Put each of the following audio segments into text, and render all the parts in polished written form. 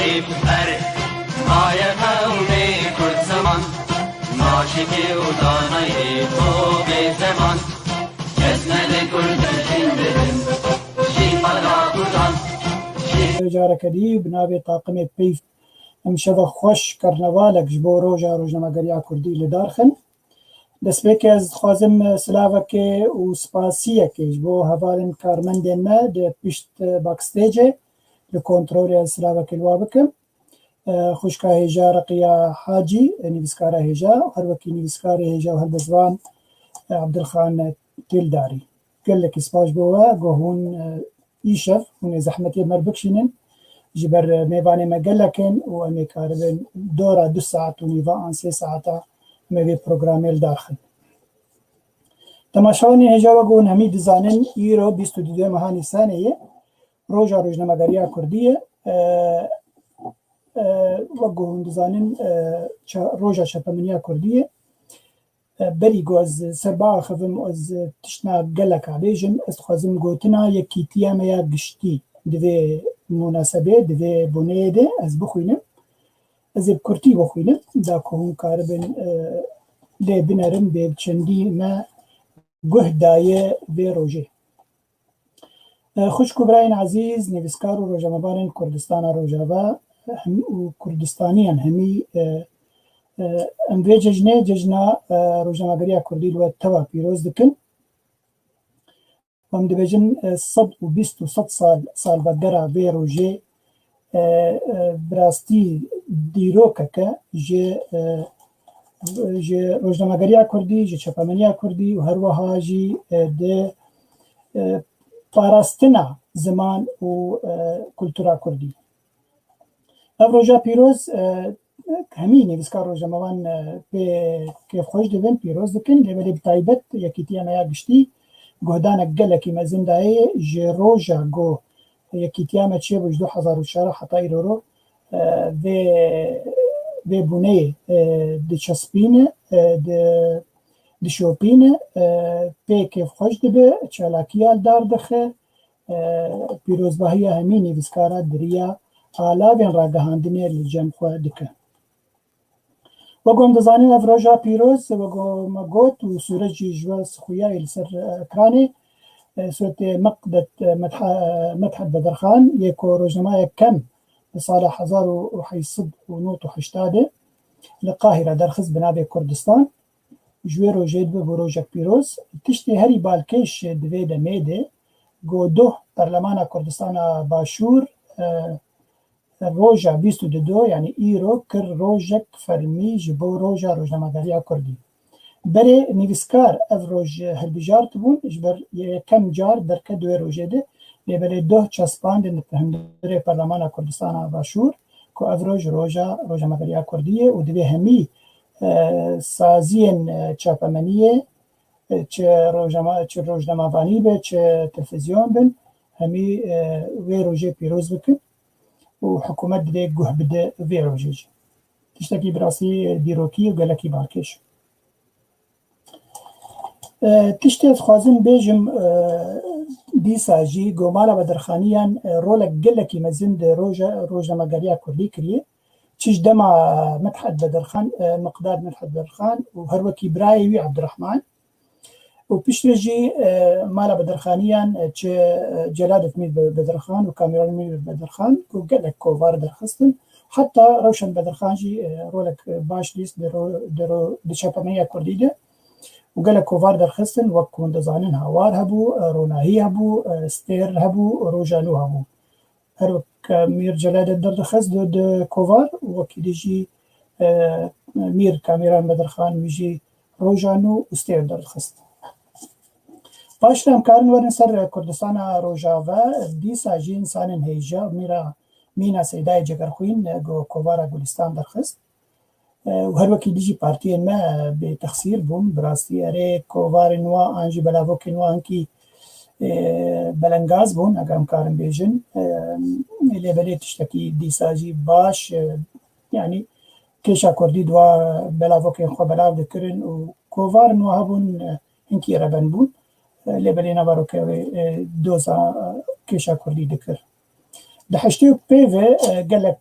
عيب هري مايا قومي كل زمان ناشكي وداني فوق زمان جزنا لكل جندهم شي فلا قدان جارة كدي بنابي طاقمي بيف امشبه خوش کرنوالک جبو روژنامه‌گریه کردی لدارخن دست به که از خوازم سلاوکه و سپاسیه که جبو هوالن کارمندین ما ده پشت باکستیجه لکنترول از سلاوکه الوابکم خوشکا هجا رقیه حاجی نویسکاره هجا و هر وکی نویسکاره هجا و هلبزوان عبدالخان تیلداری قلک سپاش بوه گوهون ایشف هون زحمتی مربکشینن جبر میوان مقلكن و امی کاربن دورا 2 ساعت و نیوا آن 3 ساعتا میوی پروگرامیل داخل تماشاونی هجا وگون همی دزانن ایرو 22 ماه نیسانیه روژا روژنامه‌گریه کردیه وگون دزانن روژا چپمنیه کردیه بری گوز سربا خفم از تشنا قلک عبیجم استخوازم گوتنا یکی تیامه گشتی دوی مناسبه دوی بونه ده از بخوینم از بکرتی بخوینم دا که هم کاربن لی بنرم به چندی ما گه دایه به روژه خوشکو براین عزیز نویسکار و روژنامه‌بان کردستان روژاوا و کردستانیان همی اموی ججنا روژنامه‌گریه کردی لو توا پیروز دکن هم دبیجن 120 و 100 سال بدگره به روژه براستی دیروکه که جه روژنامه‌گریه کردی جه چپمنیه کردی و هر وها جی ده پاراستنا زمان و کلتورا کردی او روژه پیروز همین نویسکار روژنامه‌بان که خوش دبن پیروز دکن لیبلی بتایبت یکیتی اما گشتی گهدانک گلکی مزندهی جه روژا گو یکیتیامه چه بوش 2004 حتی ایرورو و بونه ده چسبینه ده شوپینه پیک خوش دبه چالاکیال دار دخه پیروزباهی همین نویسکارا دریا آلاوین را گهاندنه لجم خواه دکه وگوم دزانین اف روژا پیروز وگوم گوت و سورجی جواز خویای لسر اکرانه صورت مقدة متحف بدرخان يكو روجنامه كم بصالة 1880 للقاهرة درخص بنابي كردستان جوي روجيد بروجك بيروز تشتي هري بالكيش دويدا ميدي جو دو برلمان كردستان باشور روجا 22 يعني ايرو كر روجك فرمي جبو روجا روجنامه‌گریه کردی بره نویسکار اف روژ هلبجار تبون اجبر کم جار درکه دوی روژه ده لیبره دو چسباند نتهندره پرلمان کردستان باشور که اف روژ روژنامه‌گریه کردیه و دوی همی سازین چاپمنیه چه روژنامه‌بانی به چه تلفزیون بن همی وی روژه پیروز بکن و حکومت دوی گوه بده وی روژه تشتکی براسی دیروکی و گلکی بارکش تشتی از خوازم بیجم دیسا جی گومالا بدرخانیان رولک گلکی مزند روژنامه‌گریه کردی کریه چیش دما مدحت بدرخان مقداد مدحت بدرخان و هر وکی برایوی عبدالرحمن و پیشترجی مالا بدرخانیان چه جلالت میر بدرخان و کامیران میر بدرخان و گلک کووار درخستن حتی روشن بدرخان جی رولک باش لیست در چاپمنیه کردی ده و گله کووار درخستن وکون دزانن هاوار هبو روناهی هبو ستیر هبو روجانو هبو هر وک میر جلالت درخست د کووار وکی جی میر کامیران بدرخان میجی روجانو و ستیر درخست باش همکارن ورن سر کردستان روجاوا دیسا جی انسانن هیجا مینا سیدای جگرخوین گو کووارا گلستان درخست و هر وکی دیجی پارتی ما به تخسیر بوم براستی اره کووار نوا آنجی بلاوک نوا انکی بلنگاز بون اگرم کارم بیجن لیبلی تشتکی دیساجی باش یعنی کشا کردی دوا بلاوک خو بلاو دکرن و کووار نوا بون انکی ربن بون لیبلی نوارو که دوزا کشا کردی دکر دحشتي بيفي قال لك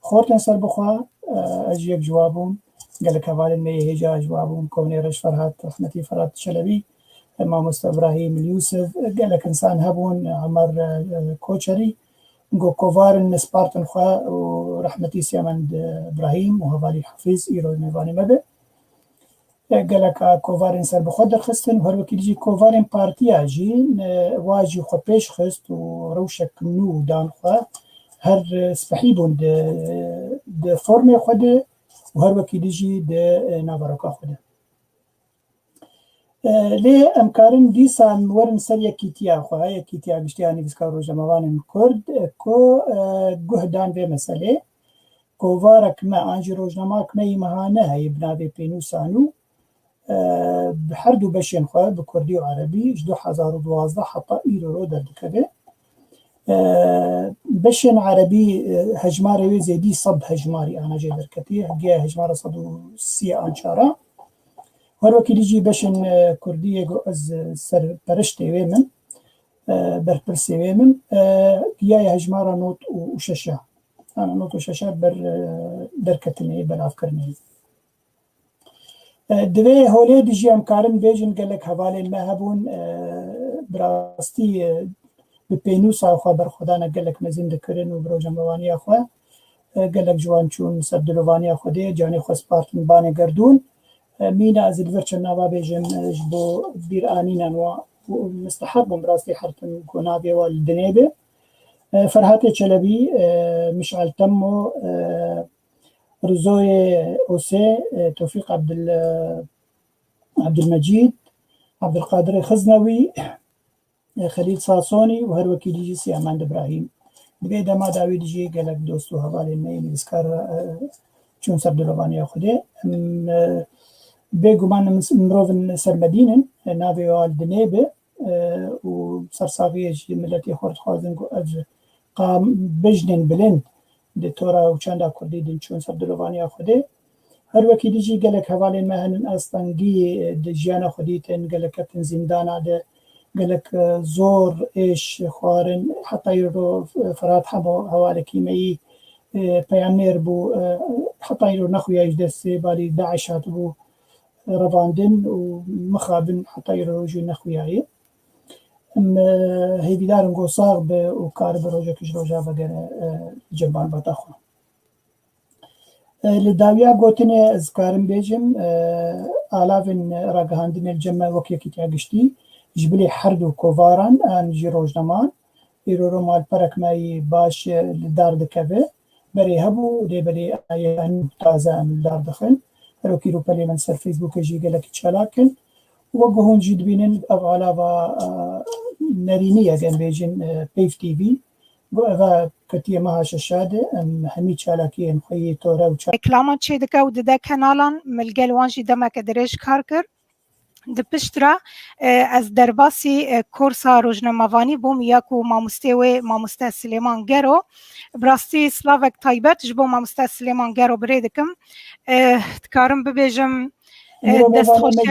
خورتن سر بخوا اجيب جوابهم قال لك هذا المي هجا جوابهم كوني رش فرهات رحمتي فرهات شلبي ما مستر ابراهيم اليوسف قال لك انسان هبون عمر كوتشري جو كوفارن سبارتن خوا ورحمتي سيمند ابراهيم وهوالي حفيظ ايرو ميفاني مبه قال لك كوفارن سر بخود درخستن وهر وكي جي كوفارن بارتيا جين واجي خو بيش خست وروشك نو دان خوا هر سبحيبون د فورمي خود وهر وكي جي د نافاروكا خود لي امكارن ديسان ورن سريا كيتيا خو هي كيتيا گشتياني بسكارو جماوان كرد كو گهدان به مسئله كوفارك ما انجي روجناماك ما مهانه هي بنابي بينوسانو بحردو بشين خو بكردي وعربي جدو 2012 حتى ايرو دردكبه بشين عربي هجماري زيدي صد هجماري انا جاي دركتي جاي هجماري صدو سي انشارا وروكي ديجي بشن كردية جو از سر برشتي ويمن بربرسي ويمن جاي هجمارة نوت وشاشة أنا نوت وشاشة بركتني برافكرني دوي هولي ديجي أمكارن بيجن قالك هوالي ما هبون براستي ببينوسا أخوة برخدانا قالك مزين دكرن وبروجا مواني أخوة قالك جوان چون سبدلواني أخوة دي جاني خو سبارتن باني گردون مينا از الفرشن نابا بيجن جبو بير آنينا ومستحب براستي حرتن كونابي والدنيبه فرهاتي چلبي مشعل تمو رزوي أوسي توفيق عبد المجيد عبد القادر خزنوي خليل صاصوني وهر وكيل جيسي أماند إبراهيم بقيدا ما داوي ديجي قالك دوستو هوالي المين بسكار چون سبدلواني أخده بيجومان مروفن سرمدينن نافي والدنيبه وصرصافيه ملتي خورد خوازن اج قام بجنن بلند دكتورا وچاندا كردي دين چون سبدلواني خده هر وكي ديجي قالك حوالي مهن استنگي دجيانا خديتن قالك تنزيندانا ده قالك زور ايش خوارن حتى يرو فرات حبو حوالي كيمي بيامير بو حتى يرو نخويا يجدس بالي داعش هاتبو رفاندن ومخابن حتى يروجو نخوياي هي بدارن قو صاغب وكارب روجا كش روجا بقر جبان بطاخو لداويا قوتني ازكارن بيجم آلافن راقهاندن الجمع وكي كتيا قشتي جبلي حردو كوفاران ان جي روجنمان يرورو مال برك ماي باش لدار دكبه بري هبو دي بري ايان تازا من دار دخل روكي روبالي من سر فيسبوك جي قالك تشالاكن وقهون جد بينن أفعالا نرينية جن بيجن بيف تي في وأفا كتير مها شاشادة همي تشالاكي انخوي تورا وچا كلامان چه دكا وددا كنالان ملگل جي دمك دريج كاركر دپشترا از درباسی کورسا روزنامه‌وانی بوم یاکو ماموسته سلیمان گرو براستی سلاوک تایبت جبو ماموسته سلیمان گرو بریدکم تکارم ببیجم دست خوشک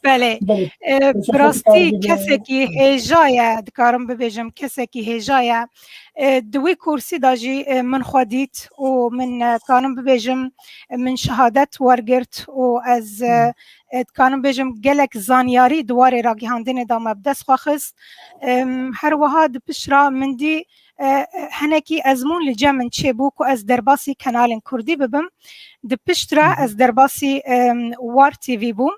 بله براستی کسی که هجایا دکارم ببیجم کسی که هجایا دوی کورسی داجی من خودیت و من کارم ببیجم من شهادت ورگرت و از کارم ببیجم گلک زانیاری دواره راگی هندین دام بدست خواهست هر وها دپشرا من دی هنکی ازمون لجمن چه بوک و از درباسی کانال کردی ببم دپشترا از درباسی وار تی وی بوم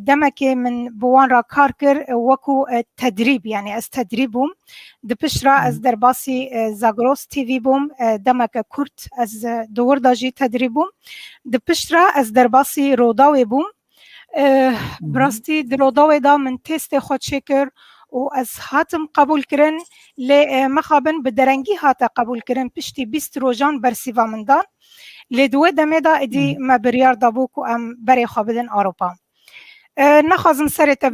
دمك من بوان را کار کر وکو تدریب یعنی از تدریب بوم دپشرا از درباسی زاگروس تی وی بوم دمك کرد از دور داجی تدریب بوم دپشرا از درباسی روداوی بوم براستی روداوی دا من تست خود شکر و از هاتم قبول کرن ل مخابن بدرنگی هاتا قبول کرن پشتی 20 روزان برسیوا من دان لدوه دمه دا ادی ما بریار دابوک و ام بری خوابدن اروپا نخوازم سرتا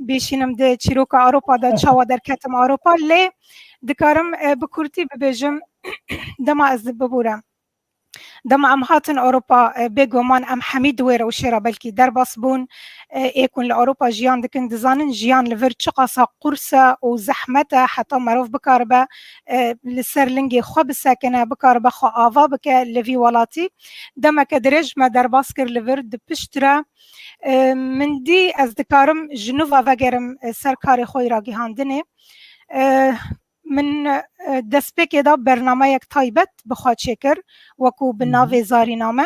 بشینم ده چیروک اروپا دا چاوا در کتم اروپا لی دکارم بکورتی ببیجم دما از ببورم دم ام هاتن اوروبا بگومان ام حمید ویر و شیرا بلکی در باس بون ایکون لاوروبا جیان دکن دزانن جیان لور چقاسا قرصا و زحمتا حتی مروف بکاربه لسر لنگی خوب ساکنه بکاربه خو آوا بکه لوی ولاتی دم که درج ما در باس کر لور دپشتره من دی از دکارم جنوبا وگرم سرکار خوی را گیهاندنه من دسپیک دا برنامه یک تایبت بخواد چکر وکو بناوی زاری نامه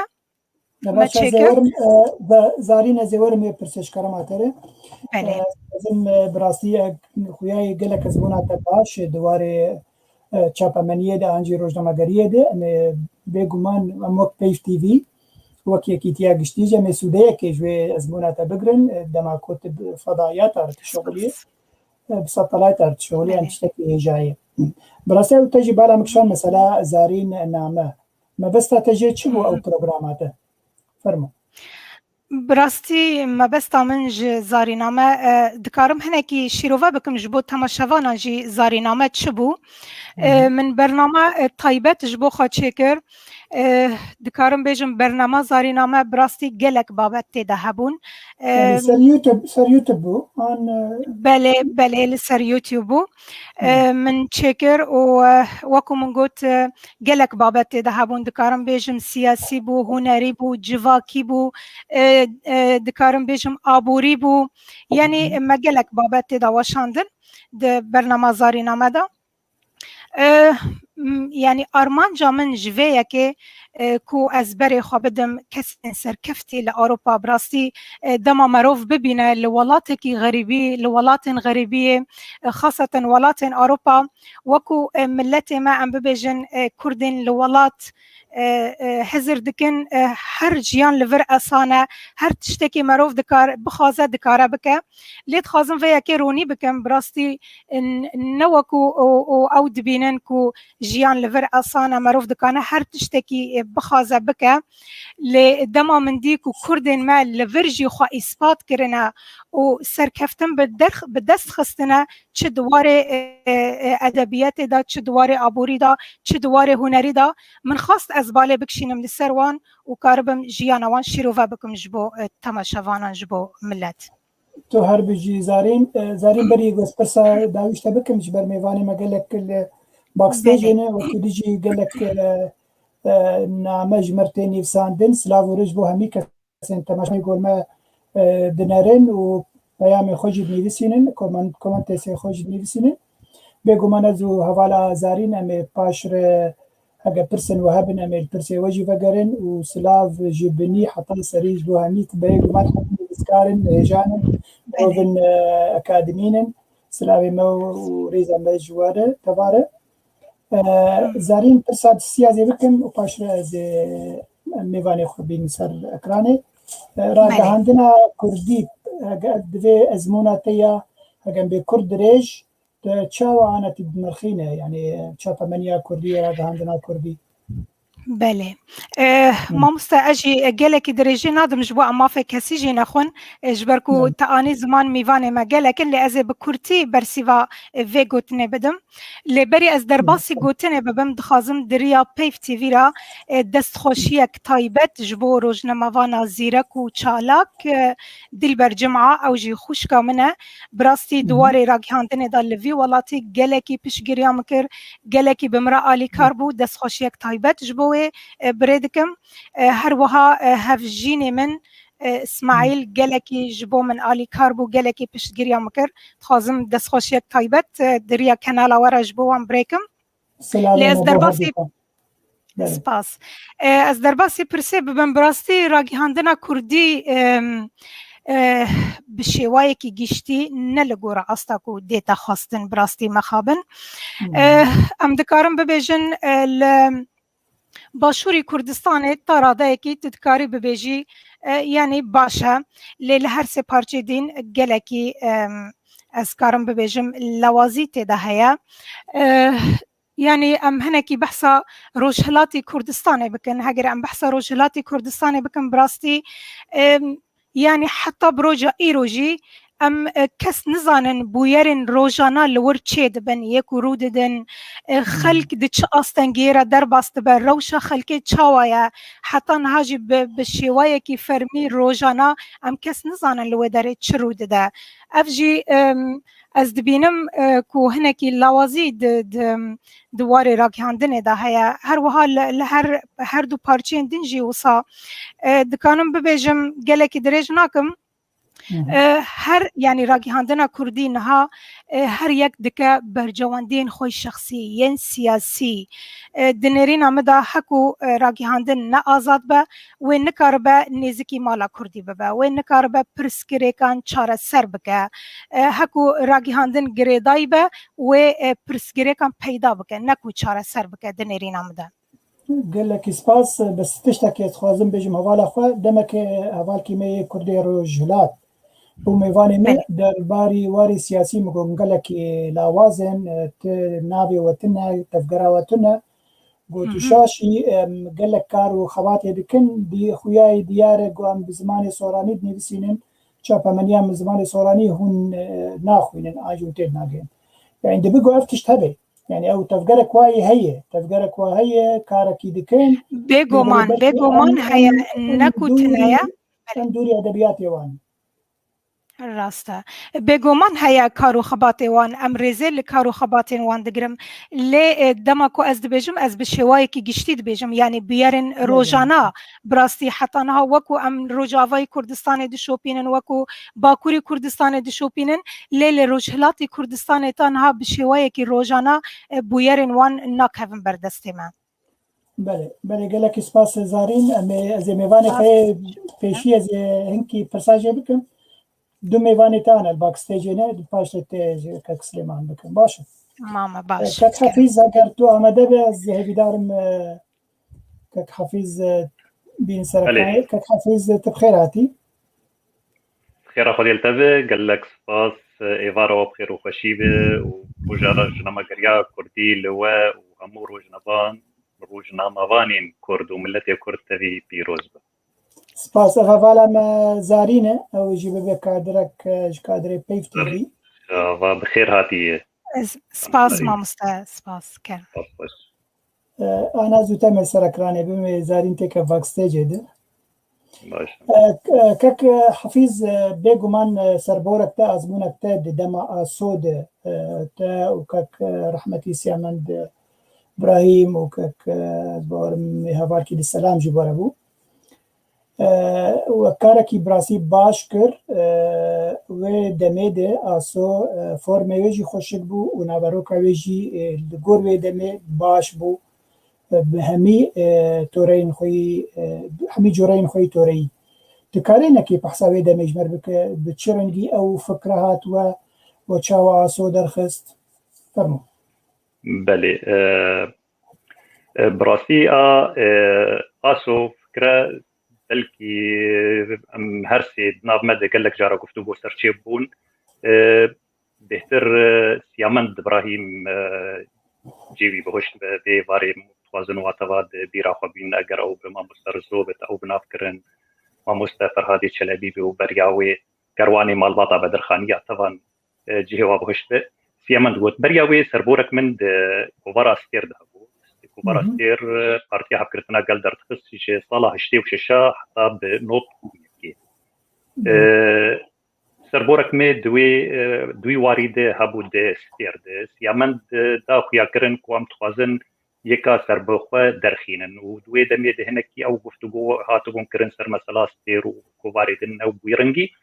ما چکر زارین زورم یه پرسش کرم آتره ازم براستی خویای گلک از بونا تباش دواره چاپمنیه ده انجی روزنامه‌گریه ده بگومان اموک پیف تی وی وکی یکیتیا گشتیجه مسوده که جوی از بونا تبگرن دما کتب فضایات ارت شغلیه بسطلات ارت شغلیه انتشتکی هجایه براستی او تجی بالا مکشان مثلا زارین نامه ما بس تجی چی بو او پروگراماته فرمو براستی ما بس من ج زارینامه دکارم هنکی شیروه بکم جبو تماشاوانا جی زارینامه چی بو من برنامه تایبت جبو خواد چکر دکارم بیجم برنامه زارینامه براستی گلک بابت تیده هبون سر یوتیوب بو بله لسر یوتیوب بو من چکر و وکو من گوت گلک بابت تیده هبون دکارم بیجم سیاسی بو هنری بو جواکی بو دکارم بیجم آبوری بو یعنی ما گلک بابت تیده واشاندن ده برنامه زارینامه دا یعنی آرمان جامن جویه که کو از بری خوابدم کسی سرکفتی لأوروپا براستی دما مروف ببینه لولات کی غریبی لولات غریبی خاصة ولات أوروبا وكو ملت ما عم ببيجن كردين لولات حزر دكن هر جيان لفر أسانة هر تشتكي مروف دكار بخازة دكارة بك ليت خازن فيا كيروني بكم براستي نوكو أو دبينن كو جيان لفر أسانة مروف دكانة هر تشتكي بخازة بك لدما من ديكو كردين ما لفرجي خوا إثبات كرنا و سركفتن بدست خستنا چه دواره ادبیات دا چه دواره آبوری دا چه دواره هنری دا من خواست از باله بکشینم لسروان و کاربم جیانوان شیروه بکم جبو تماشاوانان جبو ملت تو هر بجی زارین بری گسپرسا داویشتا بکم جبر میوانی مگلک باکستیج نه و کدیجی گلک نامج مرتين يفساندن سلاو رجبو همي كسن تماشي يقول ما دنارن و بيامي خوجي بنيفسينن كومنت سي خوجي بنيفسينن بيقو منزو حوالا زارين امي باشر هاگه پرسن وهابن امي الپرسي وجي فقرن و سلاو جبني حتى سريج بو همي بيقو ما تحبني بسكارن هجانن وبن اكاديمينن سلاوي مو ريزا مجواره تباره زارین پرساد سیازی بکم و پاش از میوانی خود بین سر اکرانه را گهاندنا کردی دوی ازموناتیا هگم به کرد ریج چاو آنه تدمرخینه یعنی چاپا منیا کردی را گهاندنا کردی بله ما مستعجي جالك درجي نادم جبوا اما في كسيجي نخون جبركو تاني زمان ميفاني ما جالك اللي از بكورتي برسيفا في غوتني بدم اللي بري از درباسي غوتني ببم دخازم دريا بيف تي فيرا دست خوشيك تايبت جبو روجنا موانا زيرك و چالاك دل بر جمعه او جي خوشكا منه براستي دواري راگهاندني دال في ولاتي جالكي پشگيريا مكر جالكي بمرا آلي كاربو دست خوشيك تايبت جبو بريدكم هر وها هفجيني من اسماعيل جلكي جبو من آلي كاربو جلكي پشتگیریا مکر تخازم دست خوشیک تایبت دریا کانالا ورا جبو وان بريكم لأز درباسي سپاس از درباسي پرسي ببن براستی راگهاندنا كردي بشێوایەکی گشتی نەلەگۆڕە ئاستاک و دێتە خواستن براستی مەخابن ئەم دەکارم ببێژن لە باشووری کوردستانê تا radayekî tu dikarî bibêjî yanî baş e lê li her sê parçê dîn gelekî ez karim bibêjim lewazî têde heye yanî em hinekî behsa rojhilatê Kurdistanê bikin heger em behsa rojhilatê Kurdistanê bikin bi rastî yani heta bi roja îro jî ام کس نزانن بویرن روزانه لور چه دبن یک ورود دن خلق د چ استنگیره در باست به روش خلق چاوایا حتی نهاجی به شیوایی کی فرمی روزانه ام کس نزانن لور در چه رود ده افجی از دبینم کو هنکی لوازی دواره راگهاندنه ده هیا هر وحال هر دو پارچه دنجی وصا دکانم ببیجم گلکی درج ناکم هر یعنی راگهاندنا کردی نها هر یک دکه برجواندین خوی شخصی ین سیاسی دنرین آمده حکو راگهاندن نه آزاد به و نکار به نزکی مالا کردی به و نکار به پرسکریکان چاره سر بکه حکو راگهاندن گریدای به و پرسکریکان پیدا بکه نکو چاره سر بکه دنرین آمده قال لك سباس بس تشتكي خوازم بيجم هوالا خو دمك هوال كيمي كردي روجلات وميواني من درباري واري سياسي مقوم قال لك لاوازن نابي وتنا تفقرا وتنا قلت شاشي قال لك كارو خواتي دكن دي خوياي ديار قوام بزمان سوراني بنفسينن شابا من يام بزمان سوراني هون ناخوين اجو تيد ناقين يعني دي بيقو افتش تبي يعني او تفقرك واي هي تفقرك واي كاركي دكن بيقومان هي نكو تنايا دوري ادبيات يوان راسته بگومان هيا کارو خباتی وان امریزه لکارو خباتی وان دگرم لی دماکو از دبیجم از بشوایی که گشتی دبیجم یعنی بیارن روزانه براستی حتی نها وکو ام روجاوای کردستان دشوپینن وکو باکوری کردستان دشوپینن لی روجهلاتی کردستان تنها بشوایی که روزانه بیارن وان ناکهون بردستی من بله قال لك سپاس زارین از میوان خی پیشی از هنکی پرساجه بکن دو میوانی تان الباکستیجی نه پاشت کک سلیمان بکن باشه ماما باش کک حفیظ اگر تو آمده به از هیدارم کک حفیظ بین سرکای کک حفیظ تبخیر هاتی خير اخو يلتبه قال لك سباس ايفارو بخير وخشيبه وجرى جنما قريا كردي لواء وامور وجنبان روجنا مافانين كرد وملتي كرد تبي بيروزبه سپاس غوالا زارینه او جيبه بكادرك كادري بيف تي في بخير هاتي سپاس مامستا سپاس كان انا زوتا من سركراني بم زارين تك باكستيج ده كك حفيظ بيغمان سربورك تا ازمونك تا دما اسود تا وكك رحمتي سيامند ابراهيم وكك زبارم هواركي السلام جباربو وكاركي براسي باش كر و دميده اسو فورميجي خوشك بو ونابروكا ويجي الجور و دمي باش بو بهمي تورين خوي همي جورين خوي توري تكارينا كي بحسابي دمج مربك بتشرنجي او فكرهات وتشاوا اسو درخست فرمو بله براسي اسو فكره بلكي هرسي ناف مدى قال لك جارا قفتو بو سرشيبون بهتر سيامند ابراهيم جيبي بهوش بباري متوازن واتواد بيرا خبين اگر او بما مسترزوبت او بنافكرن ما مستفر هذه شلبي وبرياوي كرواني مالباطا بدرخانية طبعا جيوا بهوش سيامند قلت برياوي سربورك من كوبارا ستير دهبو كوبارا ستير بارتي حبكرتنا قال در تخص شي صلاح اشتي وششا حتى بنوت يكي سربورك مي دوي واريده هبو دي ستير دي سيامند دا خويا كرن كوام تخوازن يكا سربوخه درخينن ودوي دمي دهنكي او گفتگو هاتبون كرن سر مسلا ستير وكواريدن او بيرنگي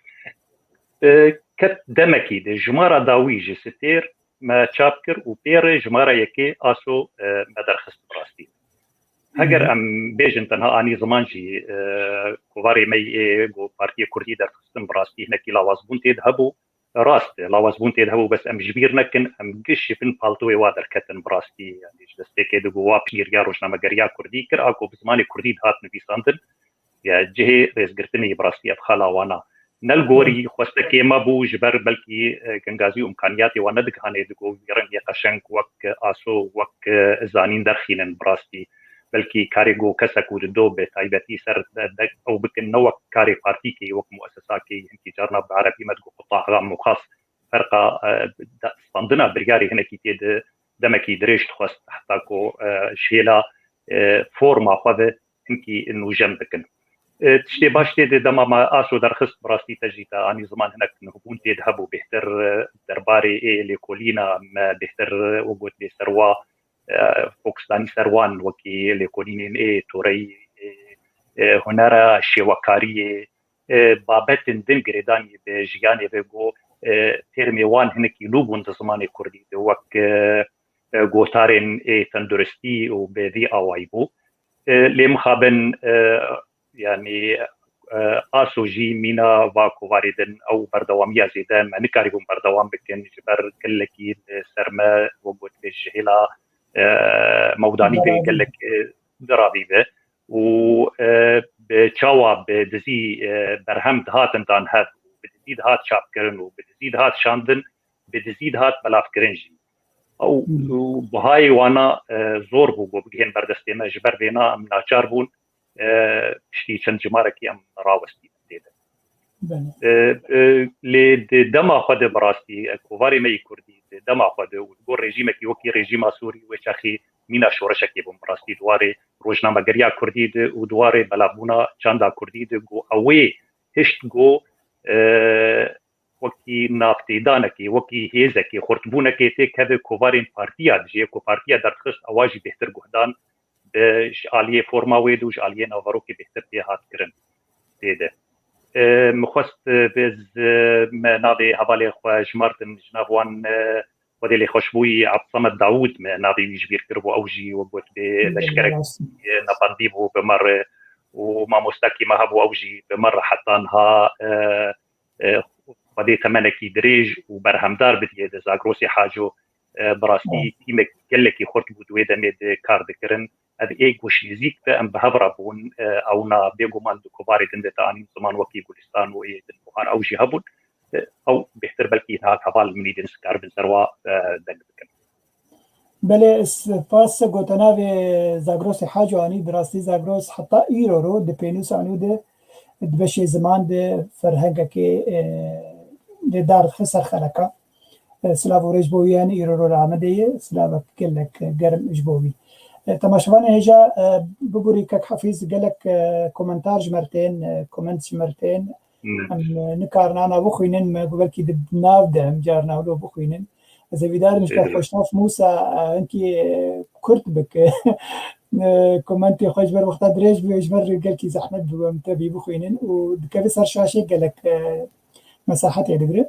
كت دمكي دي جمارة داويجي ستير ما تشابكر وبير جمارة يكي اسو مدرخست براستي هجر ام بيجن تنها اني زمانجي كواري مي جو بارتي كردي درخستن براستي هناكي لاوازبون تيدهبو راست لاوازبون تيدهبو بس ام جبير نكن ام قش فين بالتوي وادر كتن براستي يعني جدستيكي دغوا بير يا روشنا مغريا كردي كر اكو بزماني كردي هات نبي ساندن يا جهي ريس قرتني براستي ابخلا وانا نلغوري خوستكي ما بو جبر بلكي كنغازي امكانياتي وانا دغاني دغو يرن يقشنك وك اسو وك زانين درخينن براستي بلكي كاريغو كسكو دو بتايبتي سر او بكن نوع كاري بارتيكي وك مؤسساكي هنكي جارنا بعربي مدقو قطاع عام وخاص فرقه صندنا برجاري هنا كي تيد دمكي دريش تخص حتىكو شيلا فورما خذ هنكي انه جنبكن تشتي باش تيد دما ما اسو درخص براستي تجيتا اني زمان هناك نهبون تذهبوا بهتر درباري اللي كولينا ما بهتر وقوت لي سروا فوكستاني سروان وكي لكولينين توري هنرا شوكاري بابتن دن جريداني بجياني بيجو تيرميوان هنكي لوبون زماني كردي وك غوتارين تندرستي وبذي اوايبو لمخابن يعني اسو جي مينا واكو واردن او بردواميا زيدان ما نكاريبون بردوام بكن جبر كلكي سرما وقوت بالجهيله موداني قال لك درابيبه و بتشاوا بدزي برهم هاتن دان هات بدزيد هات شاب كرن وبدزيد هات شاندن بدزيد هات بلاف كرنجي او بهاي وانا زور بو بجين بردستي ما جبر بينا من ناچاربون شتي چند جماركي ام راوستي لي دما خد براستي كواري مي كردي دما خد و رژیم کی وکی رژیم سوری و چخی مینا شورش کی بم براستي دواره روزنامه گریا کردی و دواره بلابونا چاندا کردی گو اوی هشت گو وکی نافتیدانه کی وکی هیزه کی خرطبونه کی ته کوارین پارتیا دی کو پارتیا درخص اواجی بهتر گهدان آلیه فرما ویدوش آلیه نوارو کی بهتر هات کرن دیده مخست بز نادي حوالي خوش مارتن جنابوان ودي خوشبوي عبد الصمد داوود نادي يجبير كربو اوجي وقلت بلشكرك نبنديبو بمره وما مستكي ما هبو اوجي بمره حتى انها ودي تمنكي دريج وبرهمدار بدي زاغروسي حاجو براستي كيما قال لك خرط بودوي دمد كارد كرن هذا ايغوش نزيك ام بهبرابون او نا بيغو مال كوباري دندتاني زمان وكي كردستان و اي بخار او شي هبون او بهتر بلكي ها كفال مني دنس كاربن سروا دندكن بله سپاس گوتناوی زاگروس حاجو آنی دراستی زاگروس حتی ایرو رو ده پینوس آنیو ده بشه زمان ده فرهنگه که ده دار خسر خلقه سلاو رجبوی یعنی ایرو رو رامده سلاو کلک گرم اجبوی تماشوان هجا بگوری که حفیظ گلک کومنتار جمرتين کومنت جمرتين نکارنا بخوینن ما بلکی دبناو ده جارنا ولو بخوینن از ویدار مشکل خوشناف موسى انکی کرد بک کومنتی خوش بر وقت دريج بيجبر قال كي زحمت متابي بخوينن ودكبي صار شاشه قال لك مساحات يدبر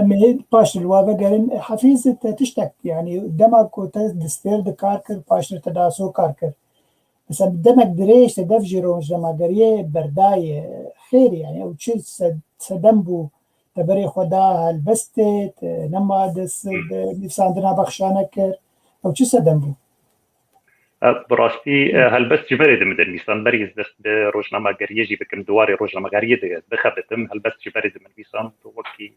من باش الوابا قال حفيظ تشتك يعني دمك وتدستير دكاركر باش تداسو كاركر بس دمك دريش تدفجرو جماعريه برداي خير يعني او تشي سدمبو تبري خدا البستت نما دس نفساندنا بخشانكر او تشي سدمبو براستي هل بس جبري دم نيسان بريز بس روجنامه غريجي بكم دواري روجنامه غريجي بخبتم هل بس جبري دم نيسان وكي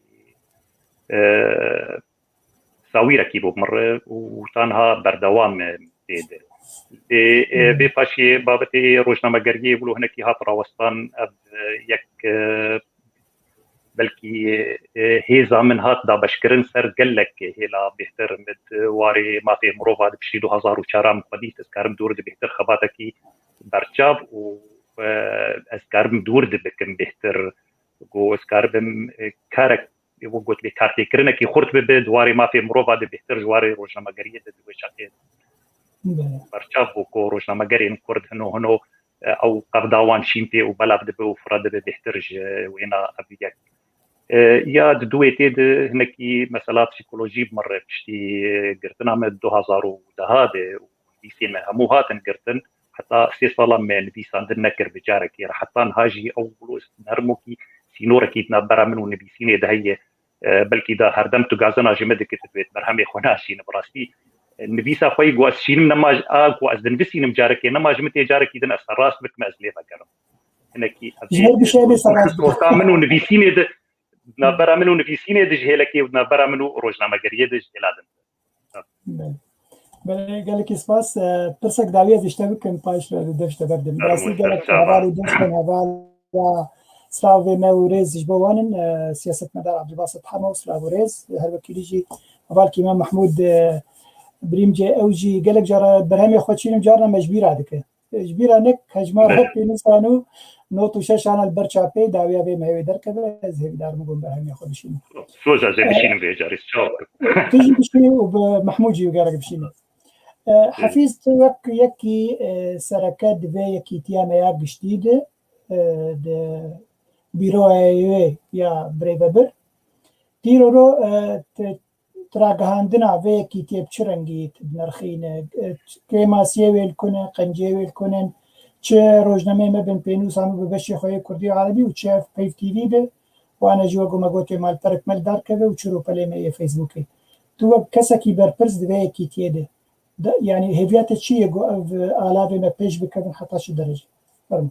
ساويرة كيبو مرة وتانها بردوام تيد بفاشي بابتي روجنامه غريجي بلو هناكي هات راوستان اب يك بلكي هيزا من هات دا بشكرن سر قلك هلا بهتر مد واري ما في مروفا بشي 2004 قديت اسكارم دورد بهتر خباتكي برشاب و اسكارم دورد بكم بهتر جو اسكارم كارك وقلت لي كارتي كرنكي خرط بدواري ما في مروفا بهتر جواري روجنامه غريجي دوشاتي برشاب وكو روجنامه غريجي كرد هنو او قبضاوان شيمتي وبلاد دبو فراد بهترج وينا ابيك يا دويتيد هناكي مسألة بسيكولوجي بمرة بشتي قرتنا من 2010 ويسين مهموهات قرتن حتى سيصلا من بيسان دنكر بجارك حتى نهاجي أو نرموكي سينوركي تنبرا منو نبيسين دهي بلكي دا هردمتو غازنا جمدك تتبيت برهمي خناشي نبراستي نبيسا خوي قواس شين نماج قواس دنبسي نمجارك نماج متي جارك دن أسراس بك مازلي فكرم هناكي أبي منو نبيسين نبرا منو نفيسيني دج هلكي ونبرا منو روجنامه غريدج الادن قال لك سپاس پرسک داویه دشته بکن پایش رو دشته بردم براستی قال لك هوالي دوستن هوال سلاوي ما وريز جبوانن سياسة مدار عبد الباسط حما وسلاو وريز هر وكيليجي هوال كيما محمود بريمجي اوجي قال لك جرى برهمي خوتشينم جارنا مجبير هذيك جبير نك هجمار بينسانو نوتو شش انا البرچاپي داويا به مهوي دركبه از هيدار مقوم برهمي خوتشين سوزا زي بشين بيجاري تجي بشي ومحمود جي وقال لك بشين حفيظ يكي سركات دفي يكي تياما يا جديد بيرو يا بريبر تيرو تراغهاندنا في يكي تيب چرنگي نرخين كيما سيويل كونه قنجيويل كونن چه روزنامه مبن بينوسانو ببشي خوي كردي عربي و چه فيف تي في به وانا جوا گومگوتي مال فرق مال دار كبه و چرو پليمه فيسبوكي تو كسكي برپرز دفي يكي تيده يعني هویت چیه علاوه ما پیش بکردن حتی چه درجه فرمو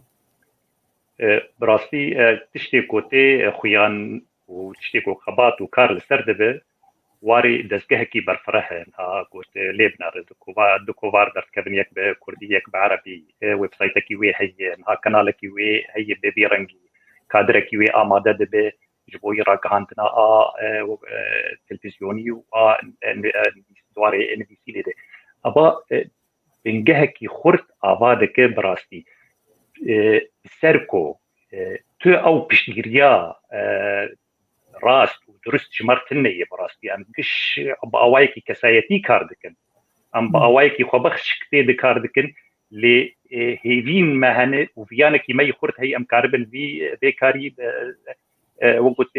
براستی تشتی کوتی خویان و تشتی کو خبات و کار لسر دبه واری دزگه کی برفره ها گوت لیبنا دو کووار درت کبن یک به کردی یک به عربی ویب سایت کی وی هی ها کانال کی وی هی به بیرنگی کادر کی وی آماده دبه جبوی را گاندنا تلویزیونی و دواره ان بی سی لیده ابا بنجهكي خرط آوادك براستي سركو تو او بشنيريا راست ودرست شمرتني براستي ام كش باوايكي كسايتي كاردكن ام باوايكي خبخش كتي كاردكن لي هيفين مهنه وفيانكي ما يخرط هي ام كاربن في بيكاري وقلت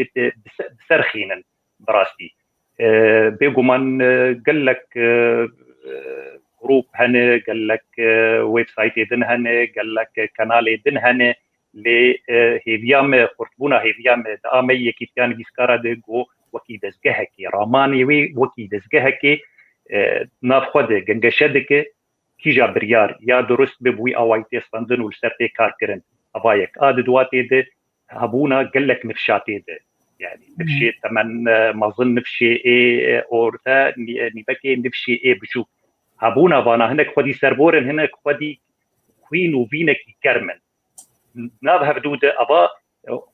بسرخينن براستي بيغمان قال لك جروب هنه قال لك ويب سايت يدن هنه قال لك كانال يدن هنه ل هيفيام خرطبونا هيفيام دامي يكيتان بيسكارا دغو وكي دزگهكي راماني وي وكي دزگهكي نافخد گنگشدك كيجا بريار يا درست ببوي اوايتي ستاندن والسرتي كاركرن ابايك اد دواتي ده هبونا قال لك نفشاتي ده يعني نفشي تمن ما ظن نفشي اي اورتا نبكي نفشي اي بشوف هبونا بانا هناك خدي سربورن هناك خدي كوين وفينك كرمن نذهب دودة أبا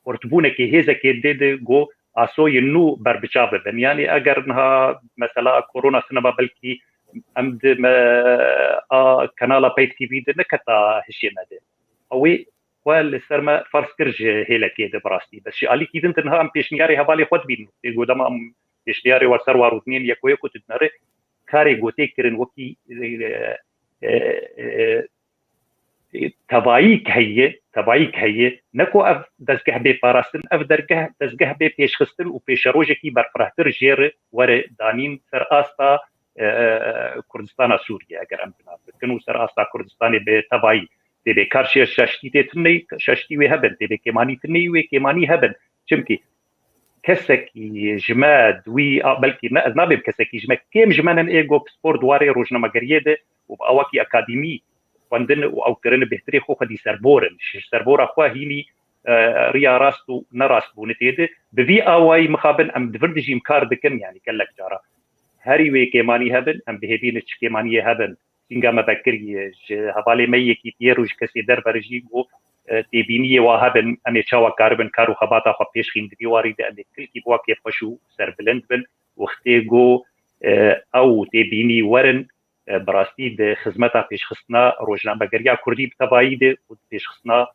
ورتبونك هذا كده جو أسو ينو بربشاب بن يعني أجرنها مثلا كورونا سنة بلكي أمد ما كنالا بيت تي في ده نكتا هشي ماده أوي والسرما فرس كرج هلا كده براستي بس شيء عليك إذا أنت هم بيشنياري هبالي خد بينو يقول دم أم بيشنياري ورسر واروتنين يكوي كنت تنره كاري جوتي كرن وكي تبايك هي نكو اف دزگه به پاراستن اف درگه دزگه به پیشخستن و پیشروجه کی برفرهتر جیر ور دانین سر آستا کردستان سوریه اگر ام بنابکنو سر آستا کردستان به تبایی به کارشی ششتی تنی ششتی و هبن به کمانی تنی و کمانی هبن چمکی كسكي جما دوي بلكي ما بيب كسكي جما كيم جمانن ايغو سبور دواري روجنا مغريده وباواكي اكاديمي فندن او كرن بهتري خو خدي سربورن سربورا خو هيني ريا راستو نراستو نتيده بفي اواي مخابن ام دفردجي مكار دكن يعني كلك جارا هاري وي كيماني هبن ام بهدين كيماني هبن سينغا ما بكري حوالي مي كي بيروج كسي در برجي و تبينيه وهبن امي تشاوا كاربن كارو خباطا خو بيش خين دي واريد ام كل كي بوا كي فشو سربلند بن وختيغو او تبيني ورن براستي د خدمتا پیشخستنا روزنامه گریا کردی بتبایی د پیشخستنا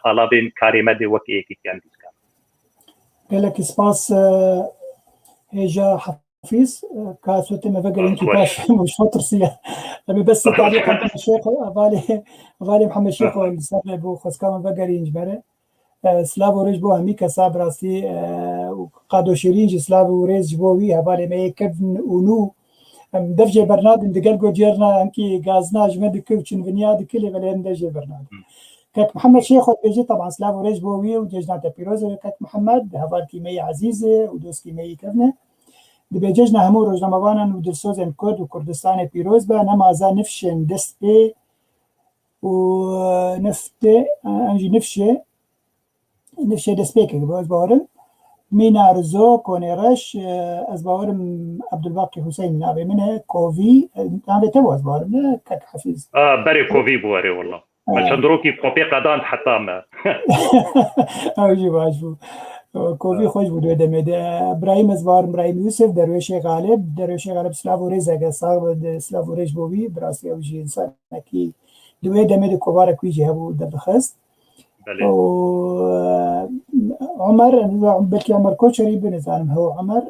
علابن کاریمه د وکی کیتیان دیسکا لك سپاس هجا حفيظ كاسوت ما بقى انت باش مش فطرسيه لما بس تعليق على الشيخ غالي محمد الشيخ والسبب وخص كمان بقى ينجبره سلاو ورج بو همي كساب راسي قادو شيرين سلاو ورج بو وي حوالي ما يكبن ونو دفجه برنامج دقل جو جيرنا انكي غازنا جمد كوتشن فينيا دكلي غلين دجه برنامج كاك محمد شيخ بيجي طبعا سلاو ريج بوي وججنا تبيروز كاك محمد هبار كيمي عزيزه ودوس كيمي كفنه دبيجنا همو روزنامه‌وانن ودرسوزن كود وكردستان بيروز با نمازا نفشن دست بي ونفته انجي نفشه دست بي كباز بارم مينا رزو كونيرش از باورم عبد الباقي حسين نابي منه كوفي نابي تو از باورم كاك حفيظ بري كوفي بوري والله ما شندروكي كوبي قدان حتى ما اوجي واجبو كوفي خوش بود دمه ابراهيم از باورم ابراهيم يوسف درويش غالب سلافو ريزا صاحب سلافو ريج بوبي براسي اوجي انسان اكي دوي دمه كوبار كويجي هبو دبخست وعمر بلكي عمر كوشري بنزعلم هو عمر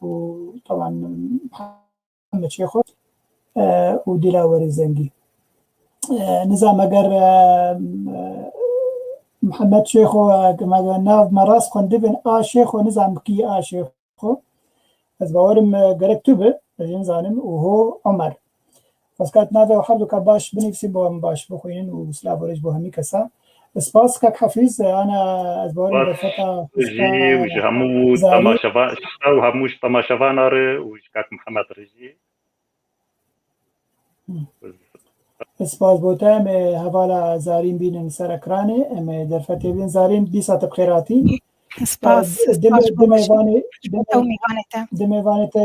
وطبعا محمد شيخو ودلاوري زنقي نظام اگر محمد شيخو ناف مراس خندبن شيخو نظام كي شيخو از باورم قركتوبه نظام وهو عمر بس كانت نافع وحلو كباش بنفسي بوهم باش بخوين وسلافوريج بوهمي كسا سپاس كاك حفيظ انا ازبوري بالفتة رجي وجهمو تماشفان او هموش تماشفان ار وكاك محمد رجي سپاس بوتا ام حوالا زارين بين سر اكراني ام در فتة بين زارين 20 ساعت بخيراتي سپاس دميوانت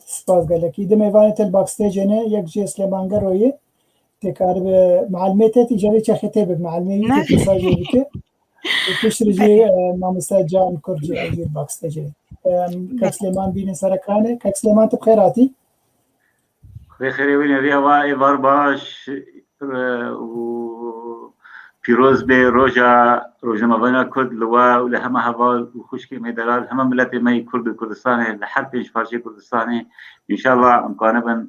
سپاس قالكي دميوانت الباك ستيج هنا يك جي سليمان قروي تكارب معلمتي جري شخته بمعلمي تساجي بك وتشرجي ما مستجان كرجي اجي باك ستيج كسليمان بين سركانه كسليمان بخيراتي بخير وين ريوا ايفار باش و فيروز بي روجا مافانا كرد لوا ولا هما هفال وخشكي ميدلال هما ملتي مي كرد كردستاني لحد بيش فارشي كردستاني ان شاء الله امكانبا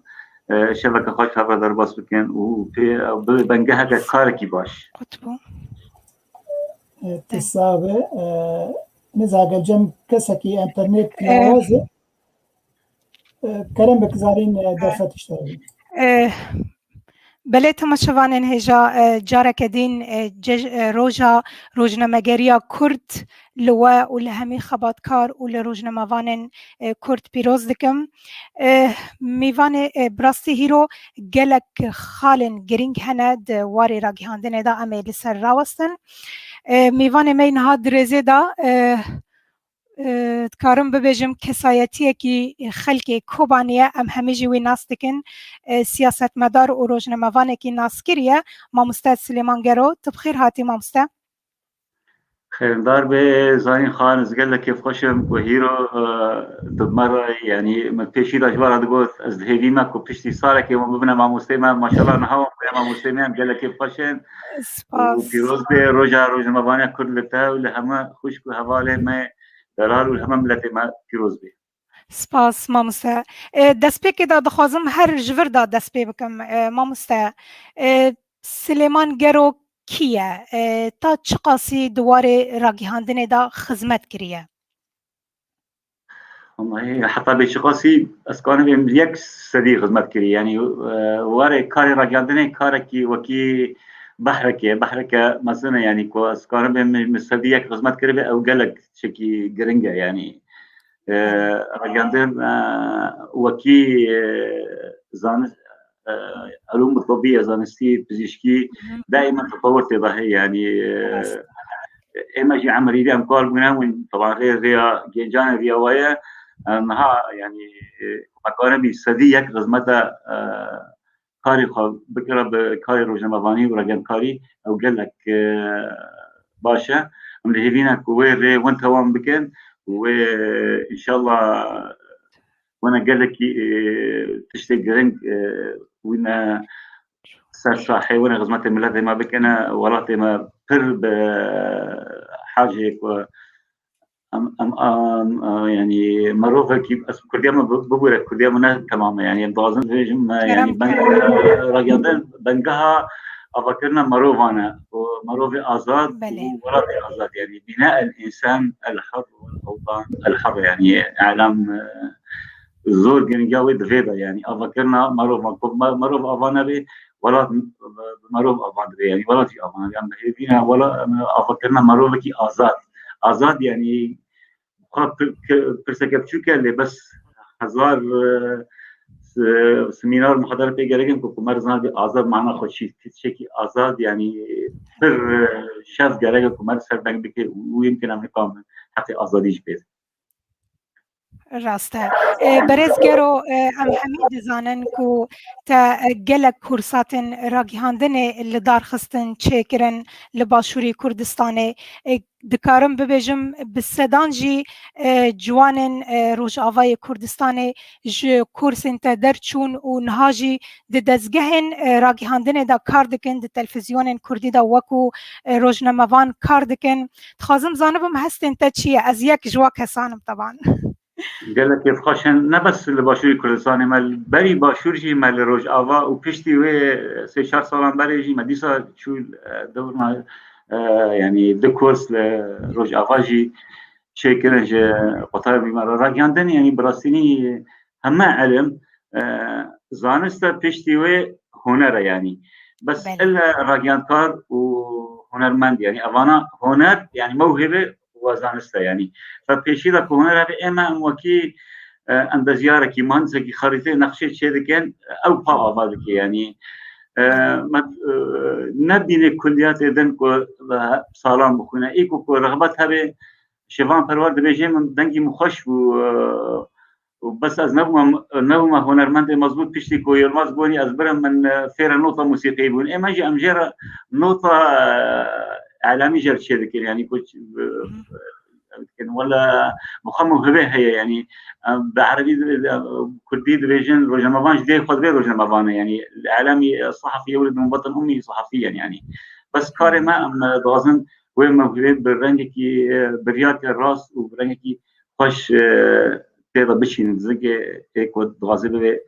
شبكه خوش هذا درباس بكن وبنجها كاركي باش قطبو تسابه نزاق الجم كسكي انترنت لوازه كلام بكزارين دفت اشتغل بله تماشوانن هجا جارك دين روجنامه‌گریه کرد لوا و لهمی خباتکار و لروجنامه‌وانن کرد پیروز دکم میوان براستی هیرو گلک خالن گرینگ هند واری را گهاندن دا امیل سر راوستن میوان مین ها درزه دا تکارم ببیجم کسایتیه که خلک کوبانیه ام همه جوی ناس دکن سیاست مدار و روزنامه‌وانه که ناس کریه ماموستا سلیمان گرو تبخیر هاتی ماموستا خيردار بزاين خان زقل لك كيف خشم وهيرو تدمر يعني ما بتشي اجبار هذا قلت ازهيدي ما كو بتشتي صارك يوم ببنا مع مسلمان ما شاء الله نهوا مع مسلمان قال لك كيف خشم وفيروز بروجا مبانيا كلتا ولا هما خشكو هواله ما دلال ولا هما ملتي ما فيروز بي سپاس ماموستا دست پی که دا دخوازم هر جور دا دست پی بکم ماموستا سلیمان گرو کیه تا چه قاسی دواره راگیهاندن دا خدمت کریه والله حتى بشخصي اسكان بهم يك سدي خدمت كري يعني واري كاري راجعدني كاركي وكي بحرك مثلا يعني كو اسكان بهم مسديك خدمت كري او قالك شكي جرينجا يعني راجعدن وكي زانس علوم طبية زانستي بزيشكي دائما تطور تباهي يعني اما جي عمري ام قال منهم طبعا غير ريا جيجان رياويه انها يعني مكان بيسديك غزمته كاري بكره بكاري روجنامه‌وانی ورجال كاري او قال لك باشا من هيفينا كوير وانت وان بكن وان شاء الله وانا قال لك تشتي جرينج وين صاحي وانا غزمت الملات ما بك انا ولاتي ما بر بحاجه يعني مروفه كي كرديما بقول كرديما تماما يعني بازن يعني راجعين بنقها افكرنا مروفانا ومروف ازاد ولاتي ازاد يعني بناء الانسان الحر والاوطان الحر يعني اعلام زور جنجاوي دفيدا يعني افكرنا مروف افانا بي ولا مروف افان بي يعني ولا في افان يعني هيفينا ولا افكرنا مروف كي ازاد يعني خاطر برسكبتشوكا اللي بس هزار سمينار محاضرة بيجاريجن كوكو مرزنا دي آزاد معنا خوشي تشكي آزاد يعني بر شاف جاريجن كومر سردان بكي ويمكن أمريكا حق آزادیش بید. راسته برزگرو ام حمید زانن کو تا گلک کورسات راگیهاندن لدار خستن چکرن لباشوری کردستان دکارم ببیجم بسدان جی جوانن روجاوای کردستان ج کورسن تا درچون و نهاجی دزگهن راگیهاندن دا کار دکن د تلویزیون کردی دا وکو روزنامه‌وان کار دکن خازم زانبم هستن تا چیه از یک جوا کسانم طبعا قال لك كيف خاشن نبس لباشوری کردستان مال بری باشور جی مال روج آوا و پشتی و 3-4 سالان بری جی مدیسا شو دور ما يعني دو كورس لروج آوا جی شكرا قطار بمرة راجعندن يعني براسيني هم علم زانست پشتی و هنر يعني بس الا راجعندكار و هنرمند يعني اوانا هنر يعني موهبه وزانسته يعني فبيشي لك هنا اما وكي عند زيارة مهندسة خريطة نقشة شيء كان او بابا بالك يعني نبي كليات اذن كو سلام بخونا ايكو رغبتها به شيفان پرورد بيجي من دنگي مخش وبس از نوما هنرمند مضبوط بيشتي كو يلماس بوني از برم من فيرا نوطة موسيقية بون اما جي امجرة نوطة اعلامي جر شيء يعني كنت ولا مخمم هي يعني بعربي كردي ديفيجن روجنامافان جدي خد غير روجنامافان يعني الاعلامي الصحفي يولد من بطن امي صحفيا يعني بس كاري ما دوازن وين موهبه بالرنجك برياك الراس وبرنجك خوش تيدا بشين زق هيك دوازه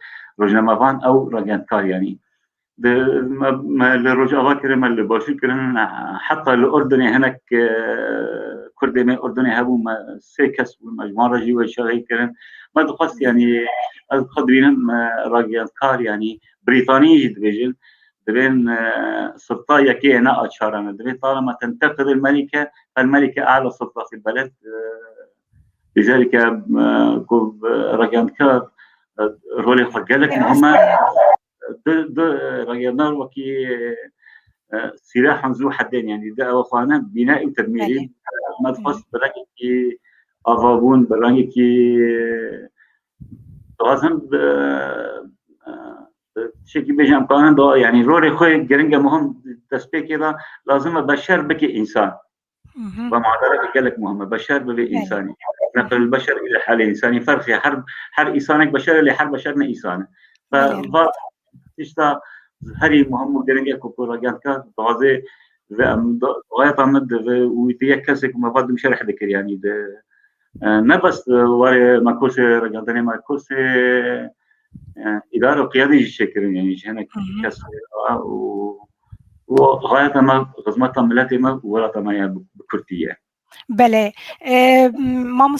روجنامافان او راجانكار يعني ما للرجاء كريم اللي باشو كريم حتى الأردني هناك كردي من الأردني هبوا ما سيكس والمجموعة رجي والشغي كريم ما دخلت يعني قدرين راجيان كار يعني بريطاني جد بيجن دبين سلطة يكي هنا أشارنا دبين طالما تنتقد الملكة فالملكة أعلى سلطة في البلد لذلك راجيان كار رولي خجلك مهمة راجعنا وكي سلاح ذو حدين يعني ده وخوانا بناء وتدميري ما تخص برانكي كي أفابون برانكي كي لازم شكل بيجام قانون ده يعني روري خوي جرينجا مهم تسبيك كذا لازم بشر بك إنسان ومعادلة قالك مهمة بشر بك إنساني نقل البشر إلى حال إنساني فرق في حرب إنسانك بشر اللي حرب بشرنا إنسان تشتا هري مهم جرينجا كوراجانكا دوازي غاية مد ويتيك كسك ما بعد مشارح ذكر يعني ده نبس ورا ماكوس رجعتني ماكوس إدارة قيادي شكل يعني هنا كسر وغاية ما غزمتها ملاتي ما ولا تمايا بكرتية بله ما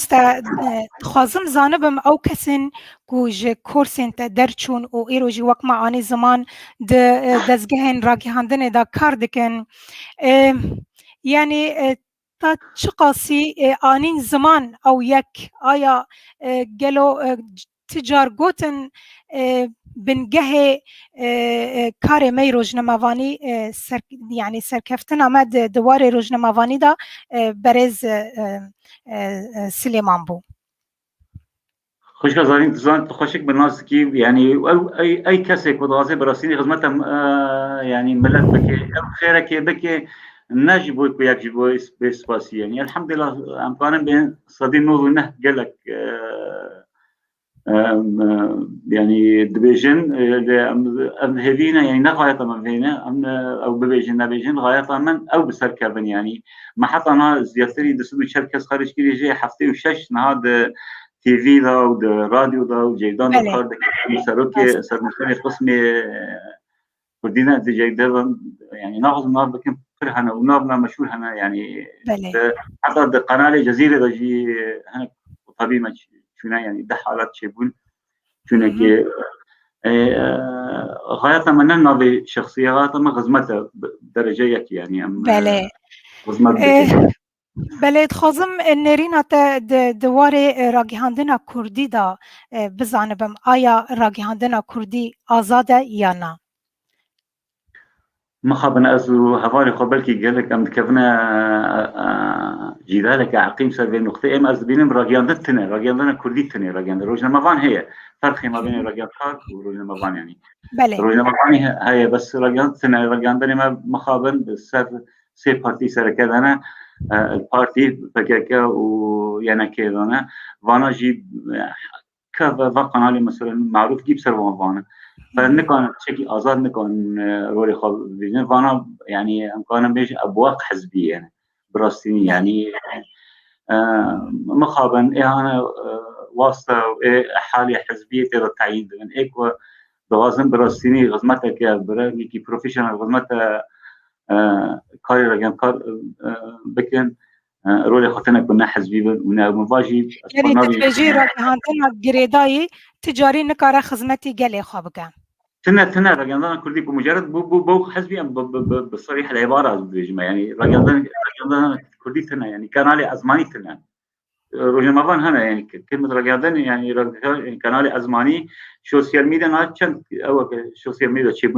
خازم زانبم او کسین کوج کورسن تا درچون و ایروجی وقت معانی زمان دزگهن راگیهاندن دا کار دکن یعنی تا چه قاسی آنین زمان او یک آیا گلو تجار گوتن بنگه کار می روزنامه‌وانی یعنی سرکفتن آمد دوار روزنامه‌وانی دا برز سلیمان بو خوش گذارین تزان خوشک بناس کی يعني اي کسی که دوازه براسینی خدمتم يعني ملت بك خيرك بك نجبو يجبو بسباسي يعني الحمد لله امكان بين صديق نوض نه قالك يعني دبيجن هذينا يعني نغاية من فينا أو ببيجن نبيجن غاية من أو بسركبن يعني ما حتى أنا زيارتي دسمي شركة خارج كذي جاي حفتي وشش نهاد تي في ذا ود راديو ذا وجيدان الخارج سروكي سرمسوني قسمي كردينا جيدان يعني ناخذ النار بكم فرحنا ونارنا مشهور هنا يعني حتى قناة الجزيرة ذا جي هنا طبيعي شونا يعني ده حالات شيبون شونا كي غاية مننا بشخصية غاية ما غزمتها درجيك يعني بله بله خازم نرينا تا دوار راگیهاندنا کردی دا بزانبم آیا راگیهاندنا کردی آزاده یا نه مخابن أزو هفاري خبالكي قالك أم كفنا جدالك عقيم سر بين نقطة إما أز بينهم راجياندتنا راجياندنا كرديتنا راجياند روجنا مفان هي فرق ما بين راجياند كار وروجنا مفان يعني روجنا مفان هي بس راجياندتنا راجياندنا ما مخابن بسر سي بارتي سر كذا أنا البارتي بكاكا ويانا كذا أنا وانا جيب كذا قنالي مثلا معروف جيب سر ومفانا فنكون بشكل آزاد نكون رولي خال بيجن فانا يعني أمكاننا بيش أبواق حزبية يعني براستيني يعني مخابن إيه أنا واسطة إيه حالي حزبية ترى تعيين من إيه دوازن براستيني غزمتك يا برامي كي بروفيشنال غزمتها كاري رجال كار بكن رولي خاطرنا كنا حزبي ونواجي يعني تتبجي هانتنا جريداي تجاري نكارا خدمتي قالي خابك تنا رجالنا كردي بمجرد بو حزبي بصريح العبارة بيجمع يعني رجالنا كردي تنا يعني كان علي أزماني تنا روجنا مفان هنا يعني كلمة رجالنا يعني كان علي أزماني سوشيال ميديا ناتشن أو سوشيال ميديا شيء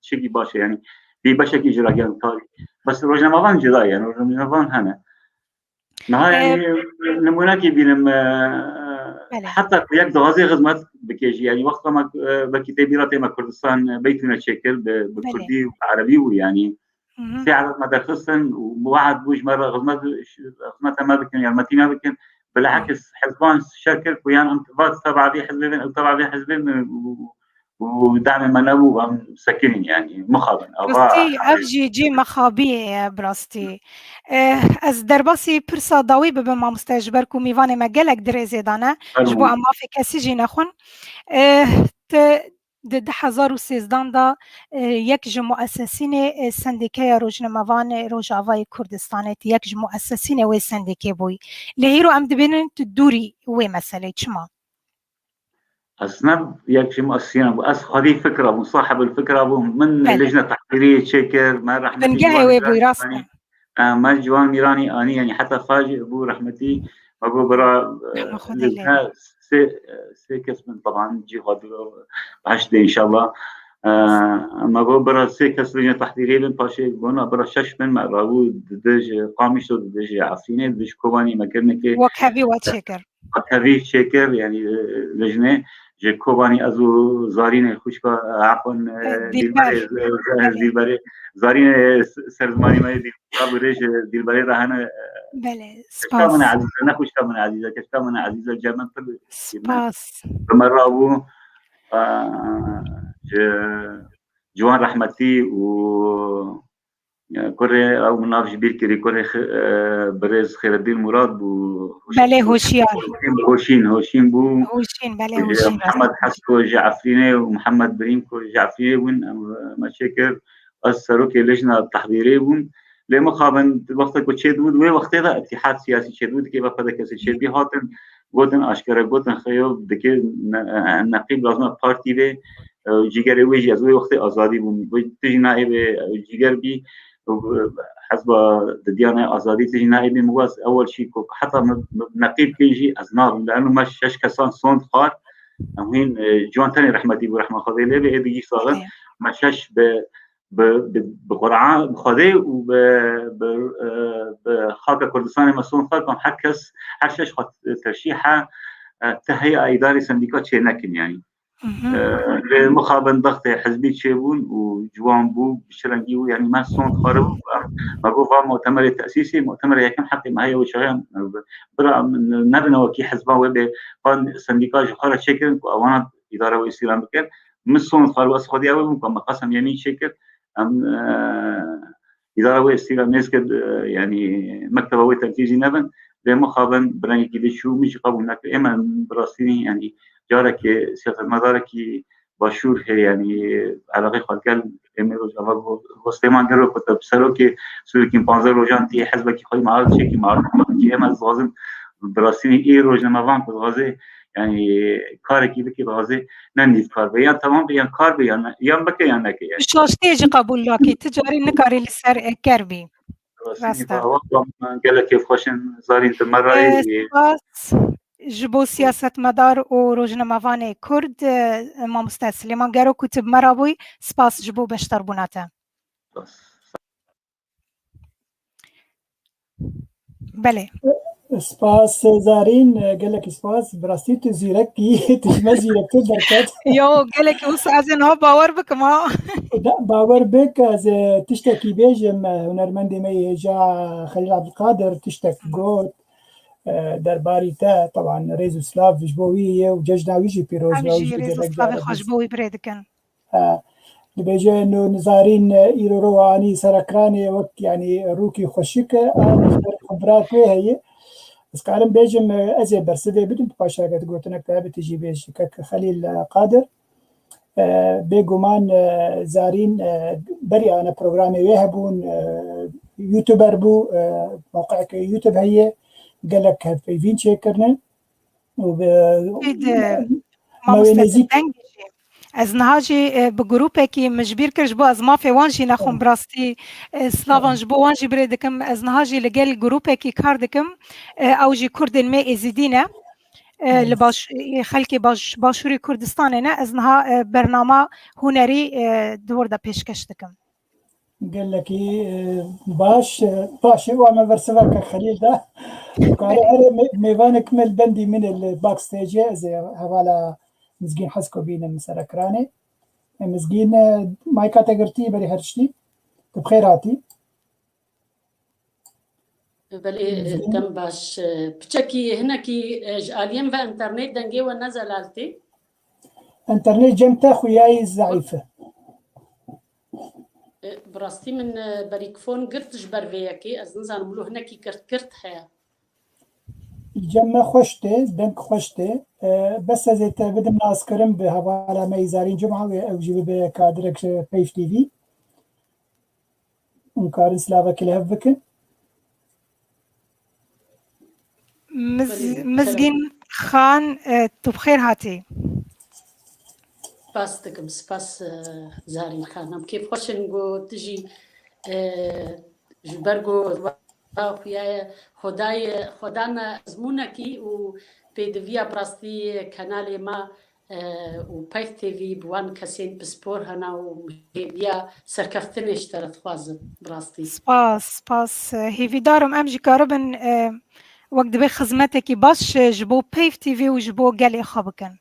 شيء باش يعني بشكل جراجان تاري بس روجنا مفان جدا يعني روجنا مفان هنا نهاية نمونا كي بينم حتى يك دوازي خدمات بكيجي يعني وقت ما بكتابي راتي ما كردستان بيتنا شكل بالكردي وعربي ويعني في عدد مدرسة ووعد بوج مرة خدمات ما بكن يعني متي ما بكن بالعكس حزبان شركة ويان انتفاض تبع بي حزبين او تبع بي حزبين ودعم منابو مسكنين يعني مخابن براستي افجي جي مخابي براستي از درباسي برسا داوي بما مستجبركم ميفاني مجالك دريزي دانا جبو اما في كاسي جي نخون د 2013 دا یک جو مؤسسین سندیکای روزنامه‌وان روجاوای کردستان یک جو مؤسسین و سندیکی بوی لهیرو ام دبینن تو دوری و مسئله چما أصلا يكشي مؤسسين أس خدي فكرة مصاحب الفكرة أبو من لجنة تحريرية شكر ما رحمتي بنجاهي وابو راسنا ما جوان ميراني أني يعني حتى فاجئ أبو رحمتي أبو برا سي كسبن طبعا جي غادي بعشدة إن شاء الله ما أبو برا سي كسب لجنة تحريرية بن باشي بونا برا شش من ما راو دج قامش دج عفينة دج كوباني ما كنا كي وكابي واتشكر وكابي شكر يعني لجنة جي كوباني أزو زارين خوشكا عفوا ديلبري زارين سرزماني ما ديلبري ديلبري راهنا بله كشتا من عزيزة نخوشكا من عزيزة كشتا من عزيزة جمن سباس بمرة أبو جوان رحمتي و كوري أو مناف جبير كري كوري برز خير الدين مراد بو بله هوشيار هوشين بو هوشين بله هوشين محمد حسكو جعفريني ومحمد بريمكو جعفريني وين مشاكر السروكي لجنة التحضيرية وين لما خابن وقت كو تشدود وقت هذا اتحاد سياسي تشدود كيف بدا كسي تشدي هاتن قوتن اشكره قوتن خيو دكي نقيب لازم بارتي به جيگر ويجي از وقت آزادی بوم تجي نائب جيگر بي حسب ديانة آزادي تجي نائب مواس أول شيء حتى نقيب كيجي أزنار لأنه ما شش كسان صوت خار هين جوان تاني رحمتي ورحمة خدي لي بيجي صار ما شش بقرعة بخدي وبخاك كردستان مسؤول خار كم حكس حشش ترشيحة تهيئة إداري سنديكات شيء نكن يعني لمخابن ضغط حزبي تشيبون وجوان بو بشرنجيو يعني ما صون خارب ما قوفا مؤتمر التأسيسي مؤتمر يكن حقي ما هي وشغان برا نبنا وكي حزبا وبي فان سنديكاج خارج شكل وانا إدارة وإسلام بكر مش صون خارب أسخدي أول ممكن قسم يمين شكل إدارة وإسلام نسكت يعني مكتبة وتنفيذي نبن لمخابن براني كده شو مش قبولنا إما براسيني يعني جارك سياسة مدارك باشور هي يعني علاقة خالكال إميروز أمر وستمان جرو كتب سلوك سلوكين بانزر روجانتي حزبك خالي معارض شيء معارض كي إما لازم براسيني إيه روج نمافان كغازي يعني كاركي بكي غازي ننديز كار بيان تمام بيان كار بيان يان بكي يان نكي يعني شو تيجي قبول لك تجاري نكاري لسر كربي راستا قال لك كيف خوشن زارين تمرة جبو سياسة مدار و روزنامه‌وان كرد ما مستسلمان گرو كتب مرابوي سپاس جبو بشتر بوناته بله سپاس زارین گلک سپاس براستی تو زیرکی تجمع زیرکتو درکت یو گلک اوس از اینها باور بکم ها باور بک از تشتکی بیجم هنرمندی می هجا خلیل عبدالقادر تشتک گوت درباری تا طبعا ريزو سلاف جبوية وججناوي جي بيروز همجي ريزو سلاف خجبوي بريدكن بيجي انه نزارين ايرو رواني سركراني وقت يعني روكي خوشيك انا خبرات هي بس كارم بيجم ازي برسدي بدون باشا قد قلت لك بتجي بيجي خليل قادر بيجومان زارين بري انا برنامجي ويهبون يوتيوبر بو موقعك يوتيوب هي قال لك في فين شكرنا وب از نهاجی بگروپه کی مجبور کرد با از ما فوانجی نخون براستی سلاوانج با وانجی بردکم از نهاجی لگل گروپه کی کار دکم اوجی کردن می ازیدینه لباش خلکی باشوری کردستان نه از نها برنامه هنری دور دا پیشکش دکم قال لك باش وما برسلك خليل ده قال ميفان كمل بندي من الباك ستيج زي هوالا مزجين حسكو بينا مسركراني مزجين ماي كاتيجورتي بري هرشتي بخيراتي بلي كم باش بتشكي هنا كي جاليم في انترنت دنجي ونزل التي انترنت جمتا خوياي ضعيفه براستي من بريكفون قرتش برفيكي از نزان ملو هنا كي كرت هيا جمع خوشته دنك خوشته بس از بدم ناس كرم بهوالا ميزارين جمعة او جيب بكادرك بيف تي في مكارن سلافا كلها بكن مزگین خان تو بخیر هاتی سپاس دکم سپاس زارین خانم کیف خوشن گو تجی جبرگو خویای خدانا زمونکی و پیدویا براستی کانال ما و پیف تیوی بوان کسین بسپور هنا و بیا سرکفتنش ترت خوازم براستی سپاس هیوی دارم امجی کاربن وقت به خدمتکی باش جبو پیف تیوی و جبو گلی خوابکن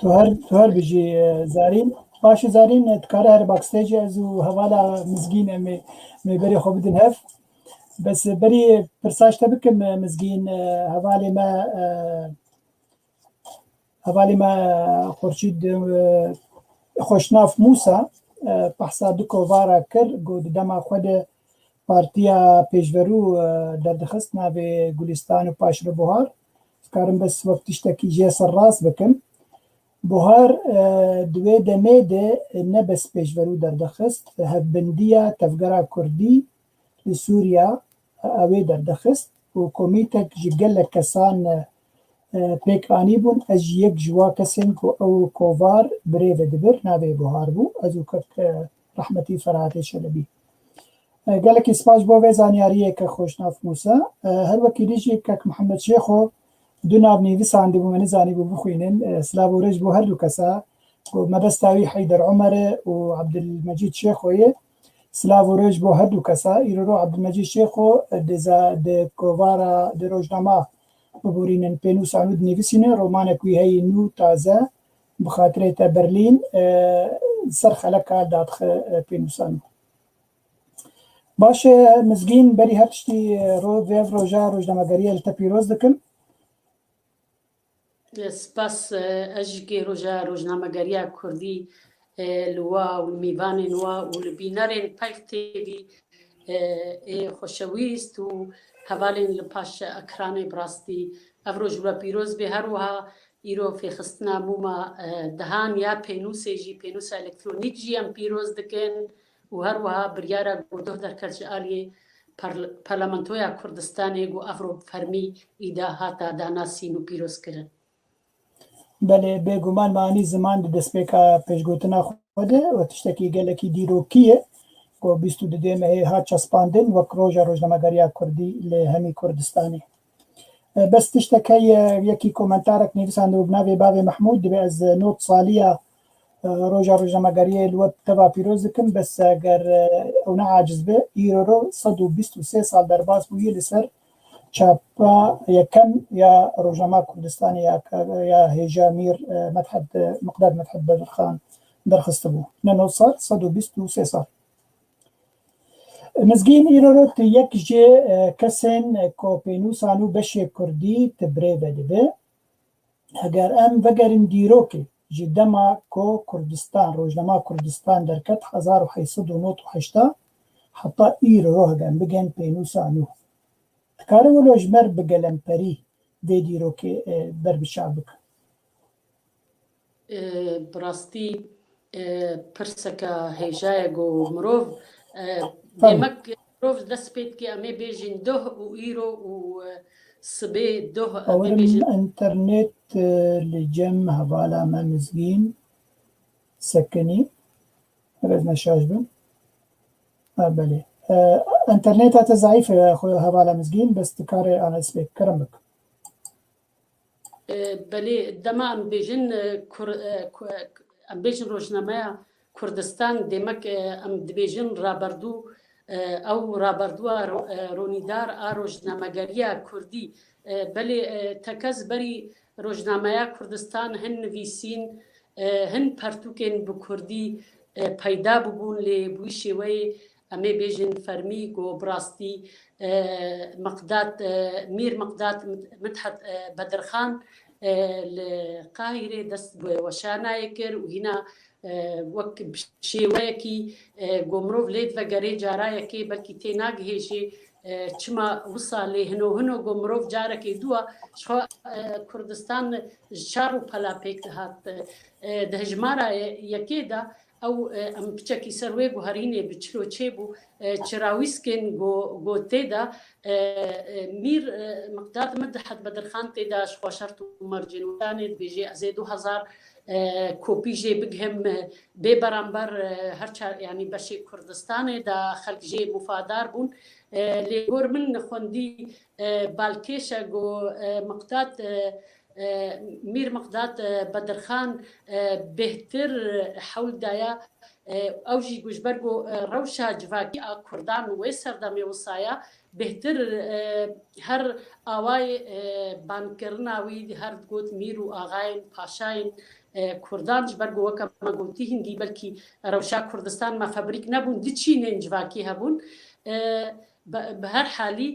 تو هر بجی زارین باش زارین تکاره هر باکستیج از و حوالا مزگین می بری خوب بدن هف بس بری پرساش تبکم مزگین حوالی ما خورشید خوشناف موسا بحثا دکو وارا کر گود دما خود پارتیا پیشورو در دخست ناوی گلستان و پاشر بوهار کارم بس وقتش تکی جه سر راس بکن بوهار دوی دمه ده نبس پیشورو در دخست هفبندیا تفگرا کردی لسوریا اوی در دخست و کمیتک جگل کسان پیک آنی بون از یک جوا کسین که او کووار بریو دبر ناوی بوهار بو از او کت رحمتی فرحات شلبی قالك اسپاش بو وزانیاریه که خوشناف موسا هر وکی دیجی که محمد شیخو دو نابنی ویسا عندي بو منزاني بو بخوينن سلابو رج بو هر كسا ومبستاوي حيدر عمر وعبد المجيد شيخويه سلابو رج بو هر كسا يرو عبد المجيد شيخو دزا د كوفارا د روجنامه بورينن بينوس عنود نيفسينه رومانه كوي هي نو تازه بخاطر تا برلين سر خلقا دادخ بينوسان باش مزگین بری هرشتی رو ویو روژا روجنامه‌گری التپیروز دکم سپاس اجگی روجنامه‌گری کردی لوا و میوان نوا و لبینارین پیف تیوی خوشویست و حوالین لپاش اکران براستی افروج و پیروز به هر وها ایرو فی خستنا موما دهان یا پینوس الکترونیک جی ام پیروز دکن و هر وها بریارا گودو در کرجالی پارلمانتویا کردستانی گو افرو فرمی ایدا هاتا داناسین و پیروز کرن بله بگومان معنی زمان دسپیکا پیشگوتنا خوده و تشتکی گلکی دیروکیه گو بیستو دمه ها چسپاندن و کروژا روجنامه‌گری کردی لهمی کردستانی بس تشتکی یکی کومنتارک نویسنده و بناوی باوی محمود به از نوت سالیه روجا روجنامەگەریە لوە تەوا پیرۆز دکم بەس ئەگەر ئەو نەعاجز بێ ئیرۆ 123 ساڵ دەرباز بوویە لەسەر چاپا یەکەم یا ڕۆژنامە کوردستان یا هێژا میر مقداد مەدحەت بەدرخان دەرخستە بوو نەنۆ ساڵ 123 ساڵ مزگین ئیرۆ یەک ژێ کەسێن کۆپێنووسان و بەشێ کوردی تبرێڤە دەبێ ئەگەر ئەم بەگەرن دیرۆکێ ji dema ku Kurdistan Rojnama Kurdistan derket 1898 heta îro hegen bigên pênûsa nû dikare wilo ji mer bi gelemperî vê dîrokê berbiçav bikin براستی پرسکە هێژایەک و مرۆڤ دێمەک مرۆڤ دەست پێت کە ئەمێ بێژین دۆ و ئیرۆ و سبێ دۆ ئینتەرنێت li cem hevala me mizgîn sekinî rez neşaj bin belê ئینتەرنێتا te zayîf e hevala mizgîn bes dikarê anespêkkirin bikin بەلێ دەما ئەم بێژن ڕۆژنامەیە کوردستان دێمەک ئەم دبێژن ڕابردوو ئەو ڕابردووە ڕۆنیدار ئا ڕۆژنامەگەریە کوردی بەلێ تەکەس بەری ڕۆژنامەیە کوردستان هەن نویسین هەن پەرتوکێن بە کوردی پەیدا ببوون لێ بووی شێوەی ئەمێ بێژن فەرمی گۆ بڕاستی میر مەقداد مەدحەت بەدرخان لە قاهیرێ دەست وەشانایە کرد و هینا وەک شێوەیەکی گۆ مرۆڤ لێت ڤەگەرێ جارایەکێ بەلکی تێناگهێژێ چما وسا لێ هنۆ گۆ مرۆڤ جارێکی دووە کوردستان شار و پەلاپێک هات دەژمارە یەکێدا ئەو ئەم پچەکی سەروێ بوو هەرینێ بچلۆ چێ بوو چراویسکێن گۆ تێدا میر مەقداد مەدحەت بەدرخان تێدا خۆشەرت و مەرجێنوتانێت بێژێ ئەزێ 2000 کۆپیژێ بگهم بێ بەرامبەر هەرچار ینی بەشێ کوردستانێدا خەڵکژێ مفادار بوون لێگۆر من خوندی بالکێشە گۆ مەقداد میر مەقداد بەدرخان بهتر حەولدایە ئەوژی گوژبەرگ و ڕەوشە جڤاکی کوردان وێ سەردەمێ وسایە بهتر هەر ئاوای بانکردناوی هەر گوت میر و ئاغاین پاشاین کوردان جبەرگ وەکە مەگوتی هندی بەلکی ڕەوشا کوردستان مە فەبریک نەبوون دچینێن جڤاکی هەبوون بە هەر حالی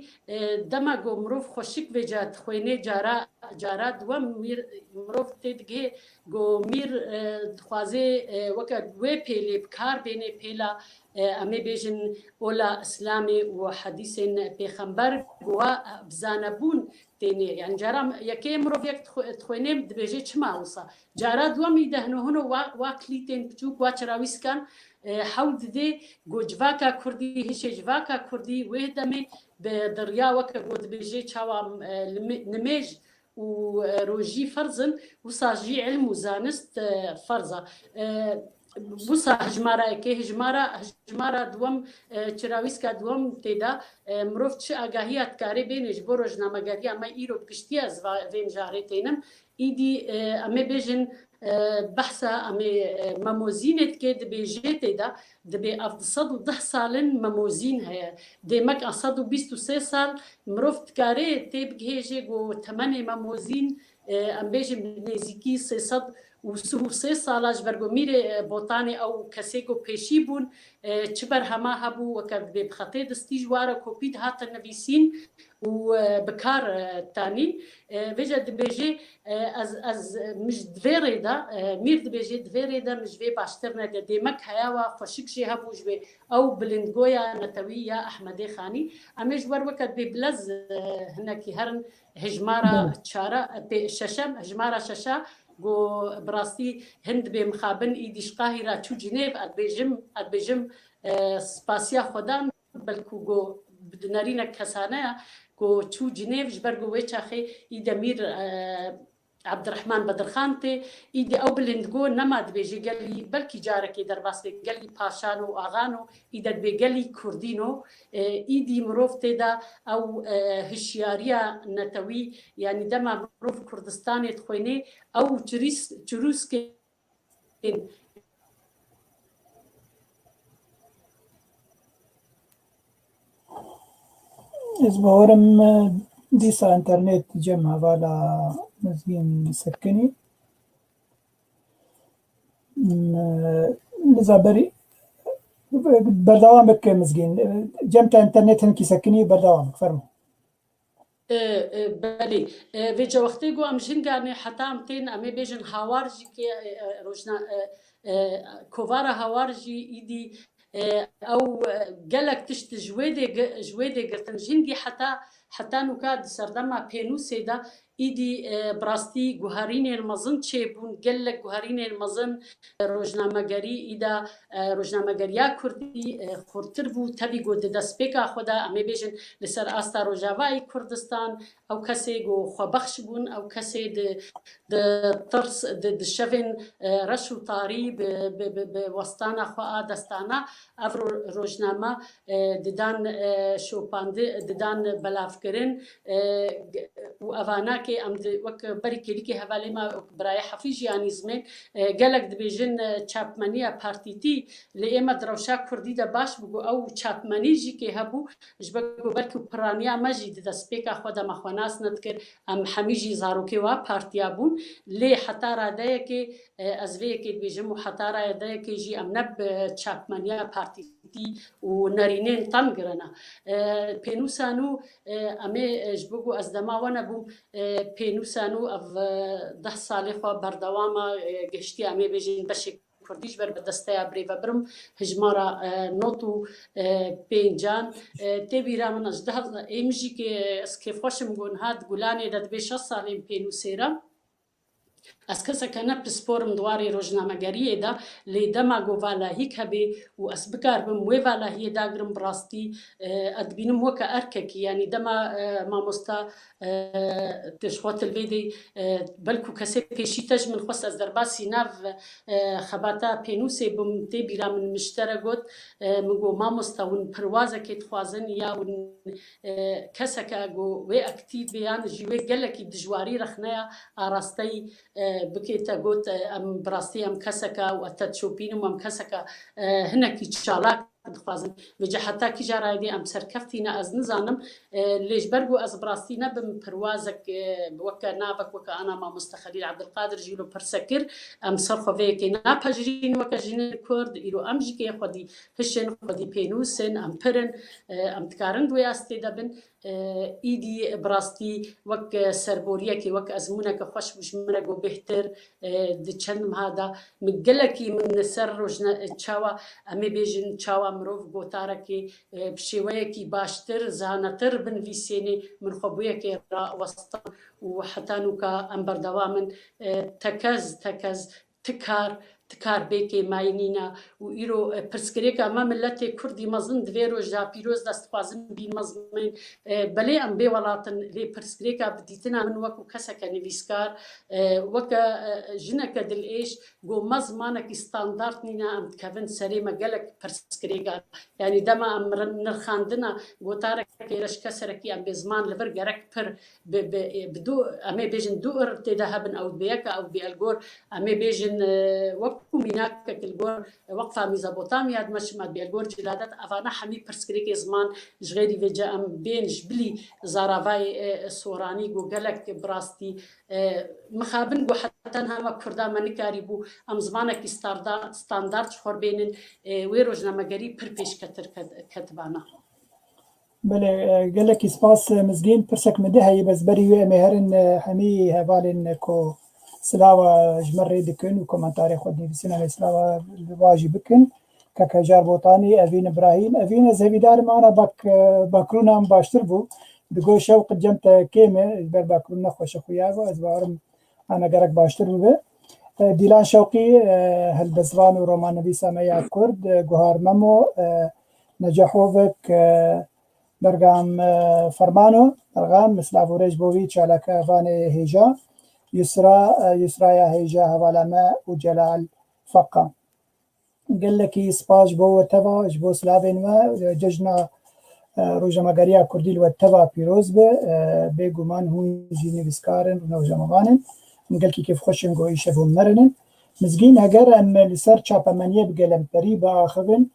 دەما گۆ مرۆڤ خۆشک بێجات خوێنێ جارا دووەم مرۆڤ تێدگێ گۆ میر دخوازێ وەکە دوێ پێلێ بکار بێنێ پێلا ئەمێ بێژن ئۆلا ئیسلامێ و حەدیثێن پێخەمبەر گووا بزانەبوون تێنێ یان جارا یەکێ مرۆڤێک خوێنێ دبێژێ چما وسا جارا دووەمی دەهنۆ هەنۆ وا کلیتێن بچووک وا چراویسکان حەول دێ گۆجڤاکە کوردی هیچێ جڤاکە کوردی وێ دەمێ دڕیا وەکە گۆ دبێژێ چاوا نمێژ و ڕۆژی فەرزن وساژی علم و زانست فەرزە وسا هژمارایەکێ هژمارە دووەم چراویسکە دووەم تێدا مرۆڤ چ ئاگاهیات کارێ بێنێژ بۆ ڕۆژنامەگەری ئەمە ئیرۆ گشتیە vêmjarêtênim îdî em ê bêjin behsa em ê memozînê dike dibêjê têda dibê 110 salin memozîn heye dêmek 123 sal mirov dikarê tê bigihêjê got temenê memozîn em bêjin nêzîkî 303 sala ji ber gomîrê botanê ew kesê ku pêşî bûn çi berhema hebû weke dibê bi xetê distî ji ware kopî dihatin nivîsîn û bi kar tanîn vêje dibêjê ez mij divê rêda mîr dibêjê divê rêda mij vê baştir nede dêmek heya wa xweşik jê hebû ji wê ew bilindgoya netewî ya Ehmedê Xanî em ê ji wer weke dibê bilez hinekî herin hejmara çara şeşem hejmara şeşa گو براستی هند به مخابن ایدیش قاهره چو جنیو ادبیجم سپاسیا خودان بلکو گو بدنارین کسانه گو چو جنیو جبرگو ویچاخی ایدمیر عبدالرحمن بدرخان تی ایدی او بلندگو نماد بیجی گلی بلکی جارکی در باستی گلی پاشانو آغانو ایدد بی گلی کردینو ایدی مروف تیدا او هشیاریا نتوی یعنی دما مروف کردستانی تخوینی او چروس که إزبورم ديسا إنترنت جمع بالا مزين سكني نزابري بردوامك مزين جمت إنترنت هنكي سكني بردوامك فرمو بله ویجا وقتی گو امشین گرنی حتی امتین امی بیشن هاوارجی که روشنا کووار هاوارجی ایدی او گلک تشت جویده گرتن جنگی حتی نکات سردما پینوسی دا ایدی براستی گوهرین المزن چه بون گلک گوهرین المزن روزنامه‌گری ایدا روزنامه‌گریا کردی خورتر بو تبی گود دسپیکا خدا امی بیشن لسر آستا روجاوای کردستان او کسی گو خوابخش بون او کسی د ترس د شفن رشو طاری به وستانا خواه دستانا افرو روزنامه ددان شوپانده ددان بلافکرین و اوانا که ام وک بری کلی که حوالی ما برای حفیظ یعنی زمین گلک دبیجن چاپمنیا پارتیتی لیما دروشا کردی دا باش بگو او چاپمنی جی که هبو جبگو بلکو پرانیا مجید دسپیکا خدا مخواناس ندکر ام همیجی زاروکی و پارتیا بون لی حتی رادای که ازوی که دبیجم و حتی رادای که جی ام نب چاپمنیا پارتیتی و نرینین تام گرنا پینوسانو امی جبگو از دماوانا بوم پینوسانو او 10 سالی خوا بردواما گشتی امی بیجین بشک کردیش بر بدسته ابری و برم هجمارا نوتو پینجان تبیرا من از ده ایمجی که اسکیف خوشم گون هاد گلانی داد به 6 سالیم پینوسیرا از کسی که نپسپورم دواری روزنامه‌گری دا لیدما گوالایی کبی و از بکار بم والایی داغرم براستی ادبینم وک ارککی یعنی دما ما مستا تشخوت الویدی بلکو کسی پیشی تج من خواست از درباسی ناف خباتا پینوسی بم تی بیرا من مشترگوت مگو ما مستا ون پروازه که تخوازن یا ون کسی که گو و اکتیو بیان جیوه گلکی دجواری رخنایا آراستی بكيتا قلت ام براستي ام كسكا واتتشوبين ام كسكا هنا كي تشالاك دخوازن وجا حتى كي جارايدي ام سركفتينا از نزانم ليش برغو از براستي نبم پروازك وكا نابك وكا انا ما مستخليل عبد القادر جيلو برسكر ام صرخو فيكي نا بجرين وكا جين كورد ايرو ام جيكي خدي هشن خدي بينوسن ام برن ام تكارن دوي استيدبن ایدی براستی وک سربوریه که وک ازمونه که خوش بش مرگو بهتر دچندم هادا مگلکی من سر روزنا چاوا امی بیجن چاوا مروف گوتاره که بشیوه کی باشتر زانتر بنویسینی من خبویه که را وسط و حتی نوکا امبر دوامن تکز تکار بیکی ماینینا و ایرو پرسکری که ما ملت کردی مزن دویرو جا پیروز دست خوازن بی مزمن بله ام بی ولاتن لی پرسکری که بدیتنا من وکو کسا که نویسکار وکا جنک دل ایش گو مزمانک استاندارد نینا ام تکون سری مگلک پرسکری که یعنی دما ام نرخاندنا گو تارک ایرش کسرکی ام بزمان لبر گرک پر بدو امی بیجن دو ارتدا هبن او بیاکا او بی الگور امی بیجن وكوميناك كالجور وقفة ميزابوتاميا دمشمات بيالجور جلادات أفانا حمي برسكريك زمان جغيري فيجا أم بين جبلي زارافاي سوراني جو جلك براستي مخابن جو حتى هما كردا منكاري بو أم زمانك ستاندارد خور بينن ويروجنا مجري بربيش كتر كتبانا بله جلك سباس مزجين برسك مدهي بس بري مهرن حمي هبالن كو سلاوة جمرة دكن وكومنتاري خدني في سنة سلاوة الواجي بكن ككجار بوطاني أفين إبراهيم أفين زبيدار معنا باكرونا مباشر بو بقول شوق جمت كيمة بر باكرونا خوش خويا أزبارم أنا جرك باشتر بو ديلان شوقي هالبزوان ورومان نبي سامية كرد جوهر ممو نجاحوفك برقام فرمانو برقام مثل أفوريج بوفيتش على كافاني هيجا يسرا هيجا هوالما وجلال فقا قال لك سباج بو تبا جبو سلافين ما ججنا روجماغاريا كرديل وتبا بيروز بيغومان هون جيني بسكارن روجماغانن قال كي كيف خوشن جو يشبو مرنن مزجين هجر ام لسر چاپمنيه بقلم تريبا خبن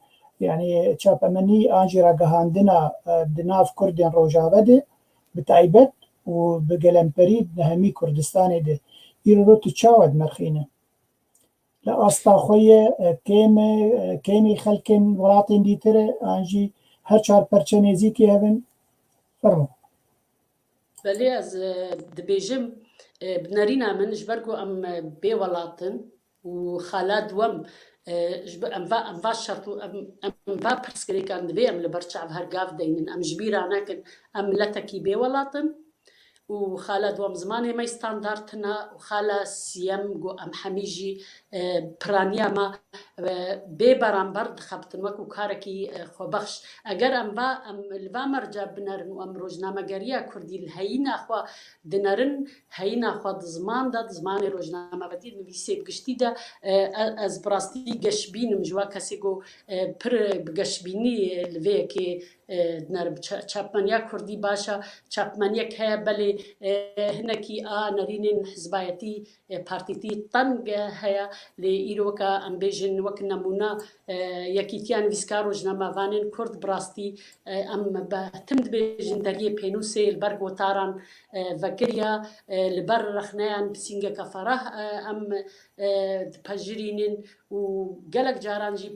يعني چاپمنی آنجی را گهاندنا دناف کردین روجاوه ده بتایبت و بگلمپری همی کردستان ده ایرو رو تو چاود مرخینه لأستا خوی کمی خلکن ولاتین دیتره آنجی هر چار پرچه نزیکی هبن فرمو بله از دبیجم بنارينا من جبرقو ام بي ولاتن وخالد وم ام فاشرتو ام فابرسكري كان دبي ام لبرشعب هرقاف دينن ام جبيرانا كن ام لتكي بي ولاتن وخالد وم زماني ما ستاندارتنا وخالا سيام جو ام حميجي برانيا ما ببران برد خبتن وكو كاركي خوبخش اگر ام الوا مرجع بنرن وام روجنامه گريا كردي الهينا خو دنرن هينا خو زمان داد زمان روجنامه بدي نويسي بگشتي دا از براستي گشبين مجوا كسي جو پر بگشبيني لويكي نرب چاپمنیا کردی باشا چاپمنیا که بله هنکی نرینن حزبایتی پارتیتی تنگ هیا لیروکا ام بیجن وک نمونه یکیتیان ویسکارو جنما وانن کرد براستی ام بتمد بیجن دریه پینوسی البرگ و تاران وکریا لبر رخنیان بسینگ کفره ام پجرینن و گلک جاران جی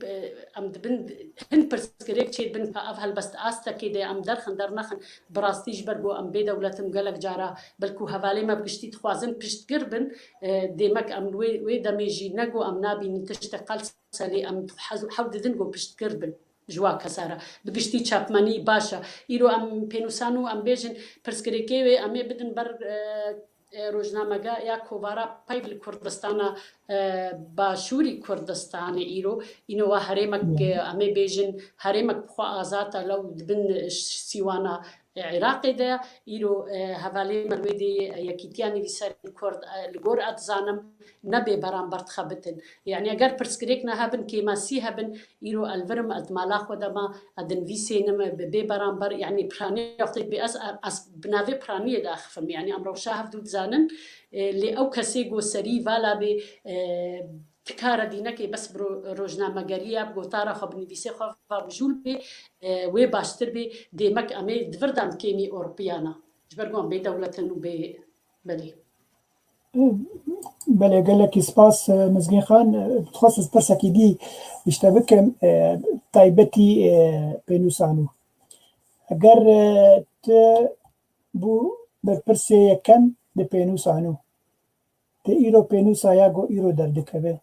ام دبن هن پرسکریک چید بن فافهل بس استا كده ام درخن در نخن براستيش برگو ام بي دولتم گلک جارا بلکو حوالی ما بگشتی تخوازن پشت گربن دیمک ام وی دمیجی نگو ام نابی نتشتقل سالي ام حود دنگو پشت گربن جوا کسارا بگشتی چاپمنی باشا ایرو ام پینوسانو ام بیجن پرسکریکیوی امی بدن بر روزنامه‌گا یا کوبارا پایل کردستان باشوری کردستان ایرو اینو هرمک امی بیجن هرمک خو آزاد لو دبن سیوانا عراقی ده ایرو حوالی مرویدی یکیتیانی ویسر کرد لگور ادزانم نبی برام برد خبتن یعنی اگر پرسکریک نه هبن که ماسی هبن ایرو الورم ادمالا خودما ادن ویسی نم بی برام بر یعنی پرانی وقتی بی از بناوی پرانی داخفم یعنی امرو شاهف دود زانن لی او کسی گو سری والا بی تكارا دينك بس روجنامه گريا بگوتارا خب نویسه خب جول بي وي باشتر بي ديمك امي دفردام كيمي اوروبيانا جبرگوان بي دولتن وبي بلي بله قال لك سباس مزگین خان تخصص برسكي دي اشتبك تايبتي بينوسانو اگر ت بو برسي كم دي بينوسانو ت ايرو بينوسا ياغو ايرو دردكبه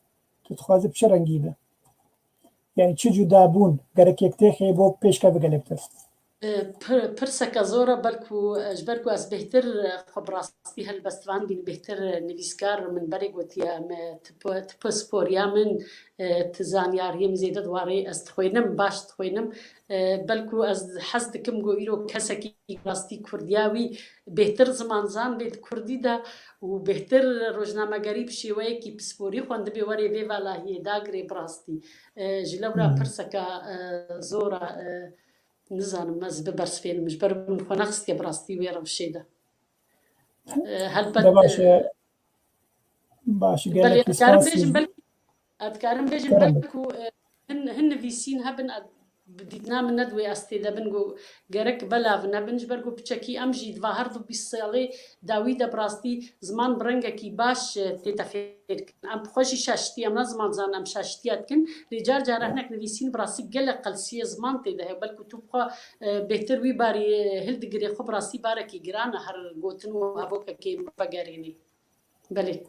تتخوازي بچه رنگی به یعنی چه جدا بون گرک یکتی خیبو پیش که بگلبتر پرسکه زوره بلکو جبرگو از بهتر خبراستی هل بستوان بین بهتر نویسکار من بری گوتیم تپو سپوریا من تزانیاریم زیده دواری از تخوینم باش تخوینم بلکو از حزد کم گو ایرو کسکی راستی کردیاوی بهتر زمان زان بید کردی ده و بهتر روزنامه گری بشیوه کی پسپوری خونده بی وری وی والله داگری براستی جلورا پرسکه زوره نزانم از ببرس فيلم مش برم خناقستي براستي ويرا وشيده هل بد باش قال لك أذكرهم بيجن بلكو هن فيسين هبن بديتنا من ندوي استيدا بنجو جرك بلا فنبنج برجو بتشكي أمجي ظاهر ضو بالصالي داويدا براستي زمان برنجا كي باش تتفير أم بخشي شاشتي أم زمان زان أم شاشتيات كن رجال جاره هناك نفيسين براستي جل قلسية زمان تده بلكو تبقى بهتر وي باري هل دقري خب براستي باركي جرانا هر جوتنو هبوكا كي بقاريني بلي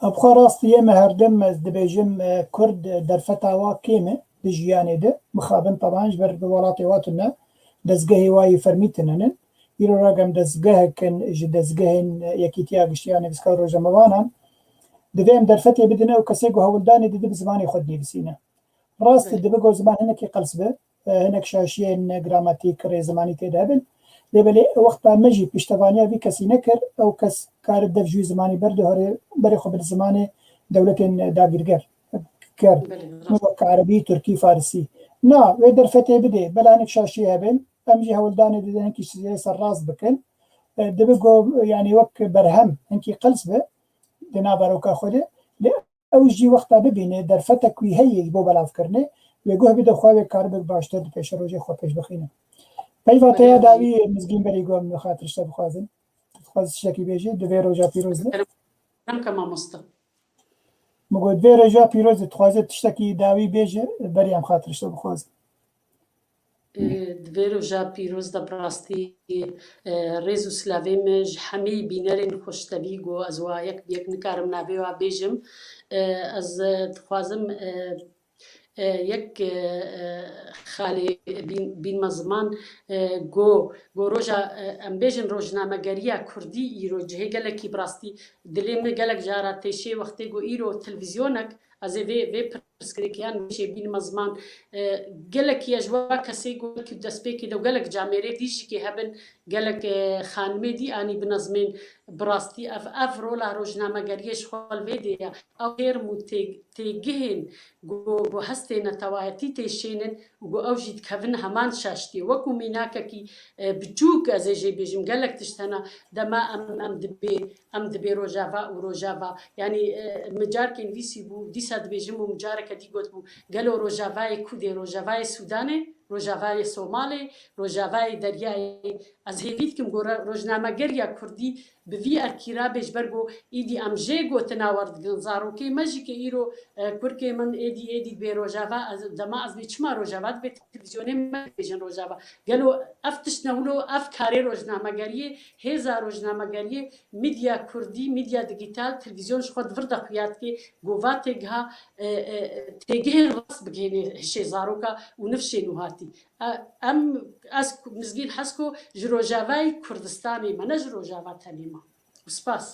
أبخا راستي مهردم از دبيجم كرد در فتاوا كيمه بجياني ده مخابن طبعا جبر بولاتي واتنا دزقهي واي فرميتنن يرو راقم دزقه كن دزقهن يكيتيا قشتياني بسكارو جموانا دفهم در فتي بدنا وكسيقو هولداني دي بزماني خدني بسينا راست دبقو زمان هناك قلسبه هناك شاشين جراماتيك ري زماني تدابن لبلي وقتا مجي بيشتغانيا بي كسي نكر او كس كار دفجوي زماني بردو هوري بري خبر زماني دولتين داقرقر كر موقع عربي تركي فارسي نا ويدر فتي بدي بلانك شاشي هبن امجي هولداني دي هنكي سراس بكن دبقو يعني وك برهم هنكي قلسبه دنا باروكا خوده اوجي وقتا ببيني در فتك وي هي بو بلاف كرني وگوه بیده خواه کار بک باشتر پیش روژه خواه پیش بخینه پیواتیا داوی مزگین بری گوام بخاطرش تا بخوازن خواست شکی بیجی دوی روژا پیروز ده هم که مامۆستا مگو دوی روژا پیروز تخوازه تشتکی داوی بیجی بری هم خاطرش تا بخوازن دوێ ڕۆژا پیرۆزدە بڕاستی ڕێز و سلاوێمش هەمەی بینەرێن خۆشتەوی گۆ ئەزوا یەک نکارم نابێوە بێژم ئەز دخوازم یەک خاڵێ بینمە زمان گۆ ڕۆژە ئەم بێژن ڕۆژنامەگەریە کوردی ئیرۆ جهێ گەلێکی بڕاستی دلێمە گەلک جارە تێشێ وەختێ گۆ ئیرۆ تەلڤیزیۆنەک ئەزێ vê pirsgirêkiyan wê bînime ziman gelekî ji wa kesê got ku destpêkê de gelek camerê dî jî kê hebin gelek xanimê dî anî binezmên bi rastî ev rola rojnamegeriyê ji xwe vê de ye ew hêrim û têgihên got hestê netewayetî tê şênin û got ew jî dikevin heman şaştî wekû mînakekî biçûk ez ê jê bêjim gelek tişt hene dema em dibê rojava û rojava yanî micarkên vîsî bû dîsa dibêjim û micareke dî got bû gelo rojavayê Kurdê rojavayê Sudanê rojavayê Somalê rojavayê Deryayê ez hêvî dikim got rojnamegeriya Kurdî bi vî erkîra bêj ber got îdî em jê gotina werdigin zarokê me jî kê îro Kurkê min êdî dibê rojava dema ez bê çima rojava dibê televîzyonê me bêjin rojava gelo ev tişt newlo ev karê rojnamegeriyê hêza rojnamegeriyê mîdya Kurdî mîdya digîtal televîzyon ji xwe divir de xuyatkê gova têgiha têgihên rast bigihêne hişê zaroka û nifşên û hatî em ez mizgîn hez ku ji rojavayê Kurdistanê me ne ji rojava tenê me spas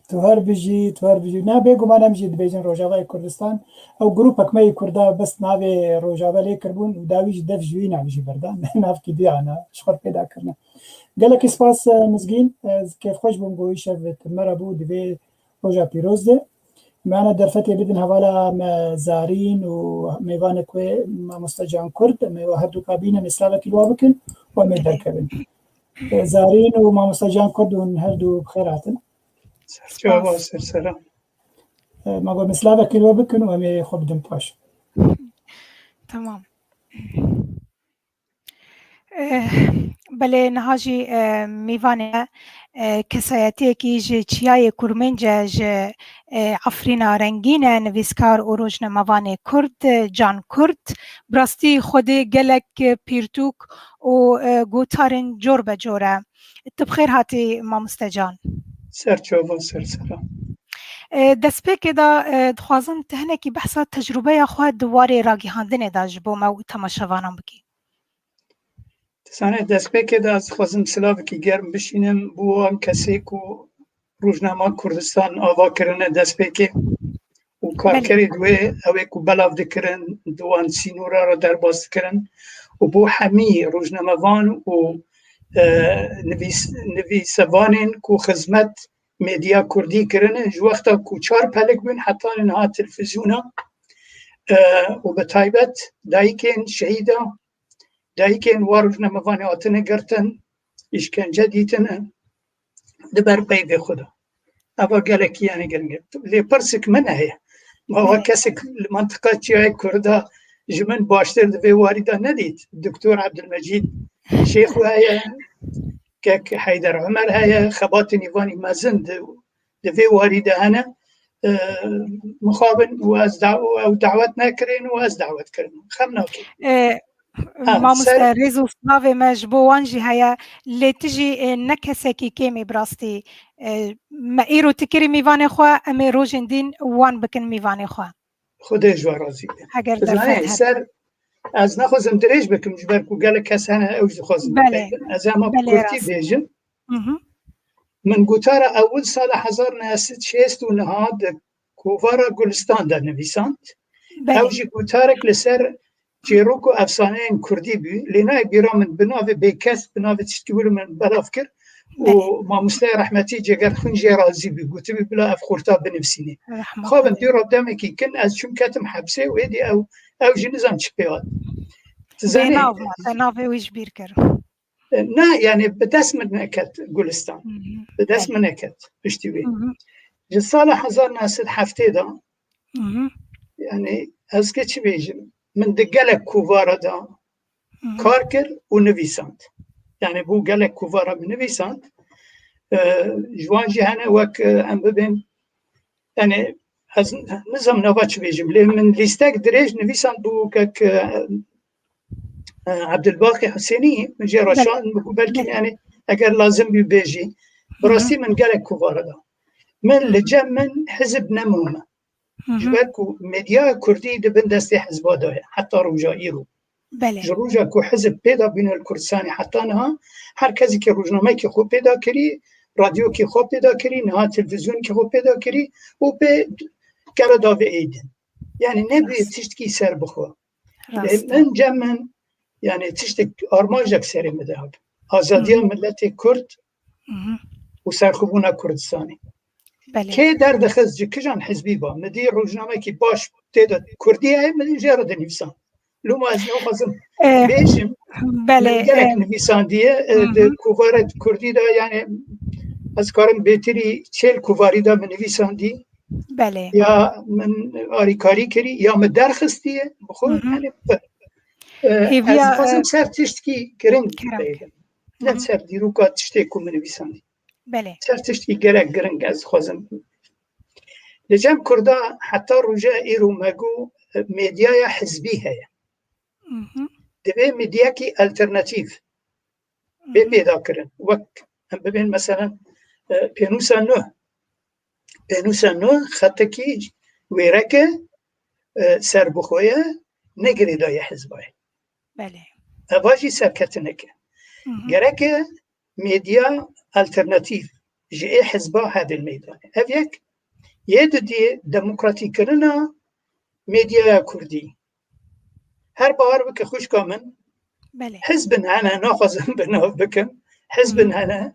تو هر بجی نه بگمان هم جد بیجن روجاوای کردستان او گروپ اکمه کردا بس ناوی روجاوا لی کربون و داویج دف جوی ناویجی بردان ناف کی دیانا شخور پیدا کرنا گلک سپاس مزگین کیف خوش بوم گوی شفت مربو دوی روجا پیروز ده معنا درفتی بدن حوالا زارین و میوان کوی مستجان کرد میوه هر دو کابینه مثلا کلوا بکن و می درکبن زارین و مستجان کرد و هر دو بخیراتن جواب سلام ما قلت مسلاوة كيلو بكن ومي خوب دم باش تمام بله نهاجی میوانه کسایتی که جه چیای کرمنجه جه عفرینا رنگینه نویسکار و روزنامه‌وان کرد جان کرد براستی خود گلک پیرتوک و گوتارن جور به جوره تبخیر هاتی مامستجان سرچوبان سلام دست پێکێ دا دخوازم تهنێکی بەحسا تەجروبەیە خوا دووارێ ڕاگەیاندنێدا ji بۆ me û temaşevanan bikî تسانێ دەستپێکێدا ez dixwazim silavekî germ bişînim bû wan kesê ku rojnama Kurdistan ava kirine destpêkê û karkerê wê ew ê ku belav dikirin di wan sînora re derbas dikirin û bû hemî rojnamevan û nivîsevanên ku xizmet medya Kurdî kirine ji wexta ku çar pelek bûn heta niha televîzyona û bi taybet dayîkên şehîda dayîkên wa rojnamevanê hatine girtin îşkence dîtine di ber peyvê xwe de eva gelekî yanî giring e lê pirsek min heye mawa kesek li mantiqa Çiyayê Kurda ji min baştir di vê warî de nedît Doktor Abdülmecîd Şêx heye kek Heyder Ömer heye xebatên îvanî mezin di vê warî de hene mixabin û ez ew dawet nekirin û ez dawet kirin xem nakim مامۆستا ڕێز و سڵاوێ me ji bo wan jî heye lê tu jî ne kesekî kêmê bi rastî me îro tu kirî mîvanê xwe em ê rojên dîn wan bikin mîvanê xwe Xwedê ji we razî be heger ser ez naxwazim dirêj bikim ji ber ku gelek kes hene ew jî dixwazim ez ema Kurtî bêjim min gotara ewil sala 1969 di kovara Gulistan de nivîsand ew jî gotarek li ser çêrok û efsaneyên Kurdî bû lê nayê bîra min bi navê bêkes bi navê tiştîwîr min belav kir û mamostaya rehmetî Cegerxwîn jê razî bû gotibû bila ev xurta binivîsînê xwabin dîro demekî kin ez çûm ketim hebsê û êdî ew jî nizam çi pê hat navê wî ji bîr kir ne yanî bi dest min neket Gulistan bi dest min neket piştî wê ji sala 1970 de yanî ez ke çi bêjim من دقلك كوفارا دا كاركر ونفيسانت يعني بو قالك كوفارا من نفيسانت جوان جهانا وك ام ببين يعني نظام نواتش بيجم ليه من ليستاك دريج نفيسانت بو كك عبد الباقي حسيني من جراشان بلكي يعني اگر لازم بيجي براسي من قالك كوفارا دا من لجم من حزب نمومه جبالكو ميديا كردي دبن دستي حزبا دايا حتى روجا ايرو جروجا كو حزب پیدا بین الکردستانی حتی نها هر کسی که روزنامه که خوب پیدا کری رادیو که خوب پیدا کری نها تلویزیون که خوب پیدا کری و به گره داوه ایدن یعنی نبی تشتکی سر بخوا من جمعن يعني تشتك أرماجك سري مذهب آزادية ملت كرد وسرخبونا كردستاني كي درد خزج كجان حزبي با مدير روزنامه كي باش تيدا كردية هاي مدير جارد نفسان لو ما أزنو خزم بيجم من قلق نفسان ديه كوفارة كردي دا يعني أذكارم بيتري چيل كوفاري دا من نفسان دي يا من آريكاري كري يا من درخستيه بخور يعني از خواستم سر تشتکی گرنگ بیدم نه سر دیروکات تشتکو من نویسندی سر تشتکی گرنگ از خواستم لجم کرده حتی رجاء ایرو مگو میدیای حزبی هیا دبی میدیا کی الترناتیف بی پیدا کرن وقت هم ببین مثلا پینوسا نو خطه کی ویرکه سر بخویه نگری دای حزبای اواجی سرکتنکه گرکه میدیا الترناتیف جه حزبا هذا الميدان اویک یه دموکراتی کرنا میدیا کردی هر بار بک خوش کامن حزب هنه ناخذم بناو بکم حزب هنه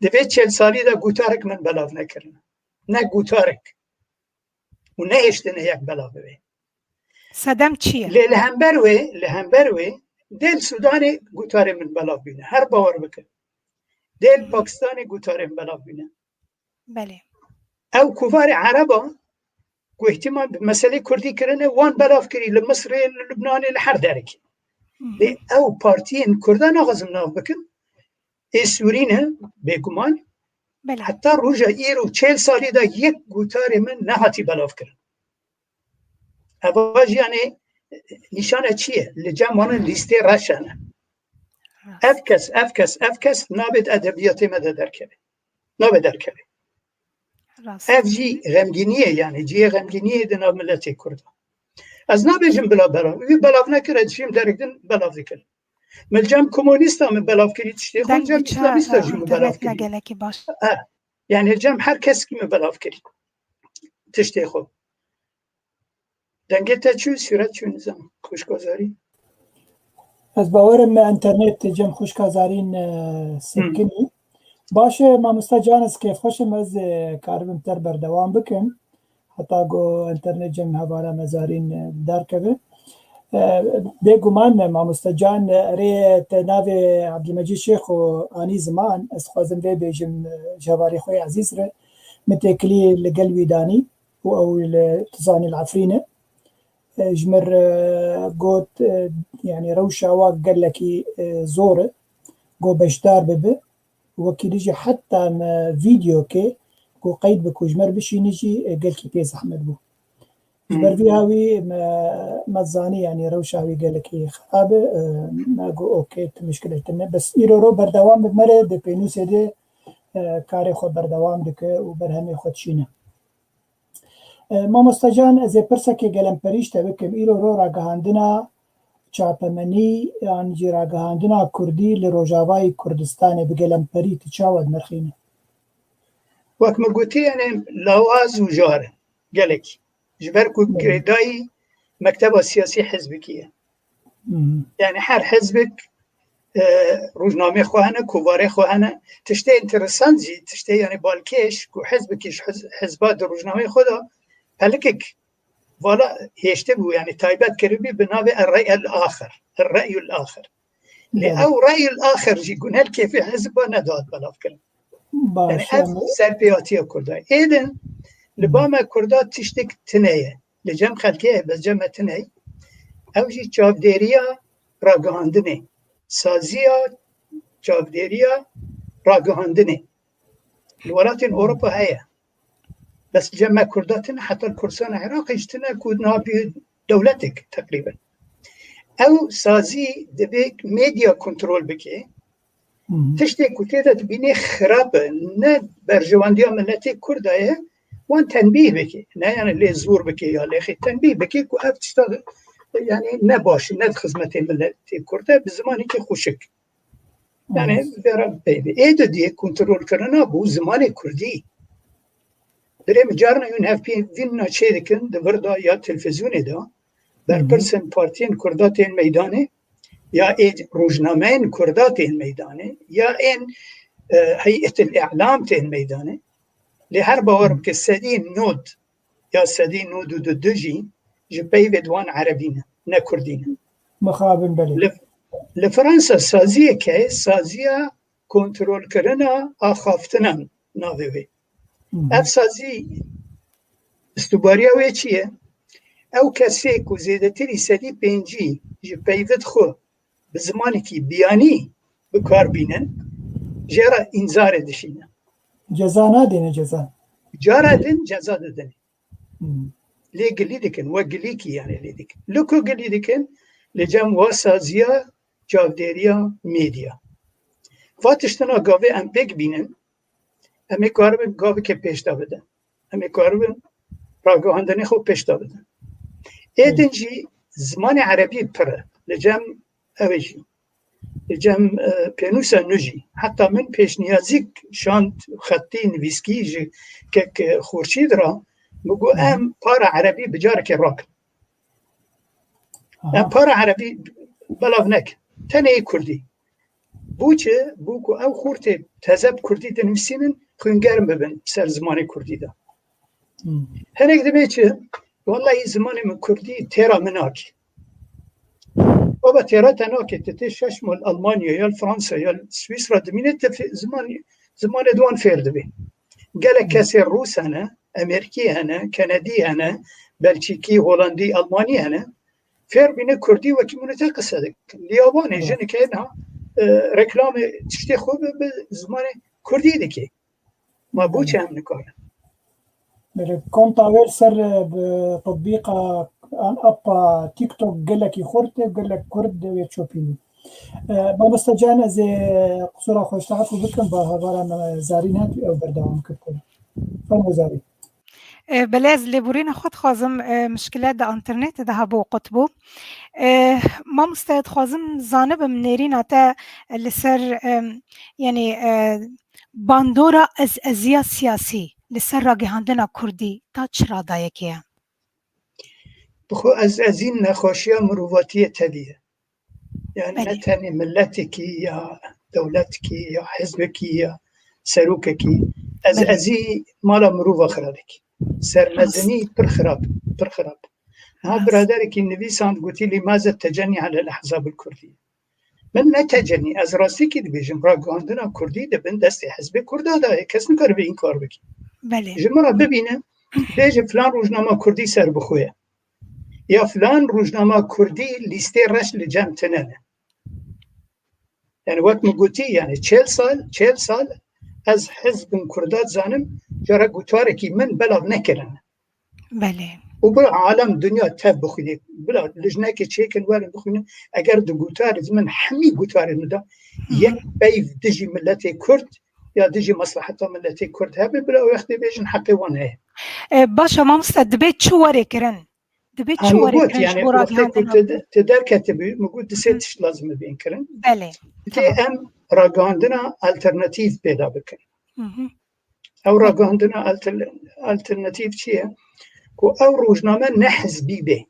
دوید 40 سالی دا گوتارک من بلاو نکرن نه گوتارک و نه اشتنه یک بلاو ببین صدام چیه؟ لهمبروي دل سوداني قطاري من بلاف بينا هر باور بكن دل باكستاني قطاري من بلاف بينا بله او كفار عربا كو اهتمام بمسألة كردي كرنه وان بلاف كري لمصر للبناني لحر دارك او بارتين كردان اغزم ناف بكن سورينه بيقمان حتى روجا ايرو 40 سالي دا يك قطاري من نهاتي بلاف كرن اواج يعني نشانه چیه؟ لجمعان لیسته رشنه افکس نابد ادبیات مده درکبه نابد درکبه افجی غمگینیه یعنی جیه غمگینیه دنا ملت کرده از نابجم بلاف نکرد شیم درکدن بلاف دکن ملجم کمونیست هم بلاف کرید تشتی خون جم اسلامیست هم بلاف کرید یعنی جم هر کس که بلاف کرید تشتی خود دنگتا چو صورت چو نظام خوشگذاری از باورم انترنت جم خوشگذارین سکنی باشه مامستا جانس که خوشم از کارم تر بردوام بکن حتی گو انترنت جم هوارا مزارین دار کبه بگمان مامستا جان ری تناو عبدالمجید شیخ و آنی زمان از خوازم بی بیجم جواری خوی عزیز ره متکلی لقلبی دانی و او تزانی العفرینه جمر قوت يعني روشة واق قال لك زورة قو بشدار ببه وكي نجي حتى ما فيديو كي قو قيد بكو جمر بشي نجي قال كي بيز أحمد بو جمر فيهاوي ما تزاني يعني روشة هاوي قال لك خرابة ما قو اوكي مشكلة تنه بس إيرو رو بردوام بمره دي بينوسي دي كاري خود بردوام دي وبرهمي خود شينه ما مستجان از پرسه که گلم پریش تبکم ایرو رو راگهاندنا چاپمنی یعنی راگهاندنا کردی لروجاوای کردستان بگلم پری تچاود مرخینه وقت مگوتی یعنی لواز و جاره گلک جبرکو گریدای مکتب سیاسی حزبی کیه یعنی هر حزبک روزنامه خواهنه کوواره خواهنه تشته انترسان زی تشته یعنی بالکش کو حزبکش حزبات روزنامه خدا هلكك ولا يشتبه يعني تايبات كربي بنابع الرأي الآخر أو رأي الآخر يقول هل كيف حزب نداد بلاف كلام يعني أف سربياتية كرداء إذن لباما كرداء تشتك تناية لجم خلقية بس جمع تناي اوجی چاودێریە ڕاگەهاندنێ سازیە چاودێریە ڕاگەهاندنێ وڵاتین ئەوروپا هەیە بەس جەمە کورداتن حتا کوردستان عێراقیشتنە کو نابێ دەولەتێک تقریبا ئەو سازی دەبێت مێدیا کۆنترۆل بکێ تشتێک و تێدا دبینێ خراپە نە بەرژەوەندیە ملەتێک کوردایە وان تەنبیه بکێ نەیانە لێ زۆر بکێ یا لێخی تەنبیه بکێ و ئەو تشتا يعني نباش ند خدمة ملتي كردة بزماني كخوشك يعني برا بيبي إيه دي كنترول كرنا بو زماني كردي دريم جارنا يون هاف فينا شيركن دبردا يا تلفزيوني دا بر برسن بارتين كرداتين ميداني يا إيه روجنامين كرداتين ميداني يا إن هيئة الإعلام تين ميداني لهر باورم كسدين نود يا سدين نود ودجي جبي بدوان عربينا نا كردينا مخابن بلي لفرنسا سازية كي سازية كنترول كرنا آخافتنا ناوي اف سازي استوباريا ويچيه او كسيك وزيدتري سدي بينجي جبي بدخو بزماني كي بياني بكار بينن جرا انذار دشينا جزا نادين جزا جارا دن جزا دن ليه قليدكن وقليكي يعني ليدك لوكو قليدكن لجام واسازيا جاوديريا ميديا فاتشتنا قاوه ام بيك بينن امي قاربن قاوه كي پیشتا بدن امي قاربن راقوهندني خو پیشتا بدن ايدنجي زمان عربي پره لجام اوجي لجام پينوسا نجي حتى من پیش نيازيك شانت خطي نويسكي جي كك خورشيد را مگو ام پار عربی بجارك الراك ام پار عربی بلاف نك تنهي كردي بوچه بوكو او خورت تزب كردي دنوسينن خونگرم ببن سر زمان كردي دا هنك دبيچه والله زمان من كردي تيرا مناك وبا تيرا تناك تتشش مال ألمانيا يا فرنسا يا سويسرا دمينت في زمان دوان فير دبي قال كاسر روس انا امریکی هنه کندی هنه بلژیکی هلندی آلمانی هنه فر بینه کردی و کمیونیته قصد لیابانه جن که نه رکلام تشتی خوب به زمان کردی دکی ما بوچه هم نکاره كنت أول سر بتطبيق أب تيك توك قال لك يخورت قال لك كرد ويتشوبيني ما بستجانا زي قصورة خوش تعرفوا بكم بهذا زارينات أو بردوام كبتنا فهم زاري بلاز لبورينا خود خازم مشكلات دا انترنت ده هبو قطبو ما مستعد خازم زانب منيرين تا لسر يعني باندورا ازيا سياسي لسر راگهاندنا كردي تا چرا دايكيه بخو ازين نخوشيا مروفاتية تبيه يعني نتاني ملتك يا دولتك يا حزبك يا سروكك ازي مالا مروفا خرابك سرمزني برخراب ها برادرك النبي ساند قلت لي ماذا التجني على الأحزاب الكردية من نتجني از راستی که بيجم راگاندنا كردي دبن دست حزب كردا دا کس نکار به این کار بکی بله جمرا ببینه بیجم فلان روزنامه كردي سر بخویه یا فلان روزنامه كردي لیسته رش لجمع تننه يعني وقت مگوتی يعني 40 سال از حزب كردات زانم جرا گوتارکی من بلاغ نکرن بله و بلا عالم دنیا تب بخونی بلا لجنه که چیکن وارن بخونی اگر دو گوتار من حمی گوتار ندا یک بیف دجی ملت کرد یا دجی مصلحت ملت کرد هبه بلا وقتی بیشن حقی وانه باشا ما مستدبيت شو وري كرن دبيت شو وري كرن يعني تدار كاتبي مقول دسيتش لازم بين كرن بله تي ام راگاندنا الترناتیو پیدا بکن او راگاندنا الترناتیو چیه کو او روزنامه نه حزبی به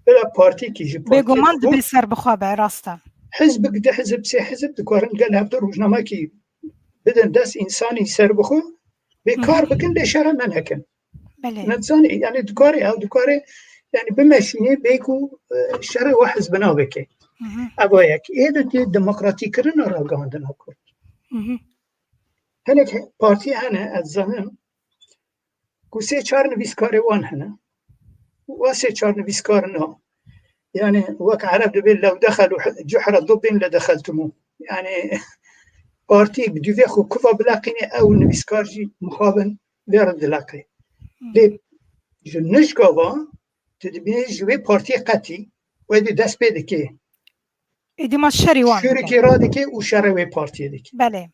بلا پارتی کی جو پارتی بگمان دبی سر بخوابه راستا حزب ده حزب سه حزب دکارن قال هفته روزنامه کی بدن دست انسانی سر بخو بکار بکن ده شرم من هکن بله نتزانی يعني دکاری او دکاری يعني بمشینه بیکو شر و حزب نابکه ابا یک ایده دموکراتی کرن راگاندنا کرد هنك بارتي أنا الزمن كوسي 4 نویسکار وان هنه واسه 4 نویسکار نه يعني وك عرب دبي لو دخلوا جحر ضب لدخلتموه يعني بارتي بدو خو كفا بلاقيني او نبيسكارجي مخابن بيرد لاقي لي جنش كفا تدبي جوي بارتي قتي ودي داس بيدكي إدي ما الشري وان شركي رادكي وشروي بارتي دكي بله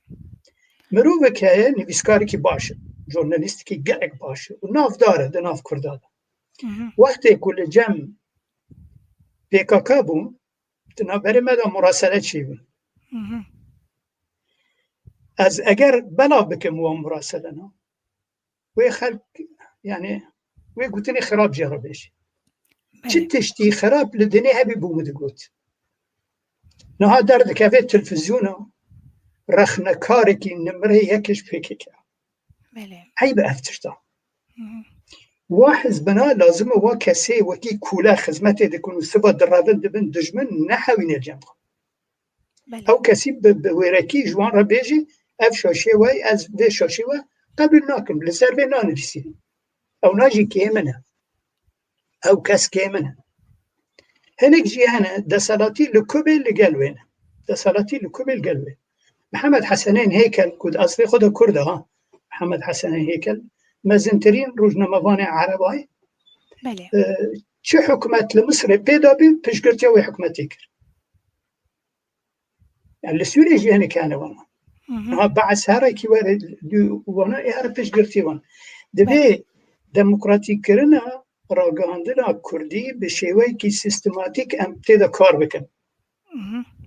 مروه که نویسکاری که باشه ژورنالیستی که گلک باشه و ناف داره ده ناف کرداده وقتی کل جمع پیکاکا بون تنابری مدا مراسله چی بون از اگر بلا بکم و مراسله نا وی خلق يعني وی گوتنی خراب جرا بشه چه تشتی خراب لدنی هبی بومده گوت نها درد کفه تلفزیونا رخنه کاری که نمره یکش پیکی که عیب افتشتا واحد بنا لازم وا کسی وکی کوله خدمت دکن و سبا درابن دبن دجمن نحوین الجمع او کسی بویرکی جوان را بیجی اف شاشه وی از ده شاشه وی قبل ناکن لسر به نانویسی او ناجی که منه او کس که منه هنک جی هنه دسالاتی لکوبه لگلوینه دسالاتی لکوبه لگلوینه محمد حسنين هيكل كود أصلي خده كرده ها محمد حسنين هيكل مزنترين روزنامه‌وان عربای بله چه حکومت لمصر پیدا بی پشگرتی و حکومتی کرد يعني لسوريا جيهن كانوا وانا بعد سهرة كي وارد وانا ايه پشگرتی وان دبي ديمقراطيك كرنا راگاندنا كردي بشيوي كي سيستماتيك ام تيدا كار بكن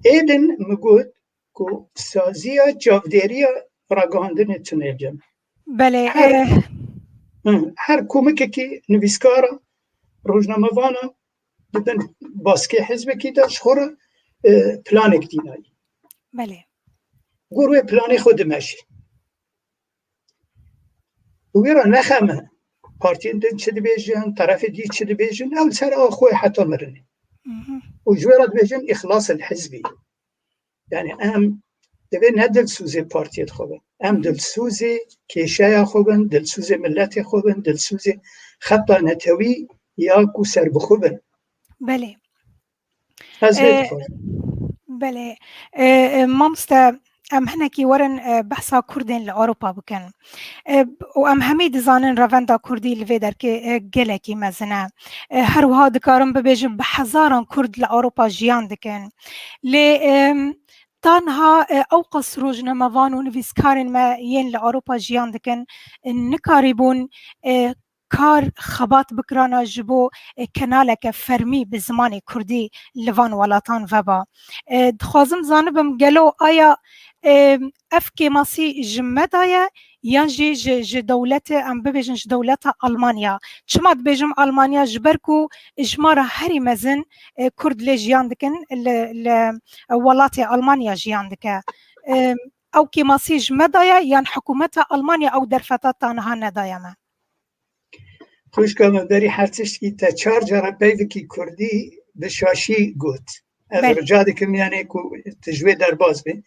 ايدن مگود کو سازیا جاودیریا راگاندن تونل جمع بله هر کومک که نویسکارا روزنامه‌وانا دبن باسکه حزب کی داشت خور پلانک دینایی بله گروه پلانی خود ماشی ویرا نخمه پارتی دن چه بیجن طرف دی چه بیجن اول سر آخوی حتی مرنی و جویرات بیجن اخلاص الحزبی يعني ام دبن ندل سوزي بارتيت خوبن ام دل سوزي كيشايا خوبن دل سوزي ملتي خوبن دل سوزي خطا نتوي ياكو سر بخوبن بله بله مامستا ام هنكي ورن بحثا كردين لأوروبا بكن وام همي دزانن رافندا كردي لفيدر كي جلكي مزنا هروها دكارم ببيجم بحزاران كرد لأوروبا جيان دكن لي تانها اوقس روزنامه‌وان و نویسکارن ما ين لأوروبا جيان دكن نكاريبون کار خبات بکرانا جبو کنالک فرمی به زمان کردی لوان ولاتان وبا دخوازم زانبم گلو آیا افکی ماسی جمد آیا یا جی دولت ام ببیجن دولت آلمانیا چما ببیجم آلمانیا جبرکو اجمارا هری مزن کرد لی جیان دکن ولات آلمانیا جیان دکه او کی ماسی جمد آیا یا حکومت آلمانیا او درفتات تانها ندایا ما خوش کامل داری حرتش کی تا 4 جرا پیوکی کردی به شاشی گوت رجاده کم یعنی کو تجوی در باز بی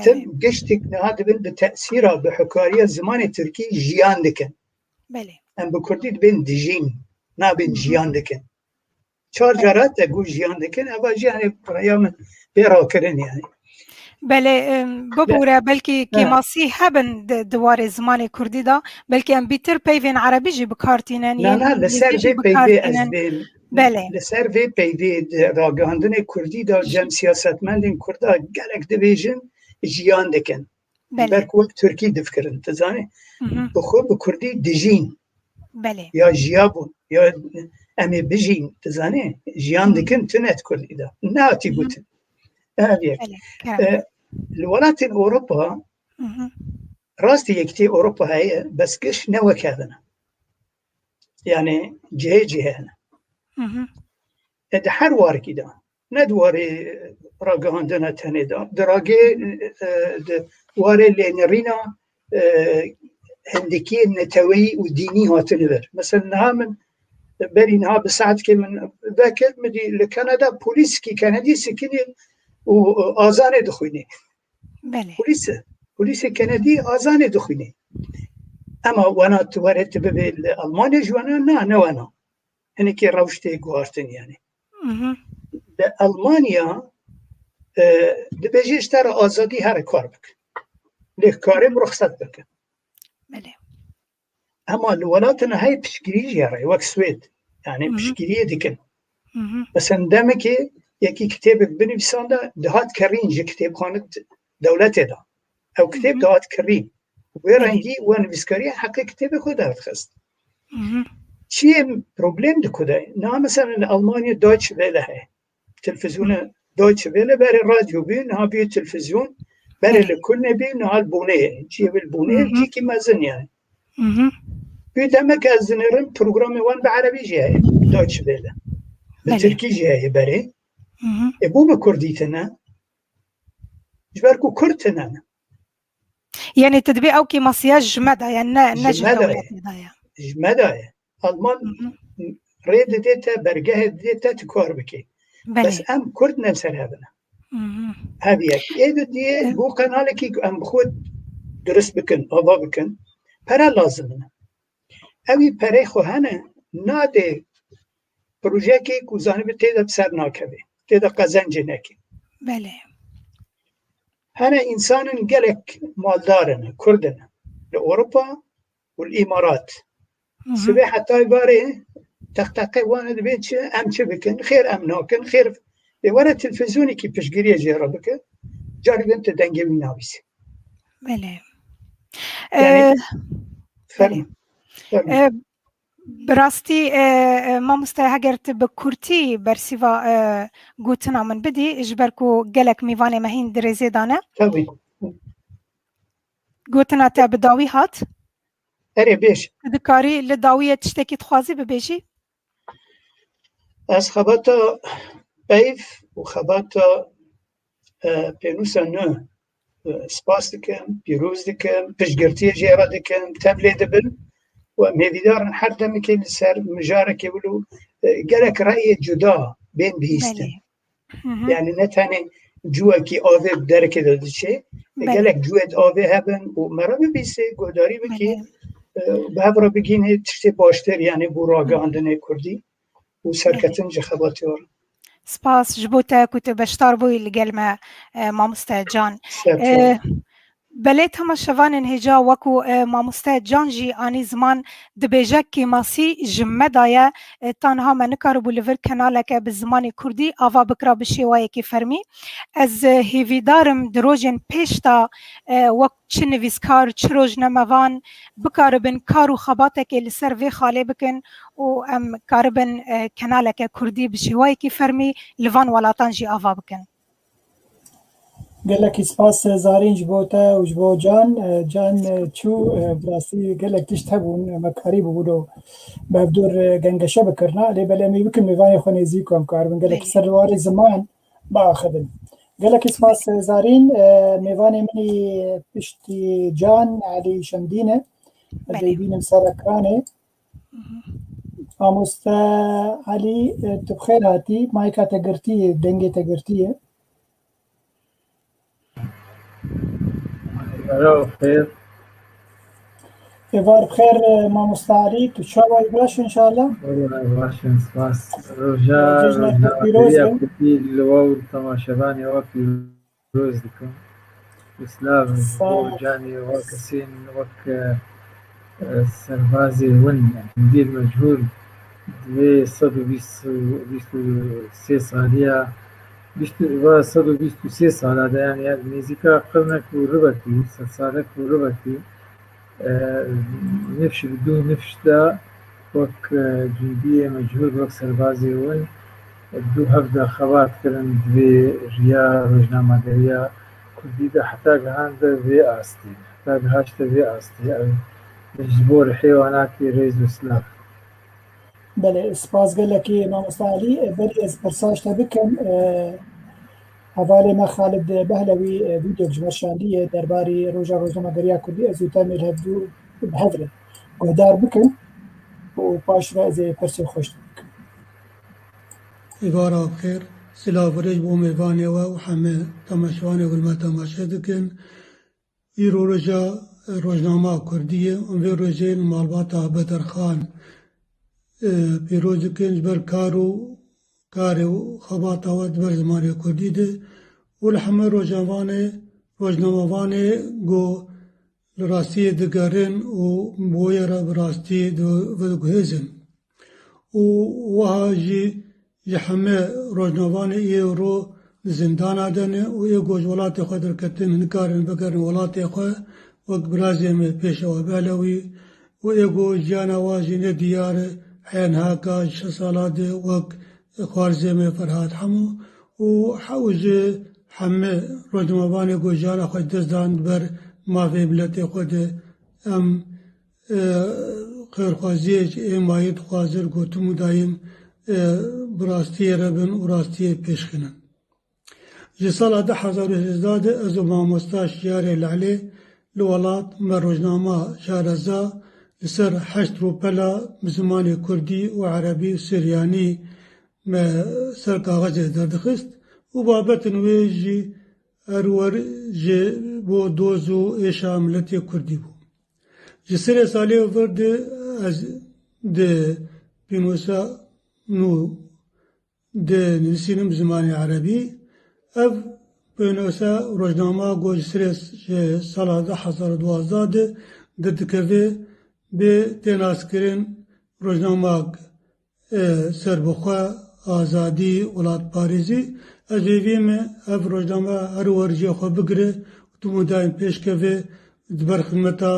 تم گشتک نهاد بین به تأثیره به حکاری زمان ترکی جیان دکن بله ام به کردی بین دجین نه بین جیان دکن 4 جرا تگو جیان دکن اوا جیان پریام بیرا کرن یعنی بله ببوره بلکه کیماسی هبن دوار زمان کردی دا بلکه ام بیتر پیوین عربی جی بکارتینن نه لسر وی پیوی از بین بله لسر وی پیوی راگاندن کردی دا جم سیاستمندین کردا گلک دویژن جیان دکن بلکه وقت ترکی دفکرن تزانه بخو بکردی دجین بله یا جیابون یا امی بجین تزانه جیان دکن تنت کردی دا نه تی گوتن الولايات أوروبا راستي يكتي أوروبا هي بس كش نوى كذا يعني جهة هنا ده حروار كده ندواري راجعندنا تاني ده دراجة دواري لنرينا هندكي نتوي وديني هاتنبر مثلا نها برينها بساعد كمن ذاك مدي لكندا بوليس كي كندي سكني وآزان دخوني بله پلیس کندی آزان دخوني اما وانا توارت به ألمانيا جوانا نه وانا هنكي روشتي قوارتن يعني لألمانيا دبيجيش ترى آزادي هر کار بکن ليه کاری برخصت بکن بله اما الولاتنا هاي بشكري جاري وك سويد يعني بشكري ديكن مثلا دمك يكي كتابك بنفساندا دهات كرين جي كتاب خانت دولته دا او كتاب دهات كرين ويرنجي وان بسكري حقي كتابك خدا تخست شيء بروبليم دكودا نا مثلا ألمانيا دويتش ويله هي تلفزيون دويتش ويله بري راديو بين ها بي تلفزيون بري لكل نبي نا البونيه جيب البونيه جي كما زن يعني بيدمك الزنرن برنامج وان بعربي جاي دويتش ويله بالتركي جاي بري ابو بكرديتنا جبركو كرتنا يعني تدبي او كي مسياج جمدا يعني نجم جمدا ألمان ريد ديتا برجه ديتا تكور بكي بس أم كرد نفسر هذا هذه إيه دي بو قنالك أم خود درس بكن أضا بكن برا لازمنا أوي بريخو هنا نادي بروجيكي كوزاني بتيدا بسر ناكبه تيدا قزنجنكي بله هنا إنسان قلق مالدارنا كردنا لأوروبا والإمارات سبي حتى يباري تختقي وانا دبيت ام بكن خير ام ناكن خير ورا تلفزيوني كي بشقريه جيرا بك جاري انت دنجي من ناويس بله يعني براستي ما مستهجرت بكورتي برسيفا قوتنا من بدي اجبركو قلك ميفاني مهين دريزي دانا قوتنا تابداوي هات أري بيش دكاري لداوية تشتكي تخوازي ببيجي از خباتا بيف وخباتا بينوسا نو سباس دكم بيروز دكم بشقرتي جيرا دكم تبلي دبل ومهديدار حر دمكي لسر مجارك يقولوا قالك رأي جدا بين بيستن يعني نتاني جواكي آوه بدرك داده چه قالك جوات آوه هبن ومرا ببيسته قداري بكي بهبرا بگینه تشتی باشتر یعنی براغ اندنه کردی و سرکتن جخباتی ور سپاس جبوتا كنت بشتار بوي لقلمة ماموستا جان بليت هما شوان انهجا وكو ماموستا جان جي آني زمان دبيجاك كي ماسي جمدايا تانها ما نكاربو لفر كنالك بالزمان كردي آفا بكرا بشيوايا كي فرمي از هيفي دارم دروجين بيشتا وكو چه نویسکار چه روزنامه‌وان بکاربن کارو خباتک لسر وی خاله بکن و ام کاربن کنالک کردی بشوایی کی فرمی لوان ولاتان جی آوا بکن قالك سپاس زارين جبوتا وجبو جان چو براسي قالك تشتهبون مكاري بودو بابدور گنگشه بكرنا لي بلامي بكن ميفاني خونيزيكم كاربن قالك سرواري زمان باخذن قالك سپاس زارين ميفاني مني بشتي جان علي شمدينة اللي مسركراني ماموستا علي تبخير هاتي مايكا تقرتيه دنجي تقرتيه خير إبار بخير ماموستا علي تشاوي باش إن شاء الله والله باش سپاس رجاء كتير لواو تماشباني وفي روز دكم اسلام جاني وكسين وك سربازي ون يعني ندير مجهول دوي صدو بيستو سي صالية بيستو صدو بيستو سي صالة دا يعني نيزيكا قرنك وربكي سالك وربكي نفش بدون نفش دا وك جندية مجهول وك سربازي ون دو هفدا خوات كرن دوي ريا روجنامة دريا كردي دا حتى قهان دا في آستي حتى قهاشتا في آستي جبور حيواناتي ريز وسلاف بله سپاس گلکی ماموستا علی بری از پرساش تبکن حواله ما خالد بهلوی ویدیو جمرشاندیه درباری روزنامه‌نگاری کردی از اوتام الهبدو بهدره گهدار بکن و پاش را از پرسی خوش بکن إبارة بخير سلا برج بوميفاني وحمى تماشواني والما تماشا دكن إيرو رجا روزنامه كردية وفي رجال مالباتا بدرخان پیروز کنج بر کارو کاری و خباتا و دبر زمانی کردی ده و لحمه روزنامه‌وانه گو لراستی دگرن و بویر براستی و دگهزن و وها جی همه روزنامه‌وانه رو زندان آدنه و گوش ولات خود درکتن نکارن بکرن ولات خود وقت برازیم پیشوا بالوی و گوش جانوازی ندیار حین هاکاج شسالات وقت خوارزم فرهاد حمو و حوز همه روزنامه‌وانه گوش جانا خود دزدان بر ما في بلاد خود ام خير خوازيج مايد خوازر قوتم دايم براستي ربن وراستي بيشخنن جسال هذا حزار الزاد أزو ما مستاش جاري العلي لولات مروجنامة شارزا لسر حشت روبلا بزماني كردي وعربي وسرياني ما سر كاغذ دردخست وبابت نويجي أرور جي بو دوزو إيشا ملتي كردي بو جسر سالي ورد از ده بينوسا نو ده نسينم زماني عربي اف بينوسا روجنامه گو جسر سالا ده حزار دوازده ده دكوه به تناسكرين روجنامه سربخوا آزادی ولاد پاریزی از ویم اف روزنامه هر ورجی خو بگره تو مدام پیش که دبر خدمتا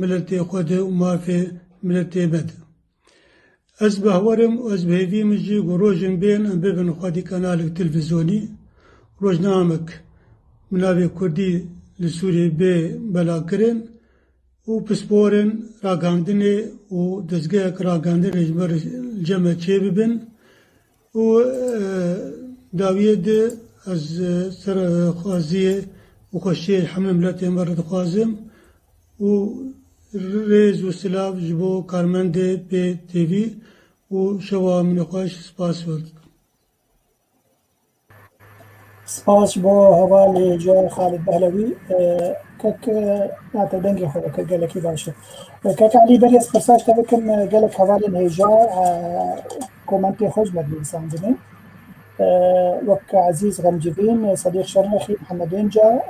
ملتی خود و مافی ملتی بد از بهورم از بهویم جی گروجن بین ام ببن خودی کانال تلویزیونی روزنامک منابع کردی لسوری به بلاکرین و پسپورن راگاندنی و دزگه راگاندنی جمر جمع چه ببن و داوید از سر خوازیه و خوشی حمل ملت مرد خوازم و ریز و سلاف جبو کارمند پی تیوی و شوا من خوش سپاس ورد سپاس بو حوالی جو خالد بهلوی كك ناتا دنجي خو كجلكي باشا كك علي بريس برساش تبكم جلك حوالي هيجا كومنتي خوش مدين ساندني وك عزيز غمجبين صديق شرخي محمد انجا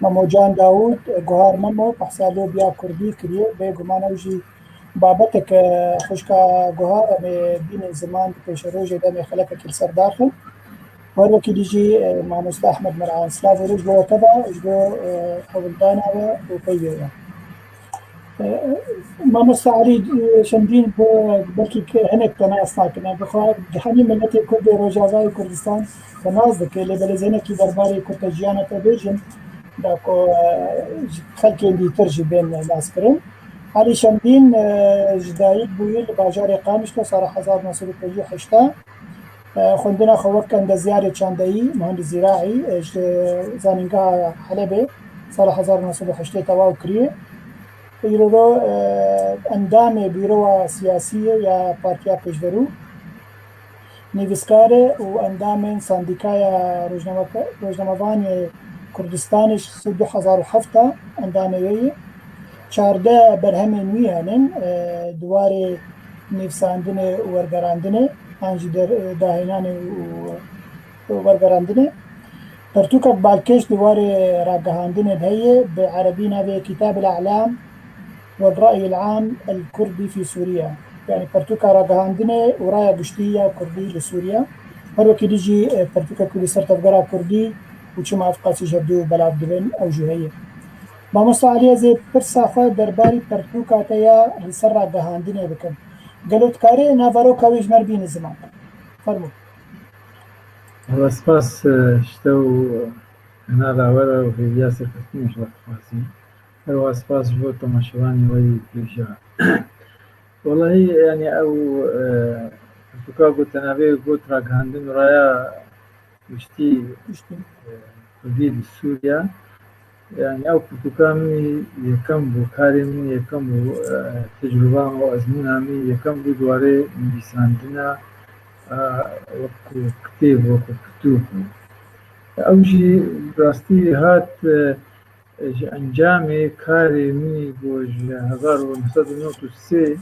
مموجان داود جوهر ممو بحسالو بيا كردي كريه بيجو ما نوجي بابتك خوشكا جوهر بين زمان بيشروجي دمي خلقك كل سر داخل وهذا كي يجي مع مصطفى أحمد مرعان سلاف رجبو كذا رجبو حولدانا وبيويا ما مستعري شمدين بلكي هناك تناس كنا بخواد جهني ملتي كرد روجازاي كردستان تناس ذك اللي بلزينا كي درباري كنت جيانا تبيجن داكو خلكي دي ترجي بين العسكرين علي شمدين جدايد بويل باجاري قامش صار حزار ناصر التوجيه حشتا خوندنا خوك كان دزياري چاندایی مهندس زراعي زانينگا حلبه سال 1908 تواو كريه يرو اندام بيرو سياسية يا بارتيا بيشورو نيفسكاره و اندام سانديكايا روزنامه‌وانی كردستانش سال 2007 اندامي چارده برهمن ويهنن دواري نيفساندنه ورگراندنه انجی در داهنانه و ورگراندنه پرتوکک بالکش دوار راگهاندنه دهیه بعربی نوی کتاب الأعلام والرأي العام الكردي في سوريا يعني پرتوکا راگهاندنه ورايا قشتية كردي لسوريا هر وكي ديجي پرتوکا كل سرطفقرا كردي وچما افقاسي جبدو بلاف دبن او جهية ما مستعليه زي پرساخه درباري پرتوکا تيا لسر راگهاندنه بكن قالت كاري نافارو كاويج مربين الزمان فرمو والله سپاس شتو انا راولا وفي ياسر كثير شرط فاسي هو سپاس جو تماشواني وي بيجا والله يعني او فكا قلت انا بي قلت راك عندنا رايا مشتي في سوريا يعني او بتكامي يكم بكارمي يكم تجربه وازمنه يكم بدواري بيساندنا وكتيب وكتوب او شيء براستي هات انجامي كاري مي بوج 1993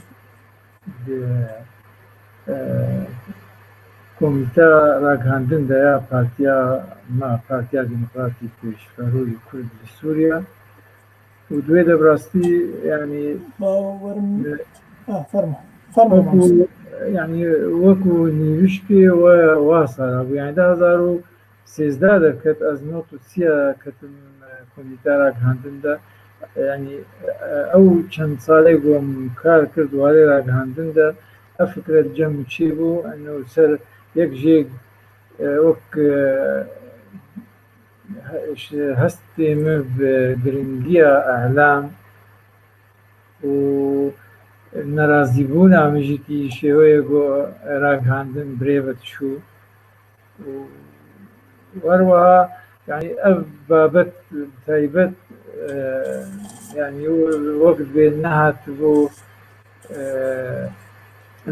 کۆمیتە ڕاگەاندندا یا پارتیا دیموکراتی پێشڤەڕۆی کورد لە سووریا و دوێ دەبڕاستی ینی ینی وەکو نیوشتێ واسارا بوو یانی 2013 دەکەت ئەز نۆت و چیە کەتم کۆمیتە ڕاگەاندندا ینی ئەو چەند ساڵێک بۆم کار کرد وارێ ڕاگەاندندا ئە فکرەت جەم چی بوو ئەنە سەر یەک ژێک وەک هەستێ گرنگیە ئەعلام و نەرازیبوون ئامژیتی شێوەیە بۆ ڕاگەاندن برێڤەت چوو وەروەها ینی ئەو بابەت تایبەت ینی وەک بێ نەهات بۆ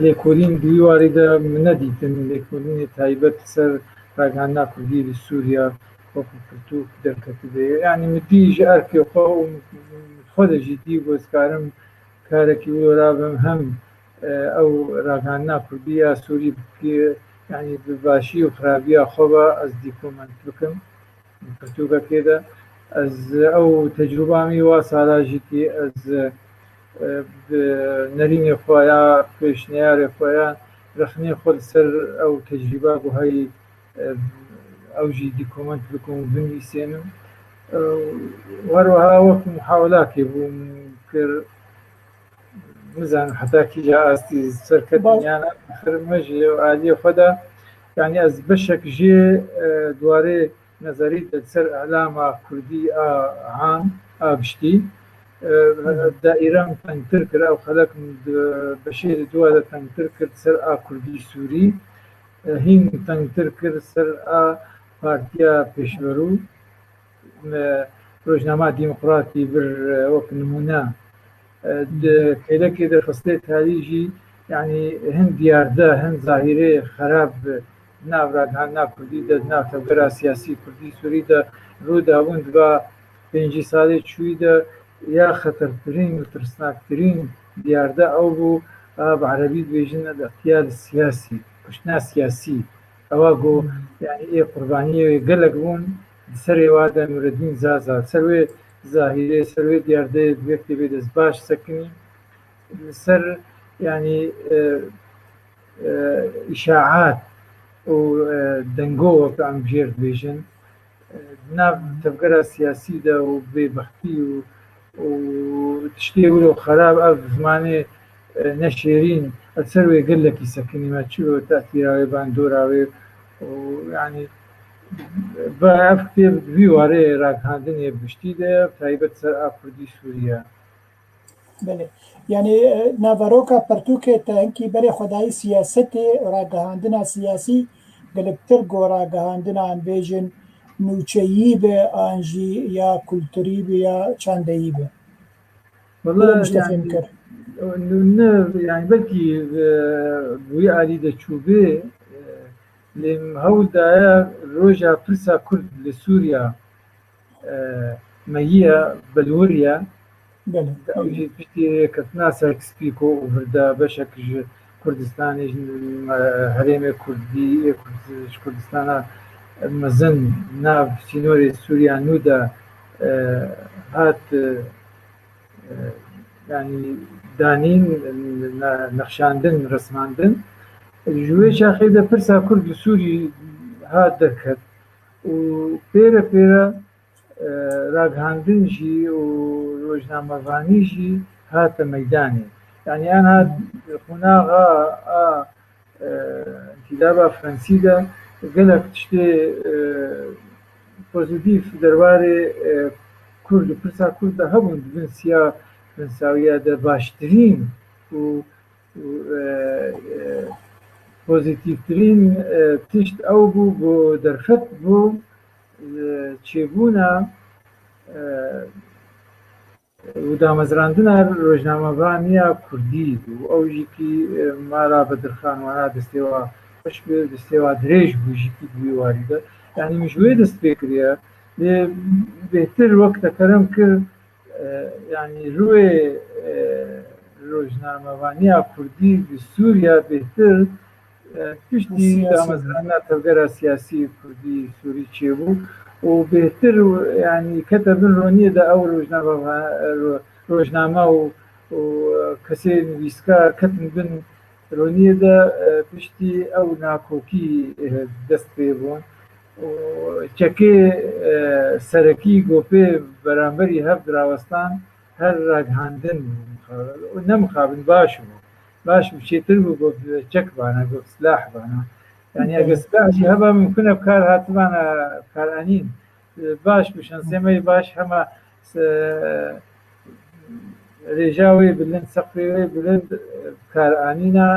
لێکۆلین دوی واریدا نەدیتن لێکۆلینی تایبەت سەر ڕاگەاندنا کوردی لە سووریا وەکو پرتوک دەرکەتبێ ینی مدیژ ئەرکێخوا و خۆدەژی دی بۆزکارم کارێکی وەرابم هەم ئەو ڕاگەاندنا کوردی یا سووری ینی باشی و خراپیە خۆبە ئەس دیکۆمەنت بکەم پرتوکەکێدا ئەس ئەو تەجروبامی وا ساڵاژیتی ئەس نەرینێ خۆیان پێشنیارێ خۆیان رەخنێ خۆ سەر ئەو تەجریبا بۆ هەی ئەوژی دیکۆمەنت بکەم و بنویسێنم وەروەها وەکو محاولاکێ بووم کرد نزانم حتا کیجا ئاستی سەرکەوتنیانە خرمەژێ و عالیە خۆدا ینی ئەس بەشێک ژێ دوارێ نەزەریت لەسەر ئەعلامە کوردی عام ئابشتی دائیرەم تەنگتر کرد ئەو خەلەکم بەشێ دووادە تەنگتر کرد سەر ئا کوردی سووری هین تەنگتر کرد سەر ئا پارتیا پێشڤەڕوو ڕۆژنامە دیموکراتی بر وەک نمونە کەیلەکێ دەخستێ تاریژی ینی هەن دیاردە هەن زاهیرێ خراپ ناو ڕاگەاندنا کوردی دە ناو تەبگەرا سیاسی کوردی سووریدا ڕووداوند بە 5 ساڵێ چوویدا یا خەتەرترین و ترسناکترین دیاردە ئەو بوو بە عەرەبی دوێژن اغتیال سیاسی کوشتنا سیاسی ئەوە بۆ ینی ئێ قوربانیەوێ گەلک بوون سەرێوادا نورەدین زازا سەروێ زاهیرێ سەروێ دیاردەیە دوێکتێ بێ دەست باش سەکنی سەر ینی ئیشاعات و دەنگۆوەکە ئەم ژێر دوێژن ناو تەبگەرە سیاسیدا و بێبەختی و تشتێ ورۆ خراپ ئەو زمانێ نەشێرین ئەسەروێ گەلێکی سەکنیمە چوە تاتیراوێ باندۆراوێ ینی بە ئەفتێ دوی وارێ ڕاگەاندنێ بشتیدە تایبەت سەر ئا کوردی سووریا یعنی ناڤەرۆکە پەرتوکێتە ئەنکی بەرێ خۆدایی سیاسەتێ ڕاگەاندنا سیاسی گەلکتر گۆ ڕاگەاندنان بێژن نوچەیی بێ ئانژی یا کولتوری بێ یا چاندەیی بێ کرد یانی بەلکی بووی عالی دەچوو بێ لێم هەوڵدایە ڕۆژە پرسا کورد لە سووریا مەیە بەلووریە کەتنا سەرکسپیکۆ وڤردا بەشێکژ کوردستانیش هەرێمێ کوردی کوردستانە مەزن ناو سینۆری سووریا نوودا هات ینی دانین نەخشاندن ڕسماندن ژوێ شاخێدە پرسا کورد و سووری هات دەکرد و پێرە پێرە ڕاگەاندنژی و ڕۆژنامەڤانیژی هاتە مەیدانێ ینی ئەان هات قوناغا ئەنتیدابا فەرەنسیدا گەلک تشتێ پۆزیتیڤ دەربارەی کورد و پرسا کوردە هەبوون بنسیا بنساویەدە باشترین و پۆزیتیڤترین تشت ئەو بوو بۆ دەرفەت بۆ چێبوونە و دامەزراندنە ڕۆژنامەڤانیە کوردی بوو ئەوژیکی مارا بەدرخانوانە دەستێوە پش بێ دەستێوە درێژ بووژیکی دوی واریدە ینی مژوێ دەست پێ کردە لێ بێتر وەک دەکەرم کرد ینی ڕوێ ڕۆژنامەوانیا کوردی سووریا بهتر پشتی دامەزرانا تەلگەرە سیاسی کوردی سووری چێبوو و بهتر ینی کەتە بن ڕۆنیەدا ئەو ڕۆژنامە و کەسێ نویسکە کەتن بن ڕۆنیەدا پشتی ئەو ناکۆکی دەست پێ بوون چەکێ سەرەکی گۆپێ بەرامبەری هەف دراوەستان هەر ڕاگهاندن نەمخابن باش بوو باش بچێتر بوو بۆ چەک بانە بۆ سلاح بانە ینی ئەگە سلاحی هەبە ممکنە بکار هاتبانە کارانین باش بشن سێمەی باش هەمە رێژاوی بلند سەقفێوەی بلند کارانینە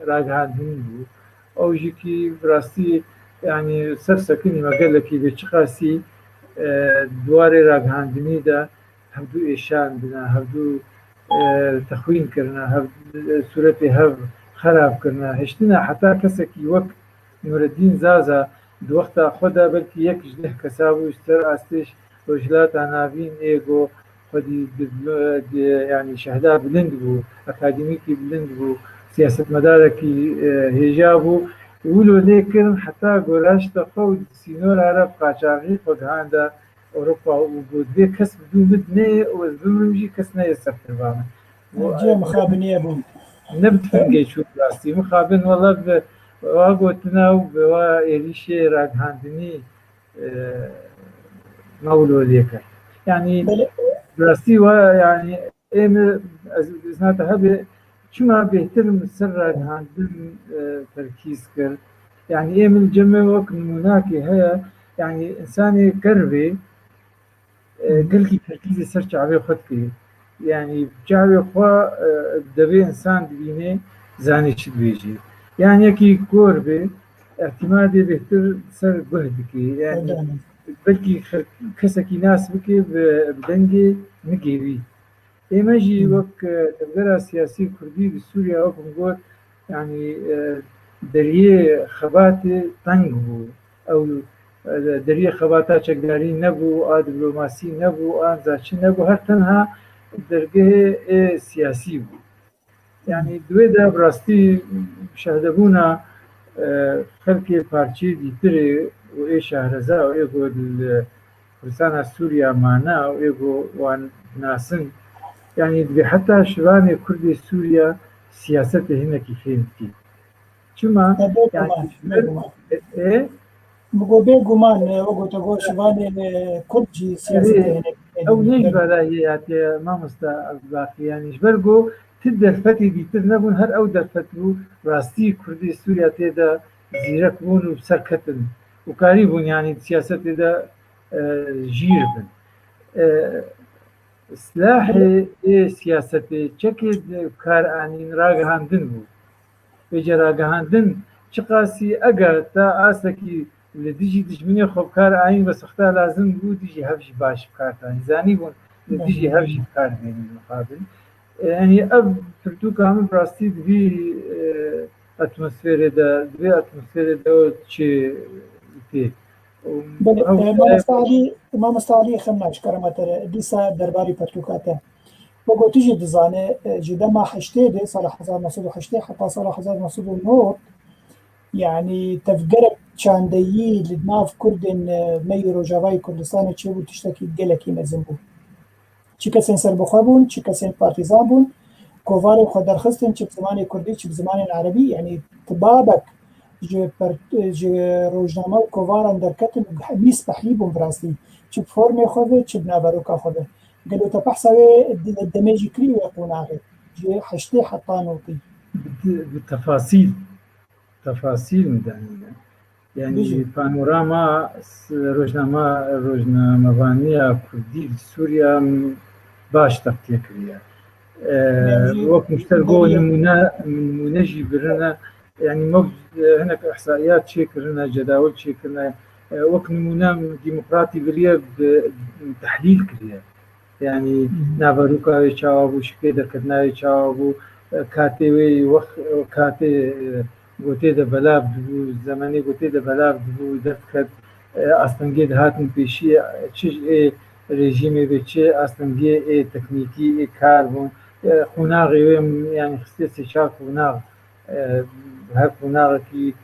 ڕاگهاندن بوو ئەوژیکی ڕاستی ینی سەر سەکنی مەگەلێکی بێ چ خاسی دوارێ ڕاگهاندنیدا هەردوو ئێشان بنا هەردوو تەخوینکردە سوورەتی هەر خراپکردە هێشتنە حتا کەسێکی وەک نورەدین زازە دووەختە خۆدا بەلکی یەکش دە کەسا بوو سەر ئاستێش ڕۆژلاتە ناوین ئێگۆ خودی ینی شەهدا بلند بوو ئەکادمیکی بلند بوو سیاست مەدارێکی هێژا بوو ولۆ لێکردن حتا گۆراشتە خۆ سینۆر عەرە قاچاغی خۆگهاندا ئەوروپا و بۆ دوێ کەس بدوو بدنێ وەز بمژی کەس نەیە سەرتربانە جێ مخابنیە بوو نەبتگەی چوو راستی مخابن وەڵە وا گوتنا و بەوا ئێریشێ ڕاگهاندنی مەولۆ لێکرد ینی راستی وە ینی ئێمە ئەزناتە هەبێ چما بهترم سەر ڕاگهاندن تەرکیز کرد یعنی ئێمە جەمە وەک نموناکی هەیە یعنی ئینسانی گەربێ گەلکی تەرکیزی سەر چاوێ خۆت کرد یعنی چاوێ خوا دەبێ ئینسان ببینێ زانێ چ دوێژێ یان یەکی گۆر بێ احتیمادێ بهتر سەر گوه بکێ یعنی بەلکی کەسێکی ناس بکێ بدەنگێ نگێوی ئێمەژی وەک دەرگەرە سیاسی کوردی سووریا وەکم گوت ینی دەریێ خەباتێ تەنگ بوو ئەو دەریێ خەباتە چەکداری نەبوو ئا دیپلۆماسی نەبوو ئازاچی نەبوو هەر تەنها دەرگەهێ سیاسی بوو ینی دوێدا بڕاستی شەهدەبوونە خەڵکێ پارچەی دیترێ و ئێ شارەزا و ئێگۆ کوردستانە سووریا مانە و ئێگۆ وان ناسن یعنی دوێ حتا شوانێ کوردی سووریا سیاسەتە هینەکی خێنتی چما بگۆ بێگومان وەگوتە بۆ شوانێ کوردجی ئەو نەی بەلایەتێ مامۆستا باقییانیش بەرگۆ تر دەرفەتی دیتر نەبوون هەر ئەو دەرفەت بوو ڕاستی کوردی سووریا تێدا زیرەک بوون و سەرکەتن و کاری بوون ینی سیاست تێدا ژیر بن سلاحێ سیاسەتێ چەکێ کارانین ڕاگەهاندن بوو بێجە ڕاگەهاندن چ قاسی ئەگەر تا ئاسێکی لە دژی دژمنی خۆبکار ئاین بە سەختا لازم بوو دژی هەفشی باش بکاتانی زانی بوون لە دژی هەفشی بکاربێنین مقابل ینی ئەو پرتووکە هەموو ڕاستی دوی ئەتمۆسفێرێدا دوێ ئەتمۆسفێرێدەوە چێ پێ مامۆستاعلی خەم ناشکەرەمەتەرە دیسا دەرباری پرتوکاتە بۆ گوتیژی دزانێ ji dema heştê dê sala 1980 heta sala 1990 yani tevgerek çandeyî li nav Kurdên meyî Rojavayê Kurdistanê çêbû tiştekî gelekî mezin bû. Çi kesên serbixwe bûn, çi kesên partîzan bûn, kovarê xwe derxistin çi bi zimanê Kurdî çi bi zimanên Erebî yani tibabek ji rojname û kovaran derketin bîst behlî bûn bi rastî çi bi formê xwe ve çi bi naveroka xwe ve. Gelo te behsa wê demê jî kirî wê qûnagê ji heştê heta notî. تفاصيل مدنية يعني بانوراما روجنامەوانیە کوردی سووریا باش تەقتیە کردە وەک مشتەر بۆ نمونەژی برنە يعني هەنێک ئەحسایات چێکردنە جەداول چێکردنە وەک نمونە دیموکراتی بریە تحلیل کردە يعني ناڤەرووکاوی چاوا بوو شکێ دەرکردناوی چاوا بوو کاتێوەی کاتێ گوتێدە بەلاو بوو زەمانی گوتێدە بەلاو بوو دەستکرد ئاستەنگێ هاتن پێشی چ ڕێژیمێ بێ چێ ئاستەنگێ تەکنیکی کار بوون قناغي يعني خصيصي شاف قناغ هر قناغي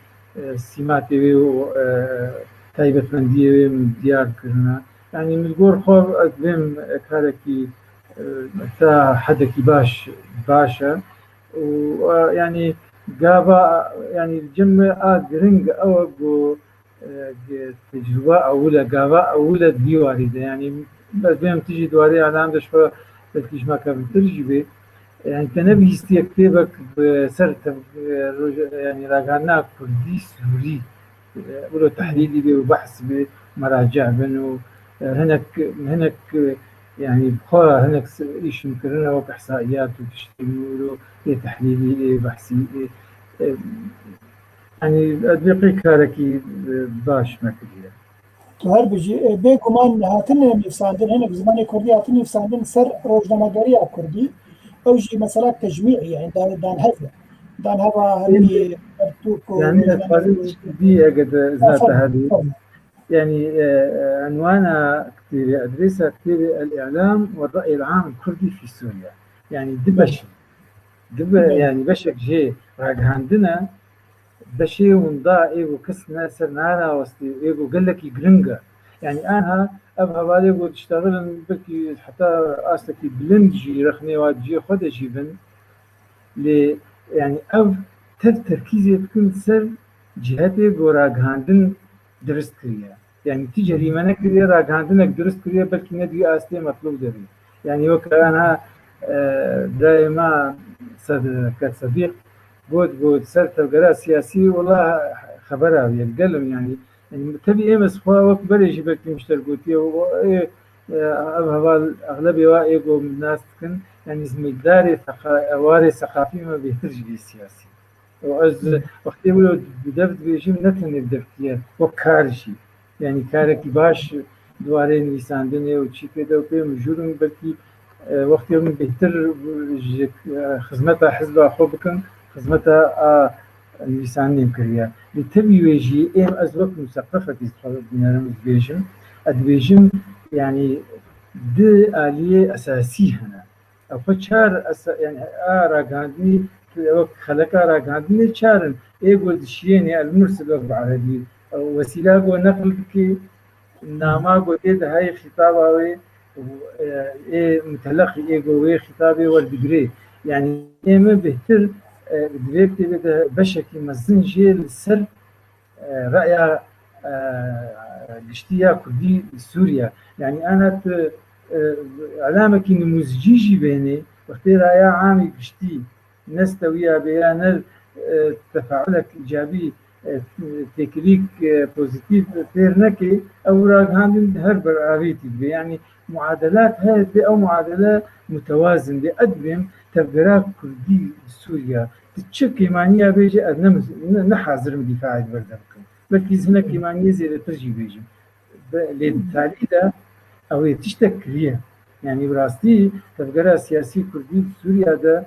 سماتي و تايبة مندية من ديار كرنا يعني مزقور خوب أدبم كاركي تا حدكي باشا ويعني قابا يعني الجمع جرينج أو تجربة أولى قابا أولى ديواري ده يعني بهم تيجي دواري على عمد شوية بلكيش ما كان ترجبه يعني تنبي يستي كتابك بسر يعني راجعنا كردي سوري ولو تحليلي به وبحث به مراجع بنو هناك يعني بخوا هناك ايش مكرنا وك احصائيات وتشتغلوا تحليلي بحثي يعني ادقي كاركي باش ما كبير هر بجي بيكمان هاتن نفساندن هنا بزمان كردي هاتن نفساندن سر روزنامه‌گری كردي او جي مثلا تجميعي يعني دان هوا هني مرتوكو يعني دي قد ذات هذه يعني عنوانها كتير أدرسها كتير الإعلام والرأي العام الكردي في سوريا يعني يعني بشك جي راق عندنا بشي ونضاع إيجو كسنا سرنانا وستي إيجو قال لك يقرنقا يعني أنا أبها بالي تشتغل بكي حتى أصلكي بلندجي رخني واجي خد جيبن ل يعني أو تركيزي تكون سر جهتي راقاندن درست كريا يعني تجري ما نكري راقاندنك درست كريا بلكي ندي أستي مطلوب دري يعني وكأنها دائما كصديق بود سر تبقرا سياسي والله خبرها يتكلم يعني تبي امس خوا وقت بريجي بكي مشتركوتي أبها أغلبية وايقو من الناس تكن يعني زميداري واري ثقافي ما بيهترج بيه السياسي وأز وقت يقولوا بدفت بيجيم نتن الدفتية وكارشي يعني كاركي باش دوارين ويساندني وشي كده وكيم جورم بلكي وقت يوم بيهتر خدمتها حزبها خوبكن خدمتها ويساندني مكريا لتبي ويجي ايم أزوك مثقفة يستخدم بنيارم بيجم أدبيجم يعني دي آلية أساسية هنا أو فتشار يعني راقاندني خلقا راقاندني تشارن إيقول دشيني المرسل وقت عربي وسيلة نقل كي ناما قلت هاي خطابة متلقي إيقول خطابي والدقري يعني إيما بهتر دبيكتي بشكي مزنجي للسر رأي قشتية كردي سوريا يعني أنا علامة كي نموذجيجي بيني وقت رأي عامي قشتي نستويها بيان تفاعلك إيجابي تكريك بوزيتيف تيرنكي أو راقهاندن هر برعاويتي يعني معادلات هذه أو معادلة متوازن دي أدبم تبقراك كردي سوريا تتشكي معنيها بيجي نحاضر من دفاع البردبكم بلكي هنا كيمانية زي ترجي بيجي للتالي ده أو تشتكريه يعني براستي تبقرا سياسي كردي سوريا ده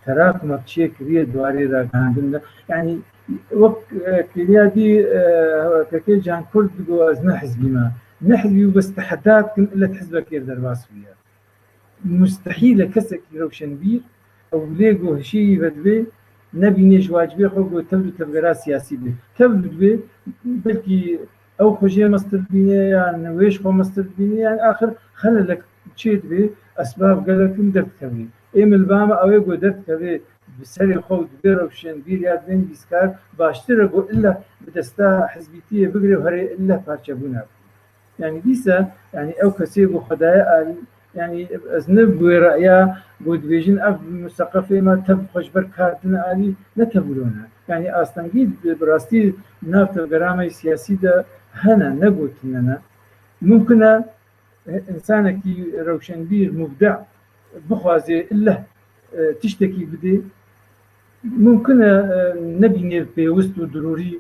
تراكمات شيء كبير دواري راقاندن يعني وقت كريادي كي جان كرد جواز نحزبي ما نحزبي بس تحدات كن إلا تحزبك يقدر باسويا مستحيل كسك روشنبير أو ليجو هشي بدبي نبي نيج واجبي خو تبدو تبقرا سياسي بي تبدو بي بلكي أو خجيه مستر بيني يعني ويش خو مستر بيني يعني آخر خللك تشيد بي أسباب قالكم درت كبير إيم الباما أو يقول درت كبير بسري خود بير وشنبير يا بين بيسكار باشترى جو إلا بدستا حزبيتية بقري وهري إلا فارشبونا يعني ديسا يعني أو كسيب وخدايا يعني أذنب ورأيا بود بيجين أف مثقفة ما تبخش بركاتنا آلي نتبولونا يعني أصلا جيد براستي نافت الجرامة السياسية ده هنا نقول إننا ممكن إنسانك روشنبير مبدع بخوازي إلا تشتكي بدي ممكن نبني في وسط ضروري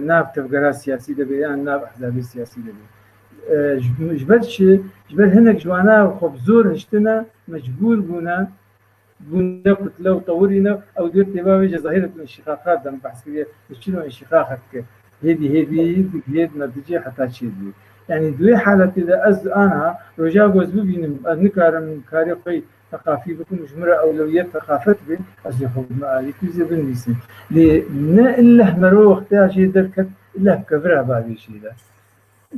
نافت الجرامة السياسية ده يعني ناف أحزاب السياسية ده جبل هناك جوانا وخب زور هشتنا مجبور بونا قلت لو طورينا او دير تبابي ظاهرة الانشقاقات دم بحث كده شنو انشقاقك هذه نتيجة حتى شيء يعني دوي حالة إذا أنا رجع جوز ببينم نكار من كاري قي ثقافي بكون جمرة أولويات ثقافت بين أزيخو مالي كوزي بنويسن لنا إلا مرو اختياجي دركت إلا بكفرها بعد الشيء ده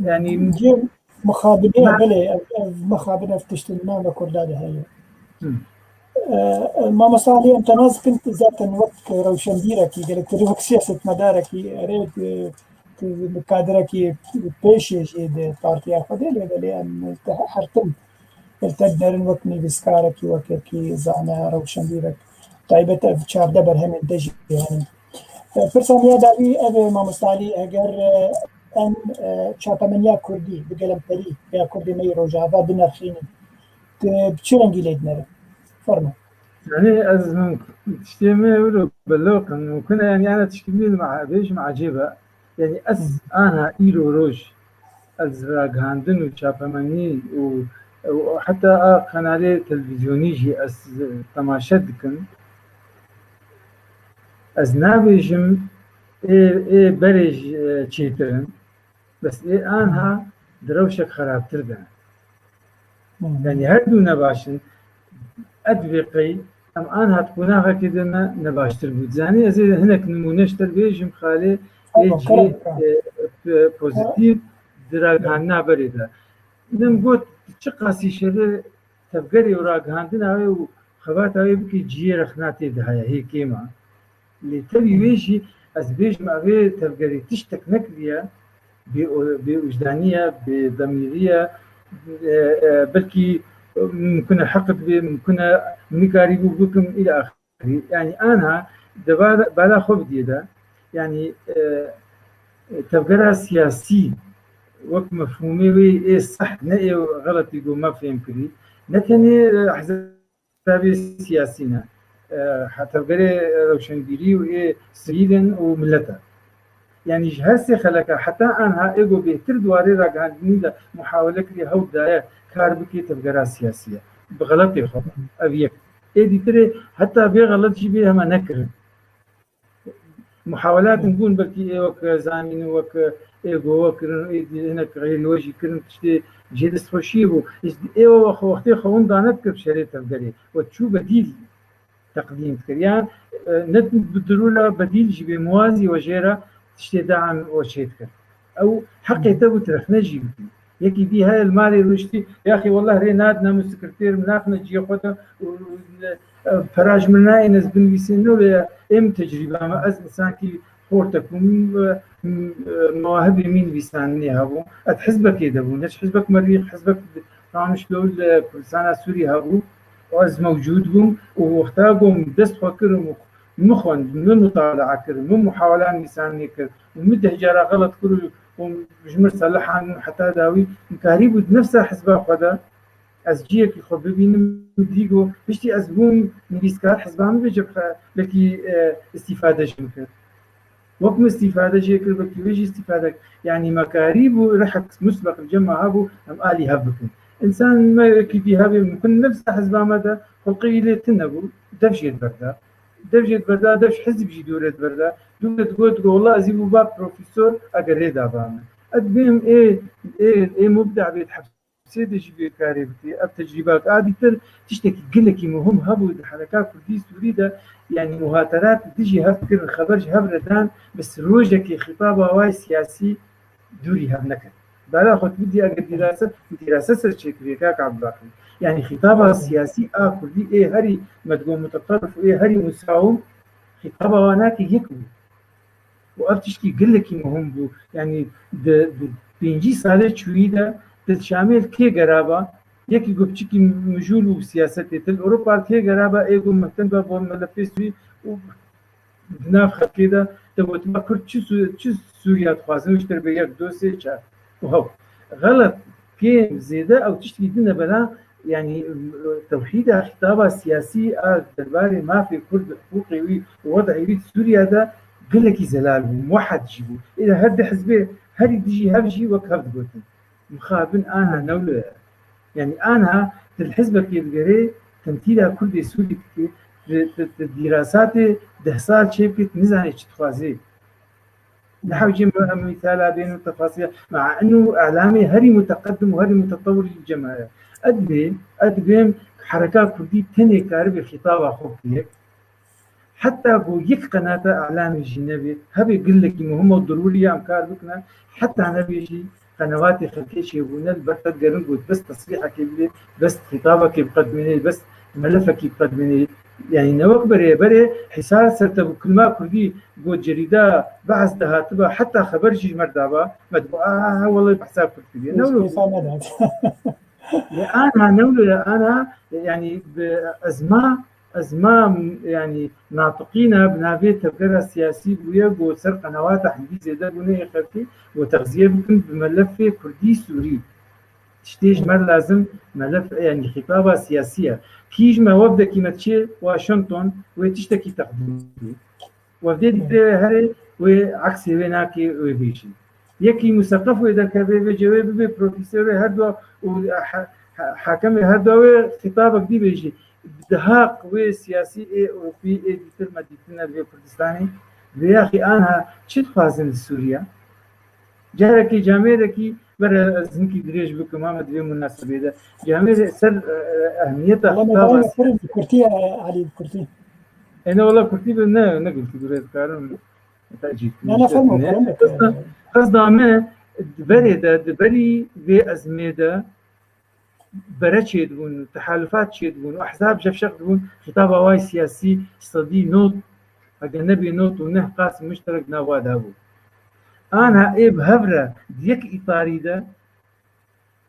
يعني جيم مخابنية بلي مخابنة في تشتلنا بكردادة هاي ما مصالي أنت ناس كنت ذات وقت روشنبيركي قالت تروح سياسة مداركي ريد كادركي بيشي جيد بارتيا خديلي بلي أن حرتم التدرن وقتني بسكاركي وكيكي زعنا روشنبيرك طيبة بشار دبر هم الدجي يعني فرصة يا داوي أبي ما مصالي أجر أن شابمنيا كردي بقلم بري يا كردي مي رجعوا بنرخيني بتشرنجي ليدنا فرنا يعني أزمن تشتمي ولو بلوق ممكن يعني أنا تشتمي مع بيش مع جيبة يعني أنا إيرو روج أزراق هاندن وشابمني وحتى قناة تلفزيوني جي تماشد كن أزنابيجم إيه برج تشيترن بس إيه أنها دروشك خراب تردن يعني هردو نباشن أدبقي أم أنها تكونها كده نباشتر بود زاني أزيد هناك نمونشتر بيجم خالي إيجي بوزيتيف دراج هانا بريدا نمقوت تشقاسي شده تفقري وراق هاندنا هاي وخبات هاي بكي جيه رخناتي دهايا هي كيما اللي تبي ويشي از بيج ما بي تفقري تشتك نكريا بوجدانية بضميرية بلكي ممكن حقد ممكن ميكاري بكم إلى آخره يعني أنا بالا خوف ديدا يعني تفقرها سياسي وقت مفهومي وي إيه صح نأي غلط يقول ما فهم كري نتني أحزاب سياسينا حتى بقري روشنبيري وإيه سيدن وملتا يعني جهسي خلقا حتى أنها إيجو بيهتر دواري راقعاندني دا محاولة كري هود دايا كار بكي تبقرا سياسية بغلط يخوض أبيك إيه دي تري حتى بغلط جيبي هما نكر محاولات نقول بلكي إيه وك زانين وك إيجو وكرن إيه هناك غير الوجه كرن تشتي جهد استفشيبو إيه وقتي خوون دانت كرب شريط تبقري وتشو بديل تقديم كريان ند بدلولا بديل جيبي موازي وجيرة تشتي دعم وشيتكر أو حقي تبو ترخنا جيبي يكي دي هاي المالي روشتي يا أخي والله رينادنا من السكرتير مناخنا جي خوتا فراج مناي ناس بنويسينو ليا ام تجربة ما أز إنسان كي خورتكم مواهب مين بيسانني هابو أتحزبك يدبو نش حزبك مريخ حزبك طعم شلول كرسانا سوري هابو وأز موجود بهم واختاقهم دست خوكرهم مخون من مطالعة كر من محاولة ميسانني كر ومن هجارة غلط كر ومجمر صلحان حتى داوي مكاريبو نفسها حزبها خدا از جيك خو ببينم ديغو بشتي از بوم نبيسكار حزبان بيجب لكي استفادة جنكر وكم استفادة جيكر بكي ويجي استفادة يعني مكاريب ورحك مسبق الجمع هابو هم آلي هابكن إنسان ما يكي بيها ممكن نفس حزبان مدى والقيلة تنبو دفجيت بردا دفش حزب جي دورت بردا دولت قلت والله أزيبو باب بروفيسور أقر ريدا بانا أدبهم إيه مبدع بيتحفظ سيدي جي كاري بكي اب تجربات عادي تشتكي قلكي مهم هبو حركات كردي سوري ده يعني مهاترات تجي هفكر الخبر هبردان بس روجك خطابه واي سياسي دوري هبنك بالا خد بدي اقرا دراسه سرچكري كاك عبد الباقي يعني خطابه سياسي كردي ايه هري مدقوم متطرف وايه هري مساوم خطابه واناك يكوي وابتشكي قلكي مهم بو يعني بينجي صالح شويده تشامل كي قرابة يكي قبتشكي مجول وسياسته تل أوروبا كي قرابة إيجو مهتم بابون ملفيسوي ونافخ كده تبغى ما كرت شو سوريا تخازن وش تربية دوسي شا وهو غلط كي زيادة أو تشتكي دينا بلا يعني توحيد خطابة سياسي درباري ما في كرد حقوقي ووضع يريد سوريا ده قل لك زلال موحد جيبو إذا هد حزبه هري تجي هبجي وكهبد قلت مخابن أنا نولة يعني أنا الحزب كي الجري تمثيلها كل بسوري الدراسات دهسال شيء نزعني تخازي نحاول مثال بين التفاصيل مع إنه إعلامي هري متقدم وهري متطور للجماعة أدبهم حركات كردي تني كارب خطاب خوفيك حتى بو يك قناة إعلام الجنبي هبي يقول لك مهمة ضرورية أمكار بكنا حتى نبي شيء قنوات خلفية يبون البرتة قرن قلت بس تصريحك يبلي بس خطابك يقدمني بس ملفك يقدمني يعني نوك بري حساب سرتب كل ما كردي قلت جريدة بحث دهاتبا حتى خبر شيء مردابا مدبوعة والله بحساب كردي نولو الآن ما نولو أنا يعني أزمة يعني ناطقين بنابي تفكير سياسي ويجو سر قنوات حديث زيادة بني خلفي وتغذية بكم بملف كردي سوري تشتيج مر لازم ملف يعني خطابة سياسية كيج ما وفد كيمتشي واشنطن وتشتكي تقدم وفد هري وعكس هناكي وبيجي يكي مثقف وإذا كبير بجواب بروفيسور هردوا وحاكم هردوا خطابك دي بيجي دهاق وسياسي أوروبي ديتر مدينة الكردستاني يا أخي أنا شد خازن سوريا جاركي جاميركي برا زنكي دريج بكم ما مدري مناسبة ده جامير سر أهميتها والله ما كرتي علي كرتي أنا والله كرتي بنا نقول في دريج كارم تأجيل أنا فهمت قصد ما بري بأزمة ده برچ يدون تحالفات يدون واحزاب جفشق دون خطاب واي سياسي اقتصادي نوت اجنبي نوت ونه قاسم مشترك نواد ابو انا ايه بهبره ديك اطاري ده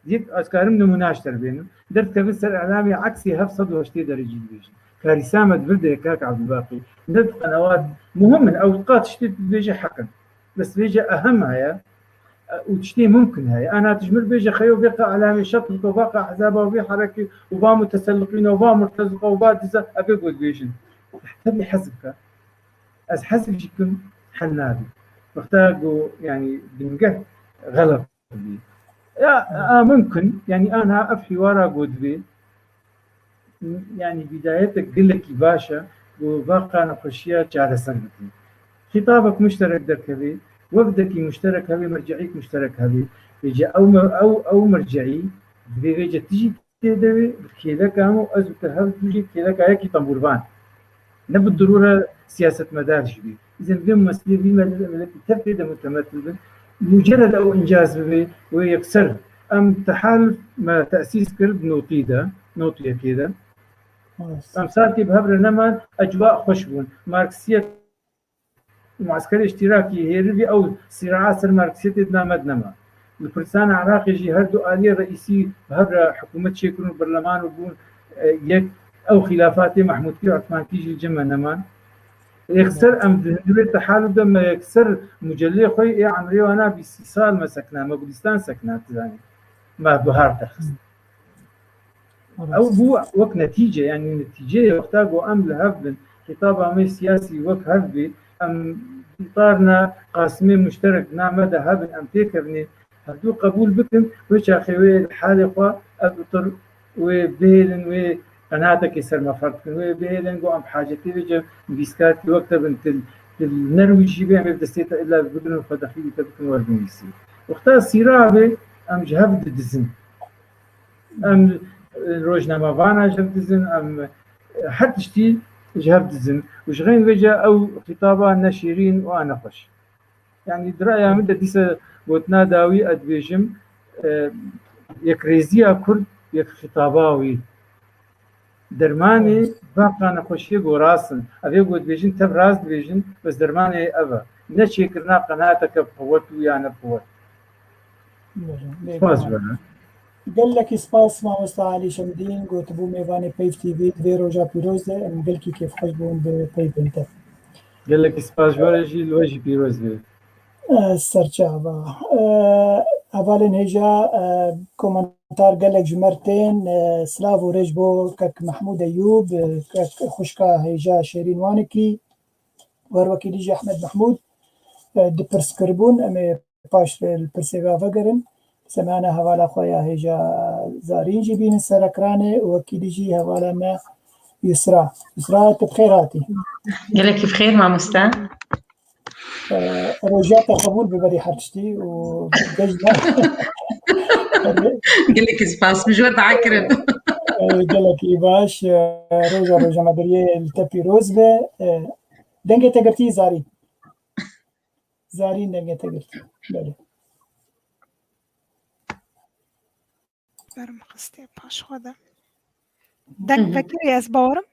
ديك اسكارم نموناشتر بينهم درت كبسر اعلامي عكسي هفصد واشتي درجي بيجي كارثه برده كاك عبد الباقي ندت قنوات مهم من اوقات شتي بيجي حقا بس بيجي اهمها يا وتشتي ممكن هاي أنا تجمر بيجي خيو بيقع علامة شطرة وباقع أحزابها وبي حركة وبا متسلقين وبا مرتزقة وبا دزا أبيقود بيجي تبي حزبك أز حزب جيكم حنابي واختاقوا يعني بنقه غلط بي يا ممكن يعني أنا أفحي ورا قود بي يعني بدايتك قلك باشا وباقع نقشية جارة سنتين خطابك مشترك دركبي وفدك مشترك هذه مرجعيك مشترك هذه يجي أو مرجعي بيجي تيجي تدري كذا كانوا أزبط هذا تيجي كذا كأيك تنبوربان نبي الضرورة سياسة مدارج بي إذا بدهم مسؤولين بما تبتدي متمثل مجرد أو إنجاز به ويكسر أم تحالف ما تأسيس كرب نوطيدا نوطية كذا أم صارتي بهبر نمان أجواء خشبون ماركسية معسكر اشتراكي هيربي أو صراعات الماركسية نامد نما الكردستان العراقي يجي هردو آلية رئيسي بهبر حكومة شيكون البرلمان وبون يك أو خلافات محمود كي عثمان كيجي الجمع نمان يكسر أم دندور التحالف ده ما يكسر مجلة خوي عمري وأنا باستيصال ما سكنها ما كردستان سكنها يعني ما بهار تخص أو هو وقت نتيجة يعني النتيجة وقتها أم لهفن خطابة مي سياسي وقت هفبي أم إطارنا قاسمين مشترك نعمة هابن أم تيكرني هدو قبول بكم وش أخوي الحالة خوا أبطر وبيلن وقناتك يسر مفرقكم وبيلن قو أم حاجتي بجا بيسكاتي وقتا بنت النرويجي بيعمل بدستيتا إلا بدون فدخيلي تبكن وردنيسي وقتا الصراع أم جهاف دزن أم روجنامة فانا جهاف دزن أم حتى شتي جهاف دزن وشغين وجا أو خطابة نشيرين وأنقش يعني درأيها مدة ديسة بوتنا داوي أدبيجم يك كرد يك خطاباوي درماني باقا نقشي وراسن أبي قد بيجن تب راس بيجن بس درماني أبا نشي كرنا قناتك بقوة ويانا بقوة قال لك سپاس مامۆستا علی شەمدین گوتبوو میوانی پیف تیوی دوێ ڕۆژا پیرۆز دێ ئەم گەلکی کێفخۆش بوون بە پێی بنتە قال لك سپاس بۆرەژی لۆژی پیرۆز بێ سەرچاوە ئەڤالێن هێژا کۆمەنتار گەلێک ژمەرتێن سلااو و ڕێژ بۆ کەک محمود ئەیوب خوشکا هێژا شێرین وانێکی وەروەکی دیژی ئەحمەد محمود دپرسکردبوون ئەمێ پاش پرسێگا vegrin سمعنا هوالا خويا هيجا زارين جيبين السركراني وكيدي جي هوالا ما يسرا بخيراتي قال لك بخير مع مستا رجعت قبول ببري حرشتي ودجنا قال لك سباس مجور عكرن گلکی باش روژا مدریه التپی روز به دنگه تگرتی زاری دنگه تگرتی بله برم خسته پاش خودم دنگ بکری از باورم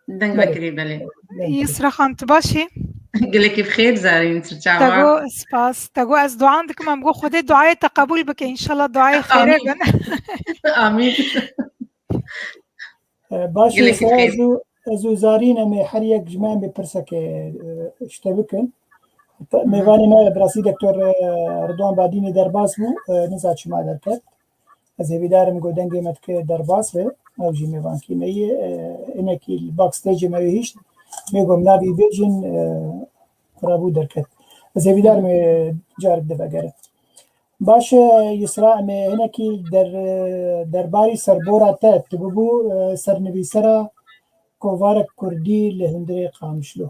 دنگ بکری بله يسرا خانت باشي قلك بخير زارين ترجعوا تقو سباس تقو از دعا عندك ما بقول خدي دعاء تقبل بك ان شاء الله دعاء خير امين باشه ازو زارین امی هر یک جمعه بپرسه که اشتبکن میوانی ما براسی دکتر رضوان بادینی درباس بو نزاد شما درکت از بیدارم گو دنگی مت که درباس به او جی میوان کی می اینکی باکس تیج می هیچ میگم نبی بیجن قرابو درکت از بیدارم جارد دبگره باشه یسرا می اینکی درباری سربورا ته تبو سرنویسرا کووارک کردی لهندری قامشلو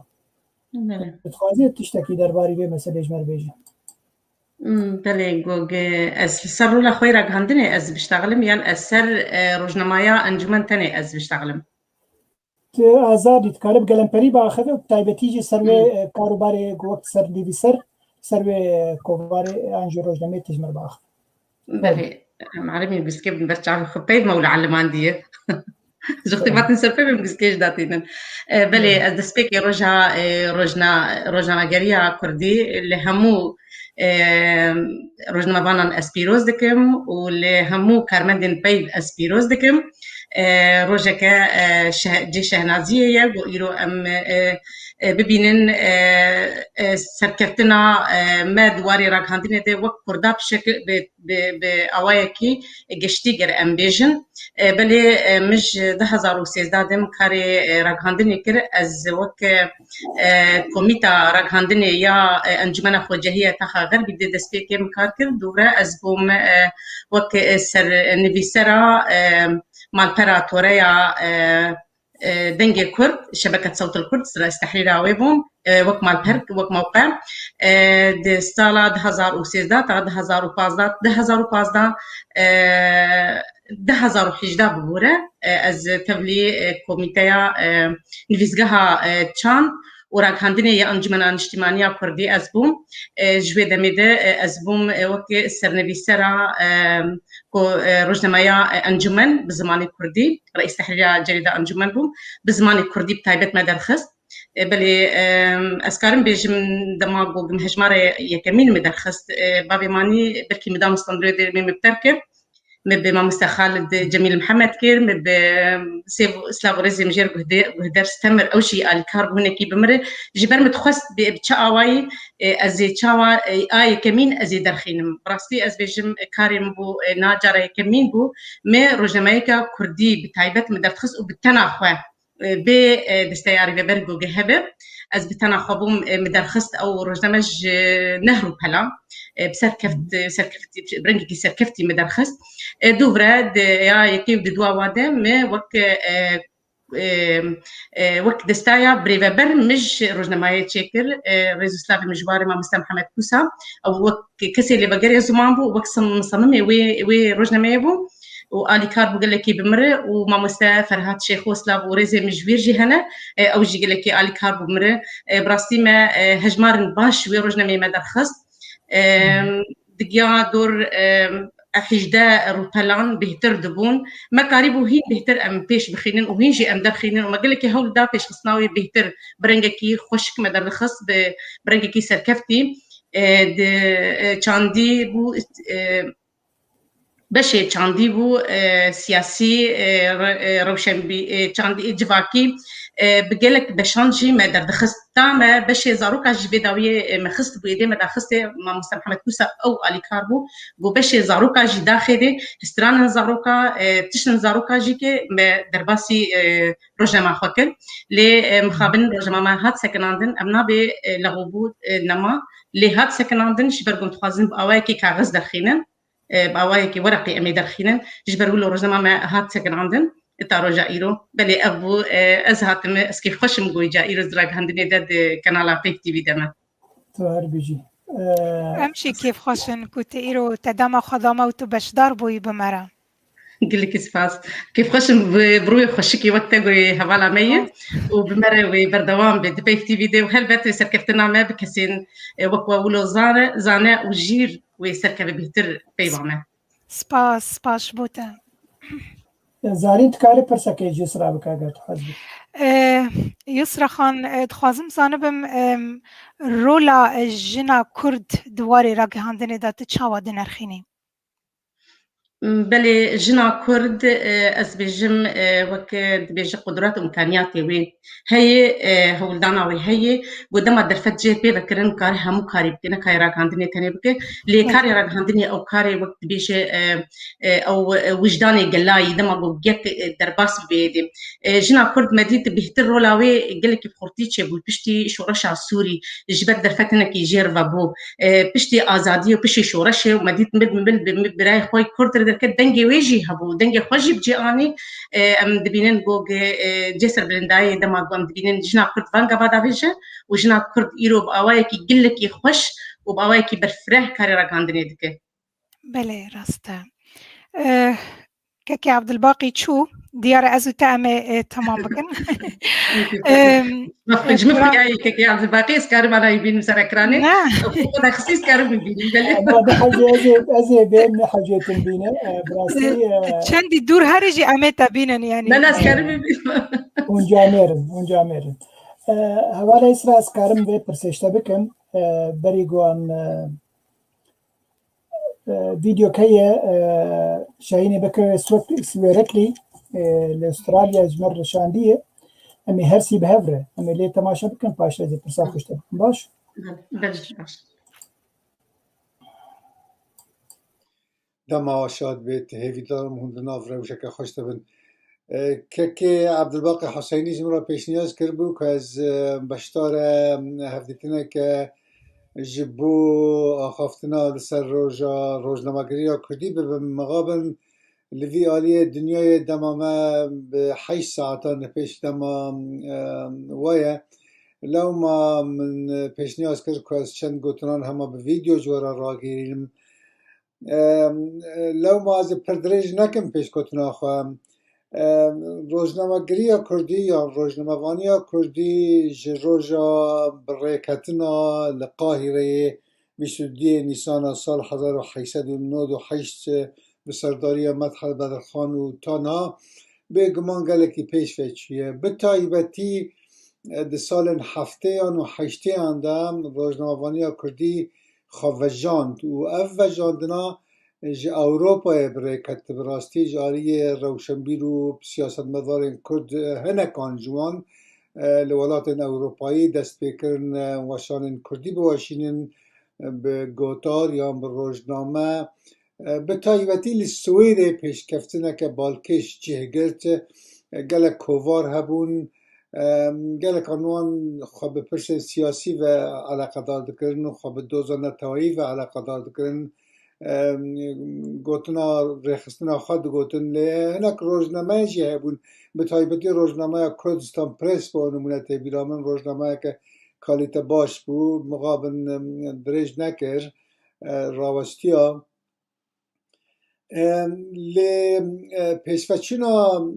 بتخوازی تشتکی درباری به مسئله اجمر بیجن بله گوگ از سر رولا خوی را گندنه از بشتغلم یان از سر روزنامه‌یا انجمن تنه از بشتغلم آزادی تکارب گلمپری با خود و تایبتیجی سروی کاروبار وقت سر دیویسر سروی کووار انجو روزنامه تجمر باخ بله معلمی بسکه برچه خبید مولا علمان دیه جختي ما تنسى من بسكيج داتينن بلي از دسبيك روجنا ماجريا كردي اللي همو روجنا بانان اسبيروز دكم واللي همو كارمندين بيد اسبيروز دكم روجك جي شهنازية يقولوا ام ببینن سرکفتنا ما دواری راگهاندنه ده وقت کرده بشکل به آوایکی گشتی گر امبیجن بله مش 2013 دم کاری راگهاندنه کر از وقت کمیتا راگهاندنه یا انجمن خواجهیه تخا غربی ده دسته که مکار کرد دوره از بوم وقت سر نویسرا مالپراتوره یا دنگي كرد شبكة صوت الكرد سر استحريرها ويبون وك مال برك وك موقع دي سالا 2013 تا 2015 2018 ببوره از تبلي كوميتيا نفيزغها تشان وراگهاندنه یا انجمن اجتماعی کردی از بوم جوی دمیده از بوم وقت سرنویسرا روزنامه انجمن بزمانی کردی رئیس تحریر جریده انجمن بوم بزمانی کردی بتایبت مدرخست بلی اسکارم بیجم دماغو گمهجمار یکمین مدرخست بابی مانی برکی مدام استندری می مبترکب مب ما مستخالد جميل محمد كير مب سيف اسلاف رزي مجير بهدر استمر او شيء الكار هناك بمر جبر متخص بتشاواي ازي تشاوا اي كمين ازي درخين براستي از بيجم كاريم بو ناجر كمين بو مي روجمايكا كردي بتايبت مدرخص وبتناخوا ب دستياري ببرغو جهبه از بتناخبوم مدرخص او روجمج نهرو بلا بسركفت برنجي سركفتي مدرخص دوفراد يا يكيف دوا وادم وقت دستايا بريفا برمج روزنامه تشيكر ريزوسلاف مجواري مع مستر محمد كوسا او وقت كسي اللي بقري زمان بو وقت مصممي وي روزنامه بو والي كاربو قال لك بمره وما مستا فرهات شيخ وسلاف وريزي مجوير جي هنا او جي قال لك الي كاربو بمره براستي ما هجمار باش وي روزنامه مدرخص دقيا دور حجدا روبلان بهتر دبون ما قريبو هي بهتر ام بيش بخينن وهين جي ام درخينن وما قال لك هول دا بيش خصناوي بهتر برنجكي خشك مدرخص برنجكي سركفتي د چاندي بو بشه چاندی بو سیاسی روشن بی چاندی جواکی بگلک بشانجی ما در دخست تام بشه زاروکا جبه داوی مخست بو ایده ما دخست ما مستر محمد کوسا او علی کاربو گو بشه زاروکا جی داخله استران زاروکا تشن زاروکا جی که در باسی روزنامه خاطر لی مخابن روزنامه هات سکناندن امنا به لغوبو نما لی هات سکناندن شبرگم تخازن باوای کی کاغذ درخینن باوایکی ورقی امی درخینن جبرو له روزنامه هات سکن عندن تارو جائرو بلی ابو از هاتم اسکیف خوشم گوی جائرو زراگ هندنی داد کانالا پیک تی وی دما تو هر بیجی امشي كيف خوشن كنت إيرو تدام خدامة وتبشدار بوي بمرة قلك سپاس كيف خشم بروي خشكي وقت قوي هوالا مي وبمره وبردوام بدبي في تي في وهل بات سركفتنا ما بكسين وقوا ولو زانه وجير وسركب بهتر بيبامه سپاس بوتا زارین تکاری پرسکه جسرا بکاگر تحزبی يسرا خان دخوازم زانبم رولا جنا كرد دواري راقي هاندني دات تشاوا دنرخيني بله جنا كرد از بيجم وك بيجي قدرات وامكانياتي وين هي هولدانا وي هي قدام درفت جي بي بكرن كار همو كاري بكنا كاي راك عندني تاني بك لي كاري راك عندني او كاري وقت بيجي او وجداني قلاي دما قو جيك درباس بيدي جنا كرد مدينه بيهتر رولاوي قال لك بخورتي تشبو بشتي شورش سوري جبت درفتنا كي جير بابو بشتي ازادي وبشتي شورش ومدينه من براي خوي كرد دركت دنگي ويجي هبو دنگي خوجي بجي اني ام دبينن بوغ جسر بلنداي دما قام دبينن جنا كرد فانغا بادا بيجي وجنا كرد ايرو باواي كي قلك خوش وباواي كي برفره كاري راكاندني دك بله راسته كاكي عبد الباقي تشو ديار ازو تامه تمام بكن ما فيش مفرقاي كاكي عبد الباقي سكار ما يبين مسركراني وخد خصيص كارو بيبين هذا حاجه ازي بين حاجه تنبينه براسي شندي دور هرجي اميتا بينن يعني لا سكار بيبين ونجامرن هوالا اسرا سكارم به پرسشته بکن بریگوان فيديو كي شاهيني بكر سويركلي لاستراليا جمر شاندية امي هرسي بهفره امي ليه تماشا بكن باش لازم برسا خوش تبكن باش دما شاد بيت هيفي دارم هندنا فرا وشكا خوش تبن كي عبد الباقي حسيني جمرا بيشنياز كربو كاز بشتار هفدتنا ك جبو آخافتنا لسر روزنامه‌گری کردی به مقابل لوی آلی دنیای دمامه به 8 ساعتان پیش دمام وایه لو ما من پیش نیاز کرد که از چند گوتنان همه به ویدیو جورا را گیریم لو ما از پردرج نکم پیش گوتنا خواهم روزنامه‌گری کردی یا روزنامه‌وانی کردی جروجا برکتنا لقاهره 22 نیسان سال 1898 به سرداری مدحت بدرخان و تانا به گمان گلکی پیش فچیه به تایبتی ده سال 7 و 8 اندام روزنامه‌وانی کردی خوجاند و وجاندنا ج اروپا برکت براستی جاری روشنبیر و سیاست مدار کرد هنکان جوان لولات اروپایی دست بکرن وشان کردی بواشینن به گوتار یا به روزنامه به تایبتی لسویر پیش کفتنه که بالکش جهگرت گلک کووار هبون گلک آنوان خواب پرس سیاسی و علاقه دار دکرن و خواب دوزان نتایی و علاقه دار دکرن گوتنا رخصتنا خود گوتن لی هنک روزنامه جی هبون به تایبتی روزنامه کردستان پرس با نمونت بیرامن روزنامه که کالیت باش بود مقابل درج نکر راوستیا لی پیشفچونا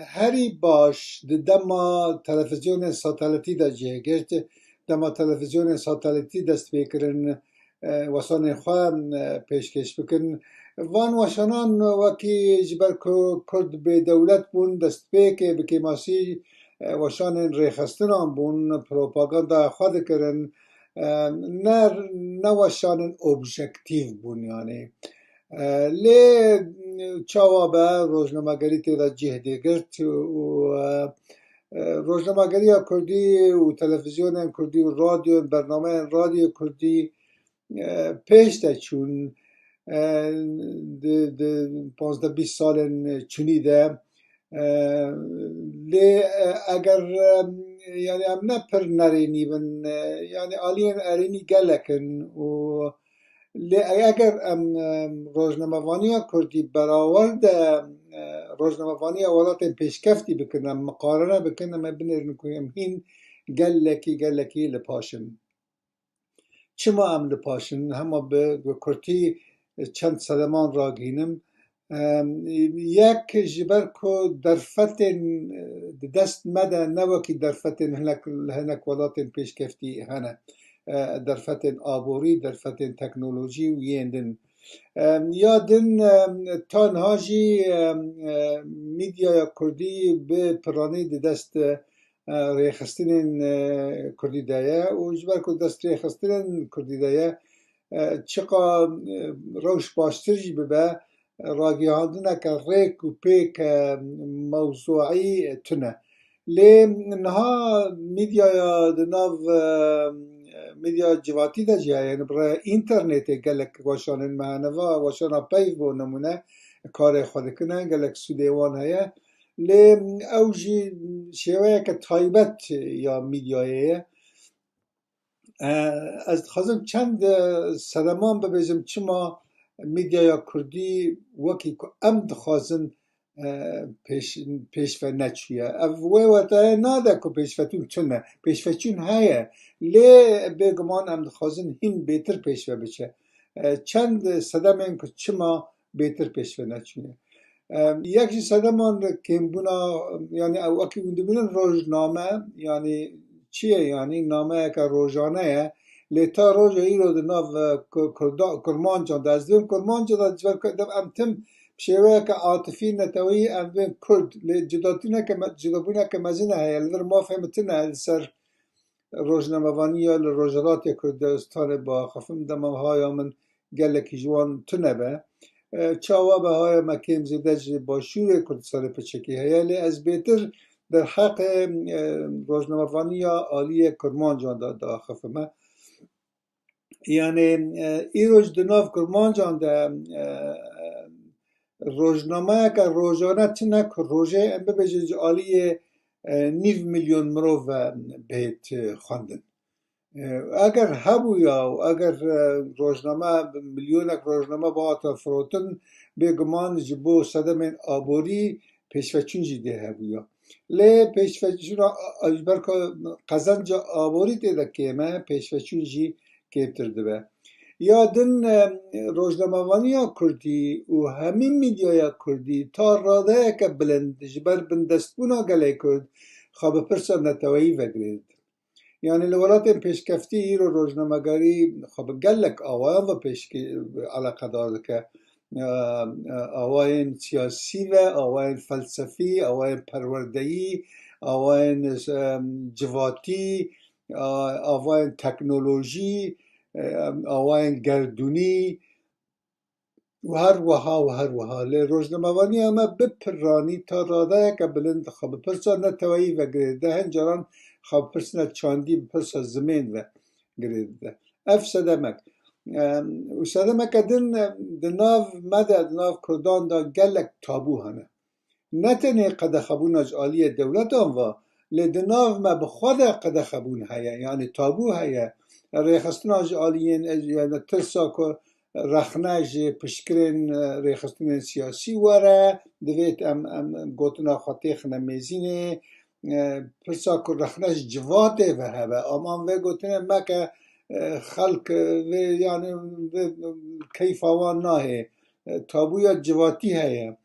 هری باش دما تلفزیون ساتلاتی دا جه گرت دما تلفزیون ساتلاتی دست بکرن وسان خواه پیشکش بکن وان وشانان وکی جبر کرد به دولت بون دست بکه بکی ماسی وشان ریخستنان بون پروپاگاندا خواه کرن نه وشان اوبژکتیو بون یعنی لی چاوابه روزنامه‌گری تیدا جهده گرت و روزنامه‌گری کردی و تلویزیون کردی و رادیو برنامه رادیو کردی پیش ده چون 15-20 سال چونیده لی اگر یعنی هم نپر نرینی بن یعنی آلین ارینی گلکن و لی اگر روزنامه‌وانی کردی براورد روزنامه‌وانی اولات پیشکفتی بکنم مقارنه بکنم بنرن کنم هین گلکی لپاشن چما لپاشن همه به کردی چند سلمان را گینم یک جبر کو درفتن دست مده نوکی درفتن هنک ولاتن پیشکفتی هنه درفتن آبوری درفتن تکنولوژی و یندن یادن تانهاجی میدیا کردی به پرانی دست ریخستن کردی دایه و جبر کو دست ریخستن کردی دایه چقا روش باشترجی ببه راگیاندنه که ریک و پیک موضوعی تنه لی نها میدیا دناو میدیا جواتی دا جیه یعنی برای اینترنت گلک واشانن معنوا واشانا پیف بو نمونه کار خود کنه گلک سودیوان هیه لی اوجی شوه که تایبت یا میدیایه از خواستم چند صدمان ببیزم چما میدیا کردی وکی که ام دخوازن پیشفه نچویه اوه وقتا ناده که پیشفتون چونه پیشفتون هایه لی بگمان ام دخوازن هین بیتر پیشفه بچه چند صدمان که چما بیتر پیشفه نچویه یکی صدمان که بونا یعنی اوکی بودن روزنامه یعنی چیه یعنی نامه که روزانه لیتا روز ای رو دناو کرمانجان دازدیم کرمانجان دازدیم ام تم بشوه که عاطفی نتوی ام بین کرد لی جدابونه که مزینه هیا لدر ما فهمتنه سر روزناموانی یا لروزالات کردستان با خفم دمام های من گلکی جوان تنه به چاوا به های مکیم زیده با شور کردستان پچکی هیا لی از بیتر در حق روزناموانی یا آلی کرمانجان دا خفمه یعنی ای روز دناف کرمانجان دا روزنامه که روزانه چنه که روزه ام ببجه آلی 9 میلیون مروف بهت خواندن اگر هبو یا اگر روزنامه میلیونک روزنامه با تا فروتن بگمان جبو صدمین آبوری پیشفچون جیده هبو یا لی پیشفچون اجبر که قزنج آبوری تیده کیمه پیشفچون جی کیبتر دبه یادن روزنامه‌وانی کردی و همین میدیا کردی تا راده که بلند جبر بندستبونا گله کرد خواب پرسا نتوایی وگرید یعنی لولات پیشکفتی رو روزنامه‌گری خواب گلک آوان و علاقه دارد که آوان سیاسی و آوان فلسفی آوان پروردهی آوان جواتی آوان تکنولوژی آوان گردونی و هر وها لی روزنامه‌وانی اما بپرانی تا راده که بلند خواب پرسا نتوایی و گرید هن جران خواب پرسا چاندی بپرسا زمین و گرید اف صدمک و صدمک دناو مده دناو کردان دا گلک تابو هنه نتنه قد خبون از آلی دولت آنوا لی دناو ما بخواد قد خبون هیا یعنی تابو هیا ریخستن از آلیین یعنی ترسا که رخنج پشکرین ریخستن سیاسی وره دویت ام گوتنا خاطیخ نمیزینه پرسا که رخنج جواته و هبه اما و گوتنه ما که خلق و یعنی کیف آوان ناهه تابویا جواتی هیا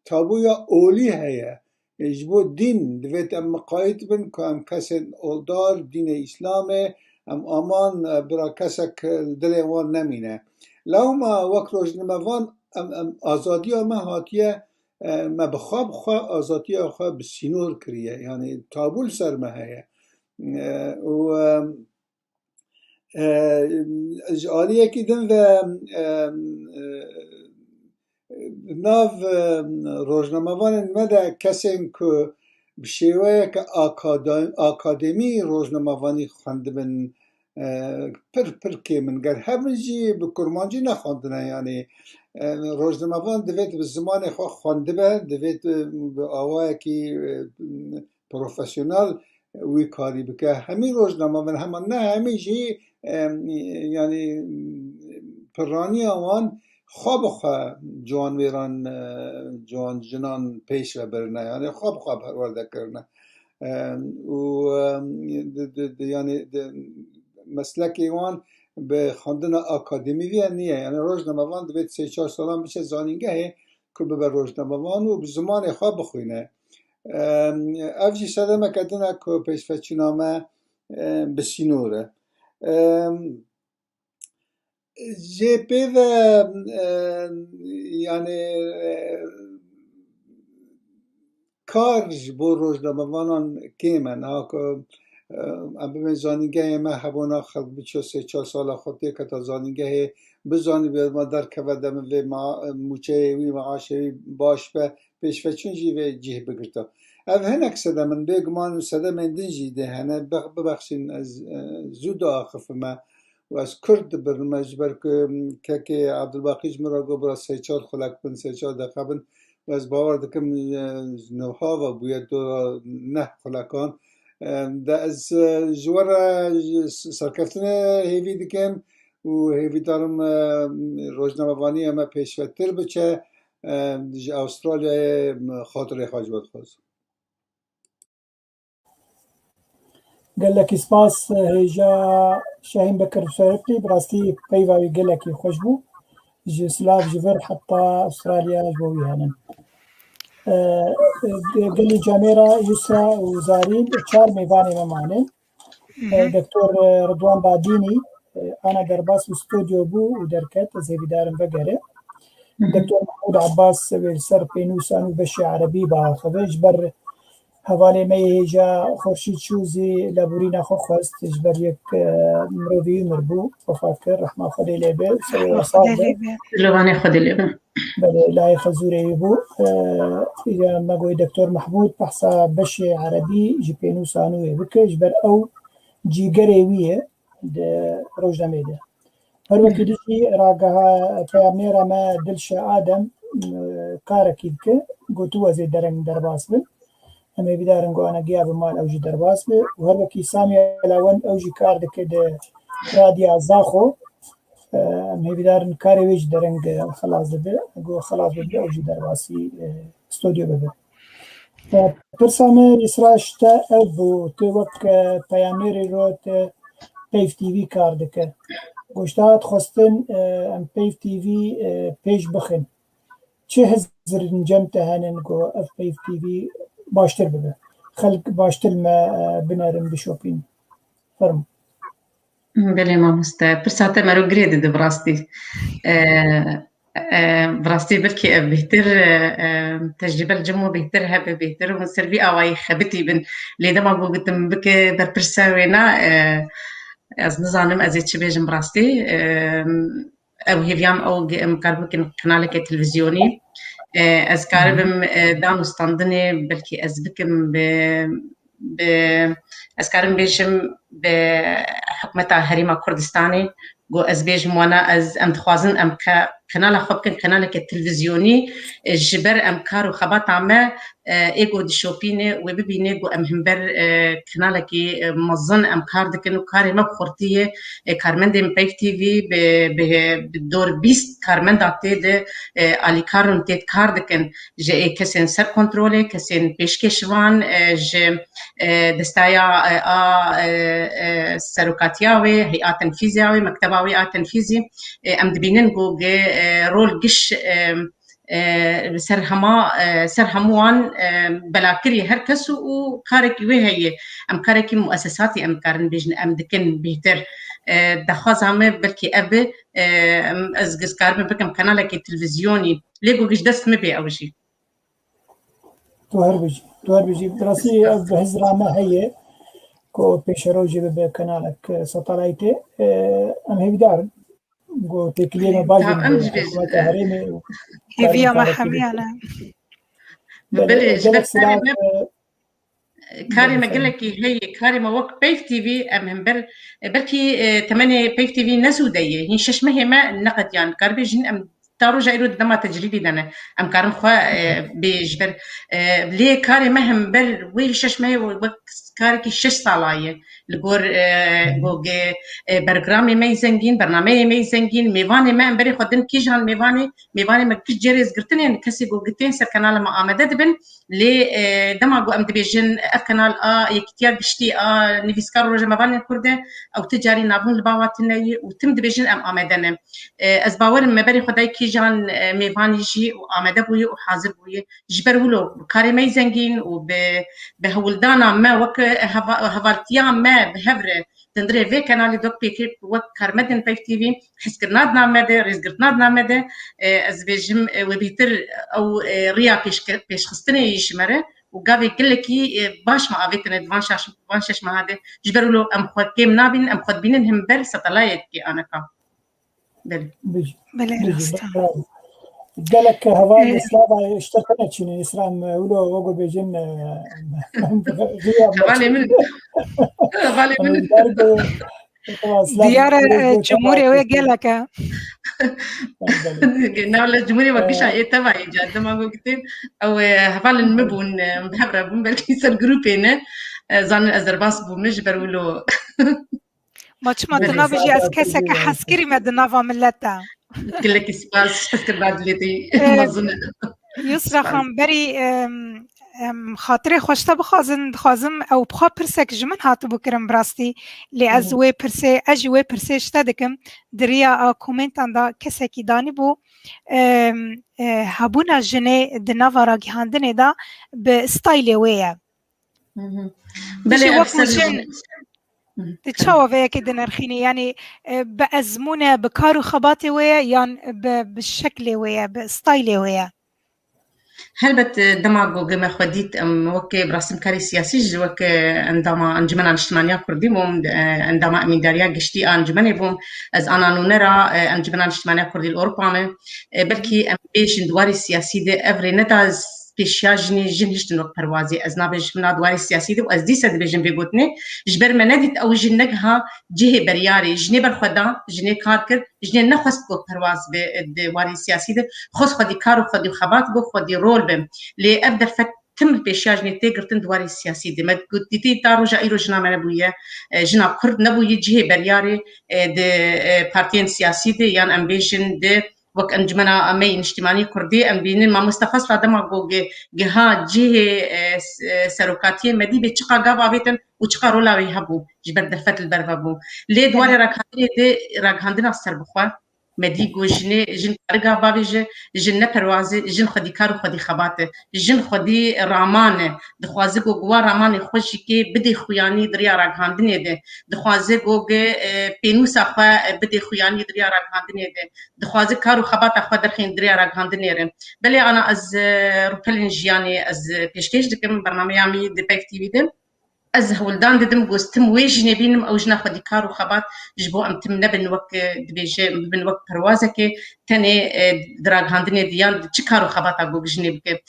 تابویا اولی هیا اجبو دین دویت ام مقاید بن که ام کس اولدار دین اسلامه ام آمان برا کسک دل وان نمینه لو ما وقت روزنامه‌وان آزادی ما هاتیه ما بخواب خواه آزادی خواه بسینور کریه یعنی تابول سر ما هیه و آلیه که دن و ناو روزنامه‌وان مده کسیم که بشیوه که آکادمی روزنامه‌وانی خونده بن پر که من گر همینجی به کرمانجی نخوندنه یعنی روزنامه‌وان دوید به زمان خواه خونده به دوید به آوائه که پروفیسیونال وی کاری بکه همین روزنامه‌وان همان نه همینجی یعنی پرانی آوان خواب جوان ویران جوان جنان پیش و برنه یعنی خواب پرورده کرنه و یعنی مسلکی وان به خواندن آکادمی وی نیه یعنی روزنامه‌وان دوید 3-4 سالان بشه زانینگه که ببر روزنامه‌وان و بزمان خواه بخوینه افجی ساده مکدنه که پیشفتچینامه بسینوره جه پیده یعنی کارش بو روزنامه‌وانان کیمن که ام زانینگه ما هبونا خلق بچه 3-4 سال خودی که تا زانینگه بزانی بیاد ما در کودم و موچه وی معاشوی باش به پیشفتچون جی جیه بگرتا او هنک سده من بگمان و سده من دین جیده هنه ببخشین از زود آخف ما و از کرد برمجبر که عبدالباقیج مرا گو برا 3-4 خلق بن 3-4 دقیقه بن و از باور دکم نوها و باید دو نه خلقان ده از جوار سرکفتن هیوی دکم و هیوی دارم روزنامه‌وانی اما پیشوتر بچه استرالیا خاطر خواجبت خواست قال لك سپاس هجا شاهين بكر شاركتي براستي بيفاوي قال لك خوشبو جي سلاف جفر حتى استراليا جوي هنا قال لي جاميرا يسرا وزارين تشار ميفاني ممانن دكتور رضوان باديني انا درباس استوديو بو ودركت زي بدارم بقره دكتور محمود عباس سر بينوسان وبشي عربي با خبج بر حوالی می جا خورشید شوزی لبورین خو خواست جبر یک مروی مربو وفات کرد رحمه خدای لیبه لوانه خدای لیبه بله لای خزوری بو یا مگوی دکتور محمود بحثا بشی عربی جی پینو سانوی بکه جبر او جیگری ویه روزنامه ده هر وقت دیگه راگها پیامنیرا ما دلش آدم کارکی که گوتو از درنگ درباس بن اما بدارن قوانا قياب مال اوجي درباس به وهربا كي سامي الاون اوجي كار دكده راديا زاخو اما بدارن كاري ويج درنگ خلاص به قو خلاص به اوجي درباسي استوديو به پرسامه اسراشتا ابو توك پیاميري روت پیف تي في كار دكه گوشتات خواستن ام پیف تي في پیج بخن چه هزر نجمته هنن قو اف پیف تي في باشتر ببه خلق باشتر ما بنارم بشوبين فرم بله ما مسته برساته مرو گرید ده براستي براستي بلكي بهتر تجربة الجمو بهتر هبه بهتر ونصير بي اواي خبتي بن ليدا ما بوقتم بك برسا وينا از نظانم ازيت شبيجم براستي او هيفيام او مقاربك قنالك تلفزيوني از کارم دام استندنی بلکه از بکم از کارم بیشم به حکومت هریما کردستانی گو از بیشم وانا از امتخوازن ام قنال خوب کن قنال که تلویزیونی جبر ام کارو خبات عمه ایگو دی شوپینه و ببینه گو ام همبر قنال که مزن ام کار دکن و کاری ما بخورتیه کارمند ام پیف تی وی به دور 20 کارمند آتی ده آلی کارون تیت کار دکن جه کسین سر کنتروله کسین پیشکشوان جه دستایا سروکاتیاوی هیئات تنفیزیاوی مکتباوی آت تنفیزی ام دبینن گو رول قش سرهموان بلاكري هركس وكارك وهي ام كارك مؤسساتي ام كارن بيجن ام دكن بيتر دخاز هم بلكي اب از كارم بكم قنالك تلفزيوني ليغو قش دست مبي او شيء توهر بيجي دراسي بهزرا ما هي كو بيشروجي بكنالك ساتلايتي ام هي بدار گو تکلیه باجی حکومت هرمی هیویا محمیانه بله كاري ما قال لك هي كاري ما وقت بيف تي في ام بركي تمني بيف تي في نسوديه هي شش ما هي ما نقد يعني كاربي جن ام تارو جايرو دما تجريبي دنا ام كارم خوا بيجبر ليه كاري ما هم بل ويل شش ما هي وقت كاركي 6 صالاية لغور غوغ برنامج ما يزنجين برنامج ما يزنجين ميفاني ما امبري خدن كيجان ميفاني ما كيش جيريز قرتني كسي غوغتين سر كانال ما آمدد بن لي دما غو ام دبيجن اف كانال يكتيار بشتي نيفيسكار روجا مباني كرده او تجاري نابون الباواتني وتم دبيجن ام آمدن از باور مبري خداي كيجان ميفاني جي وآمده بوي وحاضر بوي جبرولو كاري ما يزنجين وبهولدانا ما وك هفالتيان ما بهبره تندري في كانال دوك بيكيب وك كارمدن بايف تي في حسكرنادنا مده رزقرتنادنا مده از بيجم وبيتر او ريا بيش خستني يشمره وقابي كلكي باش ما افيتن ادفانشش ما هذا جبرولو ام خد كيم نابين ام خد بينن هم بر ستلايت كي انا كا بله راستا قالك هواي الإسلام اشتركنا شنو الإسلام ولو وقو بيجن هوالي من ديار جمهوري ويا قالك ناولا الجمهوري وكيش اي تبعي جاد ما قلتين او هفال المبون بحبره بون بلكي سر جروبين زان ازرباس بو مجبر ولو ما تنا بيجي اسكسك حسكري ما دنافا ملتا كلك سباس فكر بعد ليتي مظن يسرا خمبري خاطري خوشتا بخازم او بخا برسك جمن هاتو بكرم براستي لي ازوي برسي اجوي برسي شتدكم دريا كومنتان دا كسكي داني بو هابونا جني دنافا راقي هاندني دا بستايلي ويا بلي اكثر تتشاوى فيا كده نرخيني يعني بأزمونة بكارو خباتي ويا يعني بالشكل ويا بستايلي ويا هل دماغو جمع خديت وكي برسم كاري سياسي جوك عندما انجمن اجتماعية كردي بوم عندما امين داريا قشتي انجمن بوم از انا نرى انجمن اجتماعية كردي الاوروبا بلكي ام بيش دواري سياسي دي افري نتاز بيشاجني جنجت نوك پروازي از نابش من دواري سياسي دي واز دي سد بيجن بيگوتني جبر مناديت او جنگها جهه برياري جني برخدا جني كاركر جني نخست کو پرواز به دواري سياسي دي خص خدي كارو خدي خبات بو خدي رول بم لي ابدا فت تم بيشاجني تيغرتن دواري سياسي دي ما قلتي تارو جايرو جنا منبويه جنا كرد نبويه جهه برياري دي بارتيين سياسي دي يان امبيشن دي وك انجمنا امي اجتماعي كردي ام بينين ما مستخص فدما جوجي جهه جهه سروكاتيه مدي بتشقا غابا بيتن وتشقا رولا ويهبو جبر دفت البرفبو لي دوار راكاندي دي راكاندنا سربخوا مدي جوجني جن ارغا بابيج جن پروازي جن خدي كارو خدي خباته جن خدي رامان دخوازي جوا رامان خوشي كي بدي خوياني دريا راكاندني دي دخوازي جوجي بينوسا خا بدي خوياني دريا راكاندني دي دخوازي كارو خباته خا درخين دريا راكاندني رم بلي انا از روبلين جياني از بيشكيش دكم برنامجي دي باك تي في دي از هولدان دم گوستم ویجنی بینم او جنا خودی کارو خبات جبو ام تم نبن وک دبیجه بن وک پروازه که تنی دراگ هاندنی دیان چی کارو خبات اگو جنی بک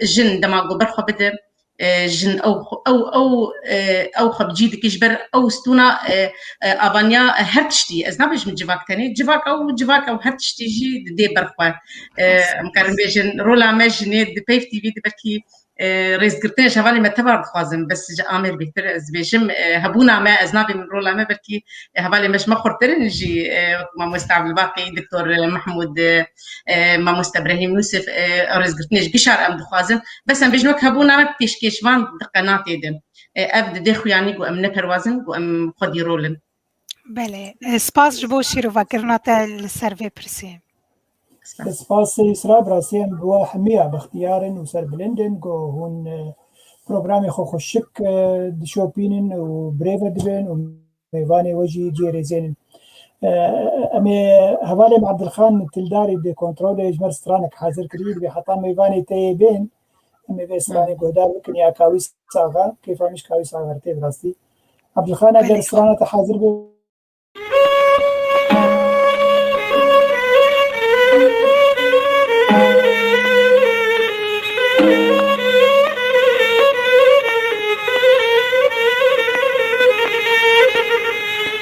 جن دما گو برخو بده جن او خب جيد كيجبر او ستونا ابانيا هرتشتي از نابش من جواك تاني جواك او هرتشتي جي دي برخوا مكرم بيجن رولا ماجني دي بيف تي في دي بركي رئيس قرتين شغالي ما تبع خوازم بس امر بيتر از بيجم هبونا ما ازنابي من رولا ما بركي هبالي مش مخرترن نجي ما مستعب الباقي دكتور محمود ما مستبراهيم يوسف رئيس قرتين بشار ام خوازم بس ام بيجنوك هبونا ما بيشكيشوان قناتي دم ابد دخو يعني قو ام نبروازن قو ام خدي رولن بله سپاس جبو شیرو وکرناتا السرفي برسي سپاس إسراء براسيم بوا حمية باختيارن وسر بلندن جو هون برنامج خوشك دشوبينن وبريفر دبن وميفاني وجي جيري زين أمي هوالي مع عبد الخان تلداري دي كنترول يجمر سترانك حاضر كريد بحطام ميفاني تيبين أمي بيستراني قدار ممكن يا كاوي ساغا كيف مش كاوي ساغا رتي براستي عبد الخان أجر سترانة حاضر بي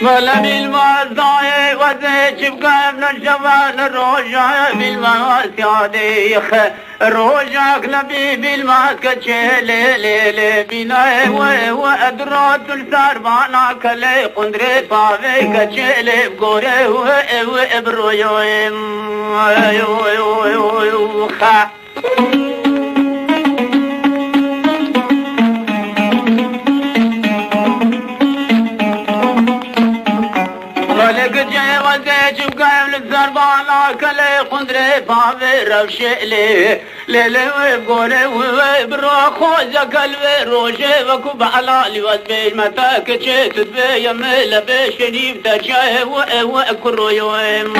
ولا بالمزايا وزيج بقام للجوال الرجع بالمسياديخ رجعك نبي بالمسكة ليلي بنا وأدرات السربانا كلي قندري طافي كتشيلي بقوري وإبرويوم ولك جاي وزيج بقايم للزربانا كلي قندري طافي روشيلي ليلي وبقوري وبروخوزة قلبي روشي وكوب حلالي وزبيل متاك تشيت بي يميل بشريف تشاي وكرو يوم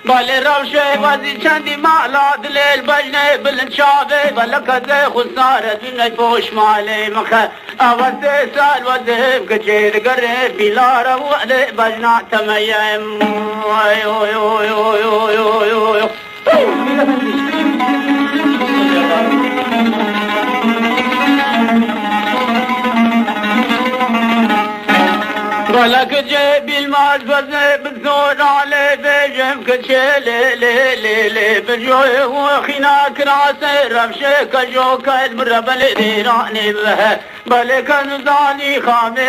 بالي روشي وزي شاندي مالاد ليل بجني بالنشابي بلك زي خسارة دني فوش مالي مخا أوزي سال وزي بكتير قريب بلارا وقلي بجنا تميم ولك جيب الماس بزي بزور علي بيجم كتشيلي بجوي وخيناك راسي رمشي كجوك المرة ديراني به بلك نزاني خامي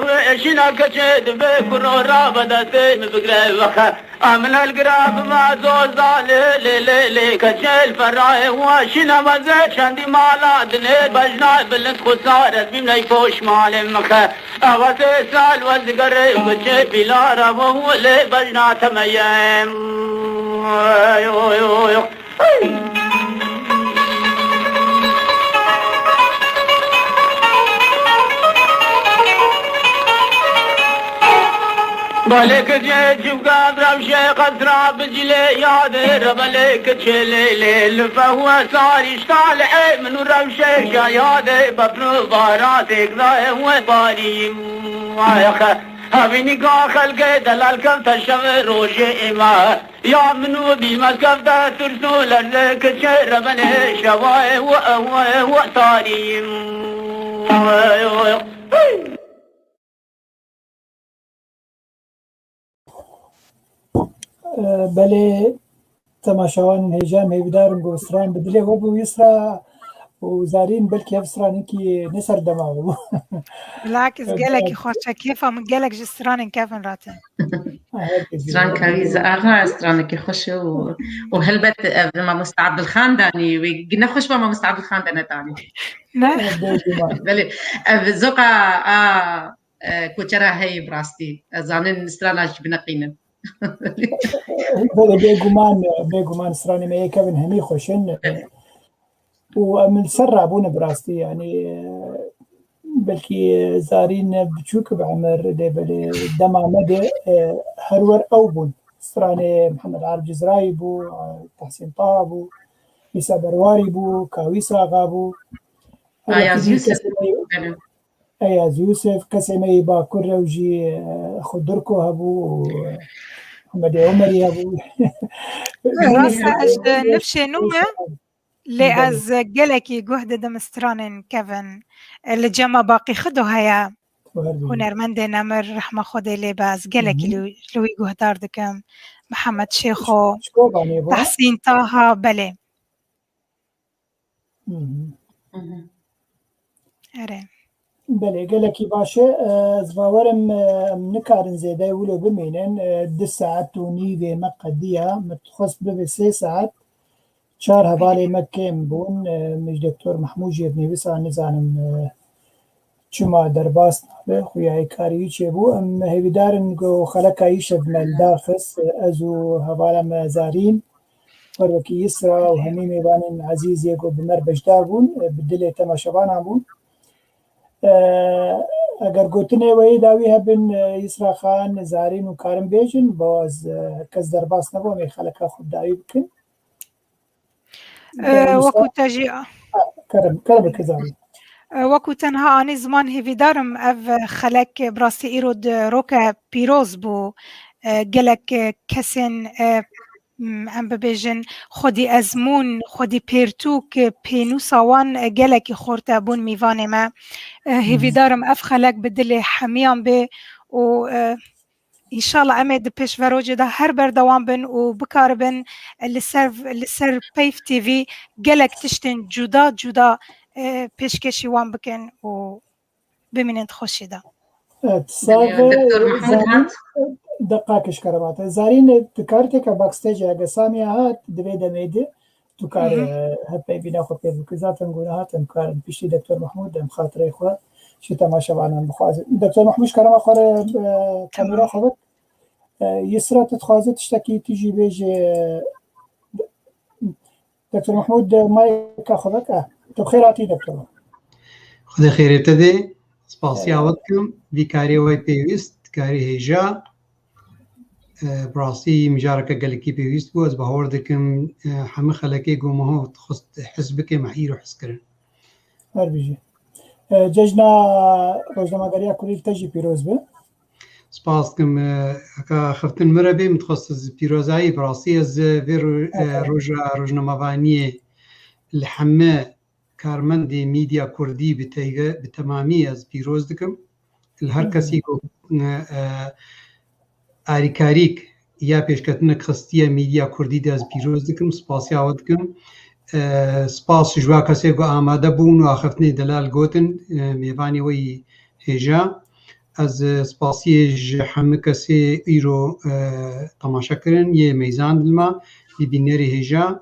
وشنا كتشيد بكرو رابدتي مبقري وخا أمن القراب ما زوزالي كتشيل فراي وشنا مزي شاندي مالا دني بجنا بلنت خسارة بمنا يفوش مالي مخا أوزي سال وزقري وجي بلارا وولي بجنا تميم بالك جيب قادر وشي قدرة بجلي ياد ربلك تشلي فهو صار يشتعل من روشي شاياد بطن باراتك ذا هو باري هبيني قا خلقي دلال كم تشغل روشي إما يا منو بالمسكف دا ترسول لك تشربني شواي وطاري بله تماشاوان هیجان هیودارم گوستران بدله و بو يسرا وزارين بلكي افسران كي نسر دماغه بالعكس قالك خوشة كيف من قالك جسران كيفن راتن استران كاريزة أغا استران كي خوش وهلبت ما مستعد الخانداني وقلنا خوش ما مستعد الخانداني تاني بلي زوقا كوچرا هي براستي زانن استراناش بنقينا بيغمان سراني ما يكفن همي خوشن ومن سر ابونا براستي يعني بلكي زارين بتشوك بعمر دما مدى هرور اوبون سراني محمد عارف جزراي بو تحسين طابو ميسا برواري بو كاويسا غابو اياز يوسف كسمي باكر وجي خدركو هبو محمد عمري هبو راسا نفشي نومه لأز جلكي جهد دمستران كيفن اللي جمع باقي خدو هيا هنرمند نمر رحمة خدي لي باز جلكي لوي جهدار دكم محمد شيخو تحسين طه بلي بله جلكي باشا زواورم نكارن زيدا ولو بمينن 2 ساعات ونيفي مقدية متخص ببي 3 ساعات 4 هبالي مكيم بون مش دكتور محمود جيبني بسا نزانم چما درباس نابه خویای کاریوی چه بو ام هیویدارن گو خلقا ایشد ملداخس ازو هبالا مزارین وروکی یسرا و همین میبانن عزیز یکو بمر بجدار بون بدل تماشبان بون اگر گوتنه وی داوی هبن یسرا خان زارین و کارم بیجن باز کس درباس نبو می خلقا خود داوی بکن وەکو تەژی وەکو تەنها ئانی زمان هێویدارم ئەڤ خەلک بڕاستی ئیرۆ ڕۆکە پیرۆز بوو gelek kesên ام ببیجن خودی ازمون خودی پیرتوک پینوساوان گلکی خورته بون میوان ما هیوی دارم اف خلق بدل حمیان به و انشالله امید پیش وروج ده هر بردوام بن و بکار بن لسر پیف تیوی گلک تشتن جدا پیشکشی وان بکن و بمینند خوشی ده دكتور محمود هات دقاقش كرامات زارين تكارتي كباكستيج اگه سامي هات دبي دميدي تكار هبي بينا خو بيد كزات نقول هات انكار بيشي دكتور محمود ام خاطري خو شي تماشا معنا بخواز دكتور محمود كرام اخر كاميرا خبط يسرا تتخازت تشتكي تيجي بيجي دكتور محمود مايك خبط تبخيراتي دكتور خدا خير ابتدي سپاسی آوتکم بیکاری وی پیوست کاری هیجا براسی مجارکه گلکی پیوست بود از باور دکم همه خلکی گومه ها خست حس بکه محیر و حس کرن هر بیجی ججنا روزنامه‌نگاری کوریل تجی پیروز به سپاس کم اکا خفتن مربی متخصص پیروزایی براسی از وی روزنامه‌نگاری الحمه کارمندی میدیا کردی به تمامی از پیروز دکم هر کسی کو آریکاریک یا پیشکتن خستیه میدیا کردی ده از پیروز دکم سپاسی آود دکم سپاس جوا کسی کو آماده بون و آخفتنی دلال گوتن میوانی وی هجا از سپاسی همه کسی ایرو تماشا کرن یه میزان دلما ببینری هجا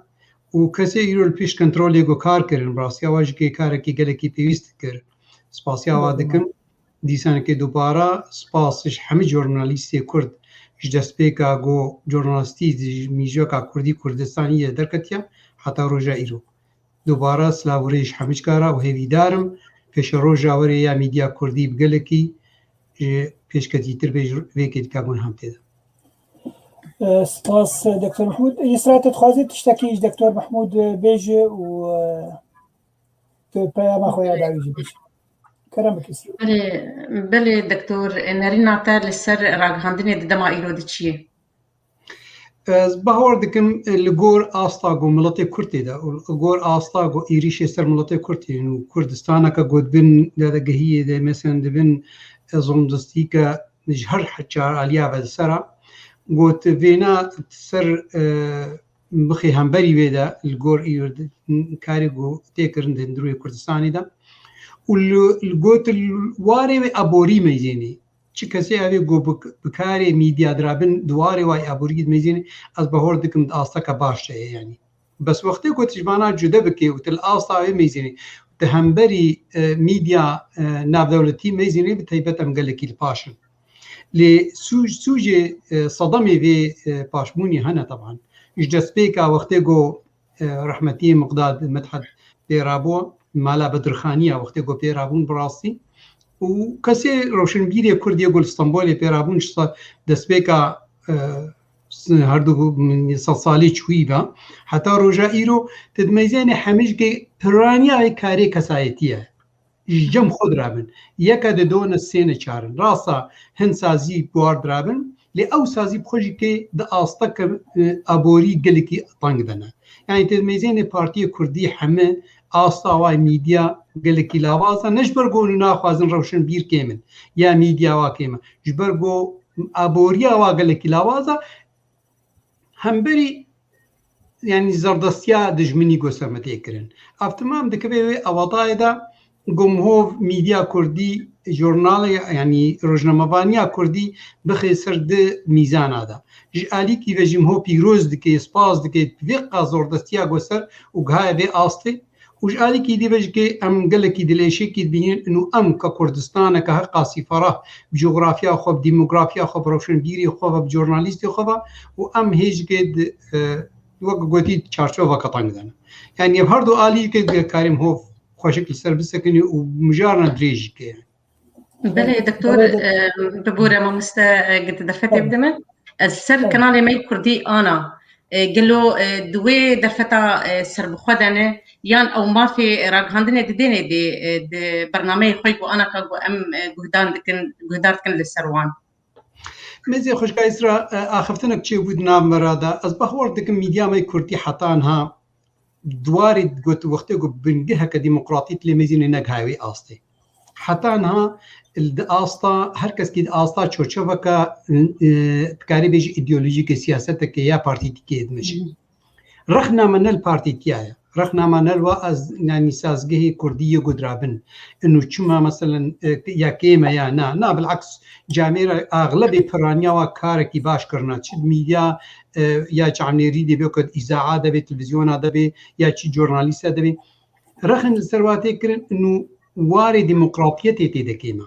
و کسی ایرو پیش کنترلی گو کار کردن براستی آواج که کار کی گله کی پیوست کرد سپاسی آواده کم دیسان که دوباره سپاسش همه جورنالیستی کرد اش دست پیکا گو جورنالیستی میجو کا کردی کردستانی درکتیا حتی روزا ایرو دوباره سلاوریش همه کارا و هیویدارم پیش روزا وری یا میدیا کردی بگله کی پیش کتی تر ویکید کابون هم تیدا سپاس دكتور محمود يسرا تتخازي تشتكي دكتور محمود بيجي و تبايا خويا داويجي بيجي كرمك يسرا بله دكتور نارينا تار لسر راغهاندني دما ايرو دچيه باور دکم لگور آستاگو ملت کردی دا لگور آستاگو ایریش سر ملت کردی نو کردستان کا گود بن دادگهی ده مثلا دبن ظلم دستی کا جهر حجار علیا و سرا قلت فينا سر بخي همبري بيدا الجور كاريجو تيكرن دندروي كردستاني دا والجوت الواري أبوري ميزيني شكسي أبي جو بكاري ميديا درابن دواري واي أبوري ميزيني از بهور دكم أصلا باش يعني بس وقتي قلت جمانا جدا بكي وتل أصلا ميزيني تهمبري ميديا ناف دولتي ميزيني بتهيبت أمجلكي الباشن لسوجي صدمي في باشموني هنا طبعا يجلس بيكا وقتيجو رحمتي مقداد مدحت بيرابو مالا بدرخانية وقتيجو بيرابون براسي وكسي روشنبيري كردي يقول اسطنبول بيرابون شصا دس بيكا هردو من صالي شويبا حتى رجائيرو تدميزاني حميجكي برانيا كاري كسايتيه جم خود رابن یکد دون سینه چارن راسا هن سازی بوار درابن لی او سازی بخوشی که ده آستک ابوری گلکی طنگ دنه یعنی تدمیزین پارتی کردی همه آستاوای میدیا گلکی لاوازا نجبرگو ناخوازن روشن بیر کیمن یا میدیا واکیمن جبرگو ابوری وا گلکی لاوازا همبری يعني زردستيا دجمني قسمتي كرن افتمام دكبي اوضاي دا جمهور ميديا كردي جورنال يعني روزنامه‌نگاری كردي بخي سرد ميزان هذا جالي كي جمهور بيروز دكي سباس دكي فيقا زردستيا قسر وغاي بي استي وجالي كي دي بجكي ام قالكي دليشي كي بين انه ام كردستان كحق سفاره بجغرافيا خو بديموغرافيا خو روشنبيري خو بجورناليستي خو وام هيج قد وقتي تشارشوفا كطنجدنا يعني بهردو آلي كاريم هوف خوشك السر بسكني ومجارنا دريج كي بله دكتور ببورة ما مستا قد درفتي بدمن السر كنالي مي كردي أنا قالوا دوي درفتا سر بخدنا يان أو ما في راجهندنا ديني دي برنامج خويكو أنا كاغو أم جهدان دكن للسروان مزي خوش كايسرا اخفتنك تشي ودنا مرادا از بخور دكم ميديا ما كردي حطانها دواري قلت وقتي بنجها كديمقراطيه لمزين نجهاوي استي حطانها الاسطا هركس كيد اسطا تشوفكا بكاري بيجي ايديولوجيك سياستك يا بارتيتيكي ماشي رخنا من البارتيتيا رخنا من الواز يعني سازجه كرديه قدرابن انه كما مثلا يا كيما يا نا بالعكس جامير اغلب برانيا وكاركي باش كرنا تشد ميديا يا جاميري دي بيكد اذاعه دبي تلفزيون دبي يا شي جورناليست دبي رخن السرواتي كرن انه واري ديمقراطيه تي كيما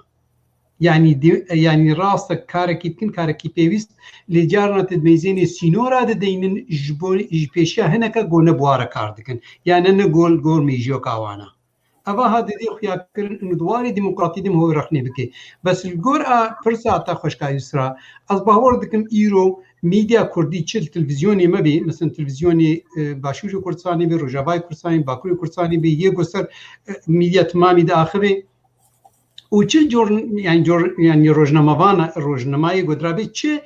يعني راسك كاركي كن كاركي بيويست لجارنا تدميزين سينورا دينن جبوني بيشيا هناك قولنا بوارا كاردكن يعني نقول ميجيو كاوانا أبا هذا دي خيا كرن إنه دواري ديمقراطية دم هو رخني بكي بس الجرأة فرصة تاخش كايسرا أصبح وردكم إيرو ميديا كردي تشل تلفزيوني ما بي مثلا تلفزيوني باشوش كردستاني بي رجاباي كردستاني باكوري كردستاني بي يقصر ميديا تمامي داخلي وچه يعني روزنامه‌ای قدرابي چه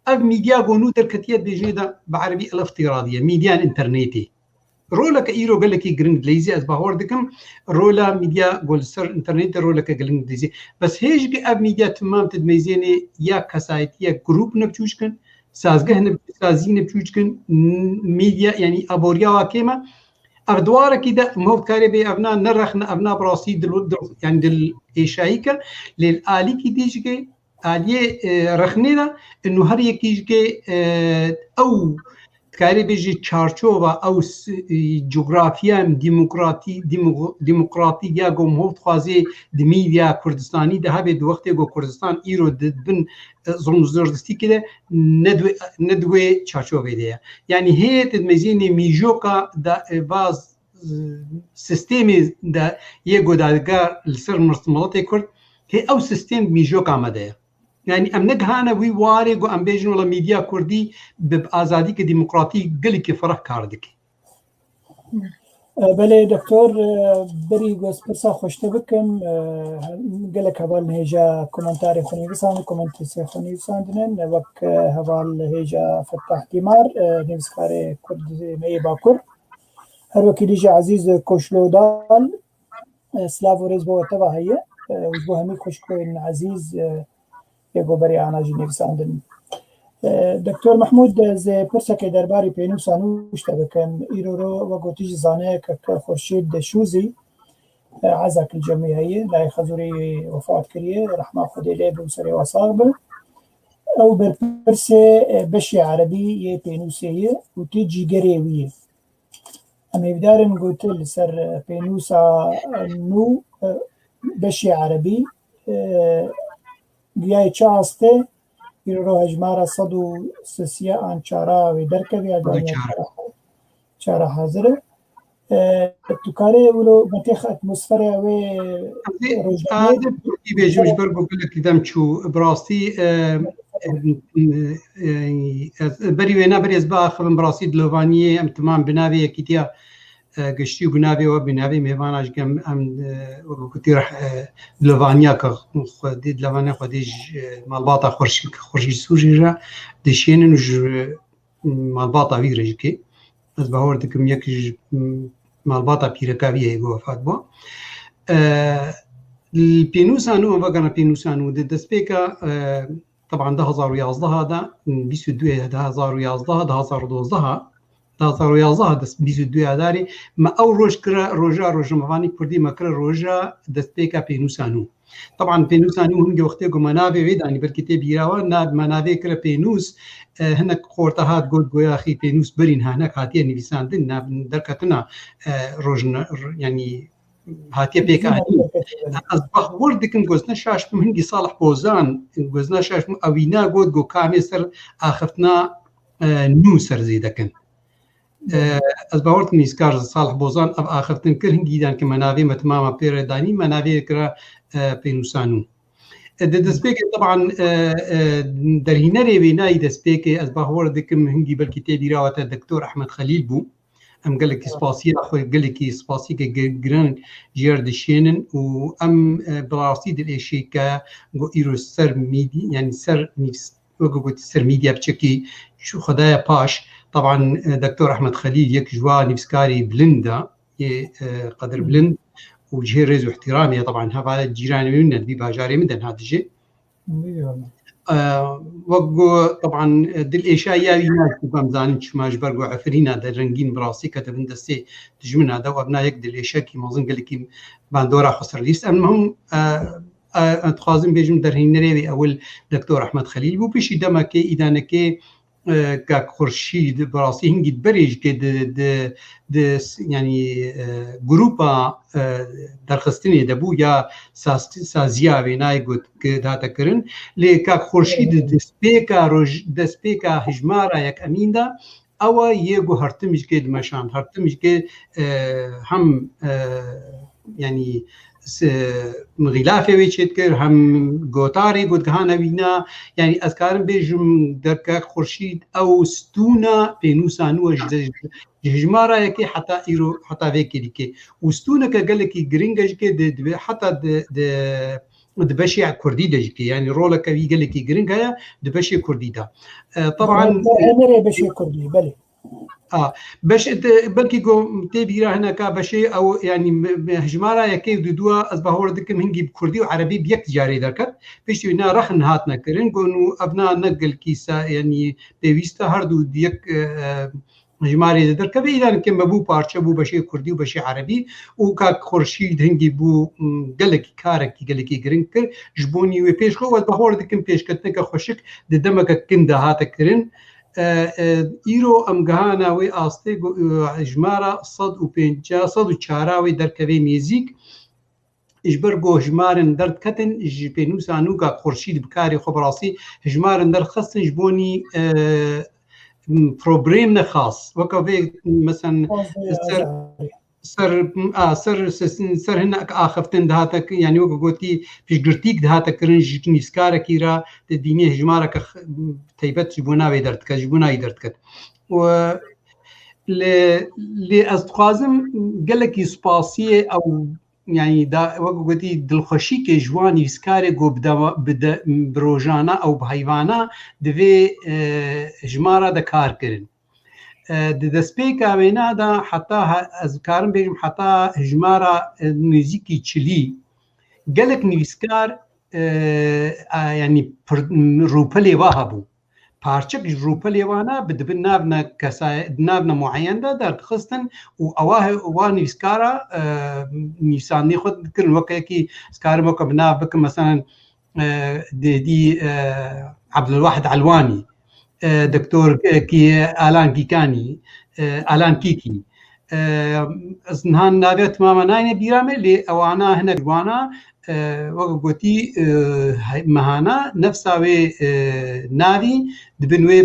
اف ميديا قونو دركتيات بجنيدا بعربي الافتراضيه ميديا انترنتي رولا كايرو قال لك جريند ليزي از باور دكم رولا ميديا قول سر انترنت رولا كجريند ليزي بس هيج اف ميديا تمام تدميزيني يا كسايتيا جروب نبچوشكن سازگه سازين نبچوشكن ميديا يعني ابوريا واكيما اردواره كده مو كاري بي ابنا نرخنا ابنا براسي دل يعني دل ايشايكا للالي كي ديجي الي رخنيدا انه هر يكيجي او كاري بيجي تشارچوبا او جغرافيا ديمقراطيه قوم هو خوازي دي ميديا كردستاني ده هبه وقت جو كردستان ايرو بن ظلم زردستي كده ندوي تشارچوبا دي يعني هي تدمزيني ميجوكا دا باز سيستمي دا يجو دادگار السر مرتملاتي كرد هي او سيستم ميجوكا مده يعني امنك هانا وي واري جو امبيجن ولا ميديا كردي بازادي كديمقراطي قلك فرح كاردك بله دكتور بري گوس پرسا خوشته بکم قلك هبال هيجا كومنتاري خوني بسان كومنتي خوني بساندنن وك هبال هيجا فتح تيمار نفسكاري كرد مي باكر هر وكي ديجا عزيز كوشلو دال سلافو رزبو تبا هي وزبو همي خوشكوين عزيز يقو بري انا جي نفساندن دكتور محمود زي پرسك درباري بينوسانو اشتبكن ايرورو وقوتيج زانه خورشيد شوزي عزاك الجمعية لا خزوري وفاة كريه رحمة خدي ليه بوسري وصاغبه او برسي بشي عربي يه بينوسية وتيجي قريوية اما يبدارن قلت لسر بينوسا نو بشي عربي گیای چاسته ایرو هجمارا صدو سسیا آن چارا و درکوی آدم چارا حاضره تو کاری ولو متخ اتمسفره و روزانه بیجوش برگو بله کدام چو براستی بری و نه بری از با خبر براستی دلوانیه ام تمام بنابی کتیا گشتی و بنابی و بنابی میوانش کم ام وقتی رح دلوانیا که خودی دلوانیا خودیش مالباتا خورشی سوژی را دشینن و مالباتا ویرج کی از باور دکم یکیش مالباتا پیرکاویه گوفات با البينوسانو وقنا بينوسانو دسبيكا طبعا ده 2011 هذا 22 ده 2011 ده 2012 2011 دست 22 هزاری ما او روز کرا روزا مفانی کردی مکر روزا دسبيكا بينوسانو طبعا بينوسانو هم وقتی کو منابع ویدانی بالکتاب بیراوا ناب منابع کر بينوس هناك قورتهات قلت گویا اخي بينوس برين هناك هاتيه نویساندن ناب درکتنا روزنا يعني هاتيه بيكا اصبح وردكم جوزنا شاش مهندي صالح بوزان جوزنا شاش اوينا قلت جو كاميسر اخفتنا نوسر زيدكن از باورت نیسکار صالح بوزان اب اخرتن کرن گیدان که منابع متماما پیردانی منابع کرا بينوسانو دسبيك طبعا درهنا ريبيناي دسبيك از باور دكم هنجي بالكتاب راوت الدكتور احمد خليل بو ام قال لك سباسي اخو قال لك سباسي جران جيرد شينن و ام براسي دل شيكا جو ايرو سر ميدي يعني سر وەکو گوتی سەر میدیا بچێکی خدایە پاش طبعا دکتۆر ئەحمەد خەلیل یەک جوان نویسکاری بلندە قدر بلند و جهێ ڕێز و احتیرامیە طبعا هەڤە جیرانی من نەدبی باژارێ من دەنها دژێ وەک طبعا دل ئێشای یاوی ناکی بەمزانین چماش بەرگ و عەفرینە دەرەنگین بڕاستی کە دەبن دەستێ دژمنە دە وەبنا یەک دل ئێشەکی مەزن گەلێکی باندۆرا خسەرلیست ئەم هەم ئەتخوازم بێژم دەرهێنەرێوی ئەول دکتۆر ئەحمەد خەلیل بوو پیشی دەمەکەی ئیدانەکەی کاک خورشید بەڕاستی هینگی بەرێژکێ ینی گروپە دەرخستنێ دەبوو یا سازیاوێ نایگوت داتەکردن لێ کاک خورشید دەستپێکە هژمارە یەک ئەمیندا ئەوە یەک و هەرتمیشکێ دمەشان هەرتمیشکێ هەم ینی غیلافێوی چێت کرد هەم گۆتاری گوتگەهانەوینا ینی ئەسکارم بێژم دەرکە خورشید ئەو ستونە پێنووسانوە ژمارایەکی حتا ئیرۆ حتاوێکی دیکێ وستونەکە گەلێکی گرنگەشکێ حتا دبەشی کوردی دەژکێ ینی ڕۆڵەکەوی گەلێکی گرنگ هەیە دبەشی کوردیدا طبعا بەشی کوردی بەێ بەش بەلکی گۆ تێبیرا هەنەکە بەشێ ئەو ینی هژمارە یەکەی دووە ئەس بەهۆڕ دکم هەنگی کوردی و عەرەبی یەک جارێ دەکەت پێشتی وینا ڕەخن هاتنەکردن گۆن و ئەبنا نەگەلکی ینی پێویستە هەردوو یەک هژمارێ دەکەوێ ئیدانکەم بەبوو پارچە بوو بەشێ کوردی و بەشی عەرەبی و کاک خورشید هەنگی بوو گەلێکی کارێکی گەلێکی گرنگ کرد ji بۆنی وێ پێشخۆوە بەهۆڕ دکم پێشکەوتنەکە خوشک دەمەکە کندە هاتەکردن ئیرۆ ئەم گەهاناوەی ئاستێ ژمارە 150 دەرکەوێ نێزیک ئیشبەر بۆ ژمارن دەردکەتن ژ پێنووسان و کاک خورشید بکاری خۆ بەڕاستی ژمارن دەرخستن ji بۆنی پرۆبرێم نەخاس وەکەوێ مەسەن سەر هەنە ئاخفتن داهاتە ینی وەکە گوتی پیشگرتیک داهاتەکردن ژ نیسکارێکی را دەبینێ ژمارەکە تەیبەت ji بۆ ناوێ دەردکەت ji بۆ ناوی دەردکەت لێ ئەس دخوازم گەلێکی سوپاسیە ئەو ینی وەکو گوتی دڵخۆشیکێ ژوان نویسکارێک گۆ برۆژانە ئەو بەهەیوانە دەوێ ژمارە دەکارکردن دەستپێکا وێنادا حتا ئەزکارم بێژم حتا ژمارە نزیکی چلی گەلێک نویسکار ینی ڕووپە لێوا هەبوو پارچەک ڕووپە لێوانە بدبن نابنە معەندا دەرخستن و ئەوە وا نویسکارە نیسانی خۆت بکردن وەکەیەکی سکارم وەکە بنا بکەم مەسەن دێدی عەبدولواحد علوانی دکتۆر ئالان کیکانی ئالان کیکی ئەزنهان نابێت مامە ناینە بیرامێ لێ ئەوانە هەنە جوانە وەکە گوتی مەهانە نەفساوێ ناوی دبنوێ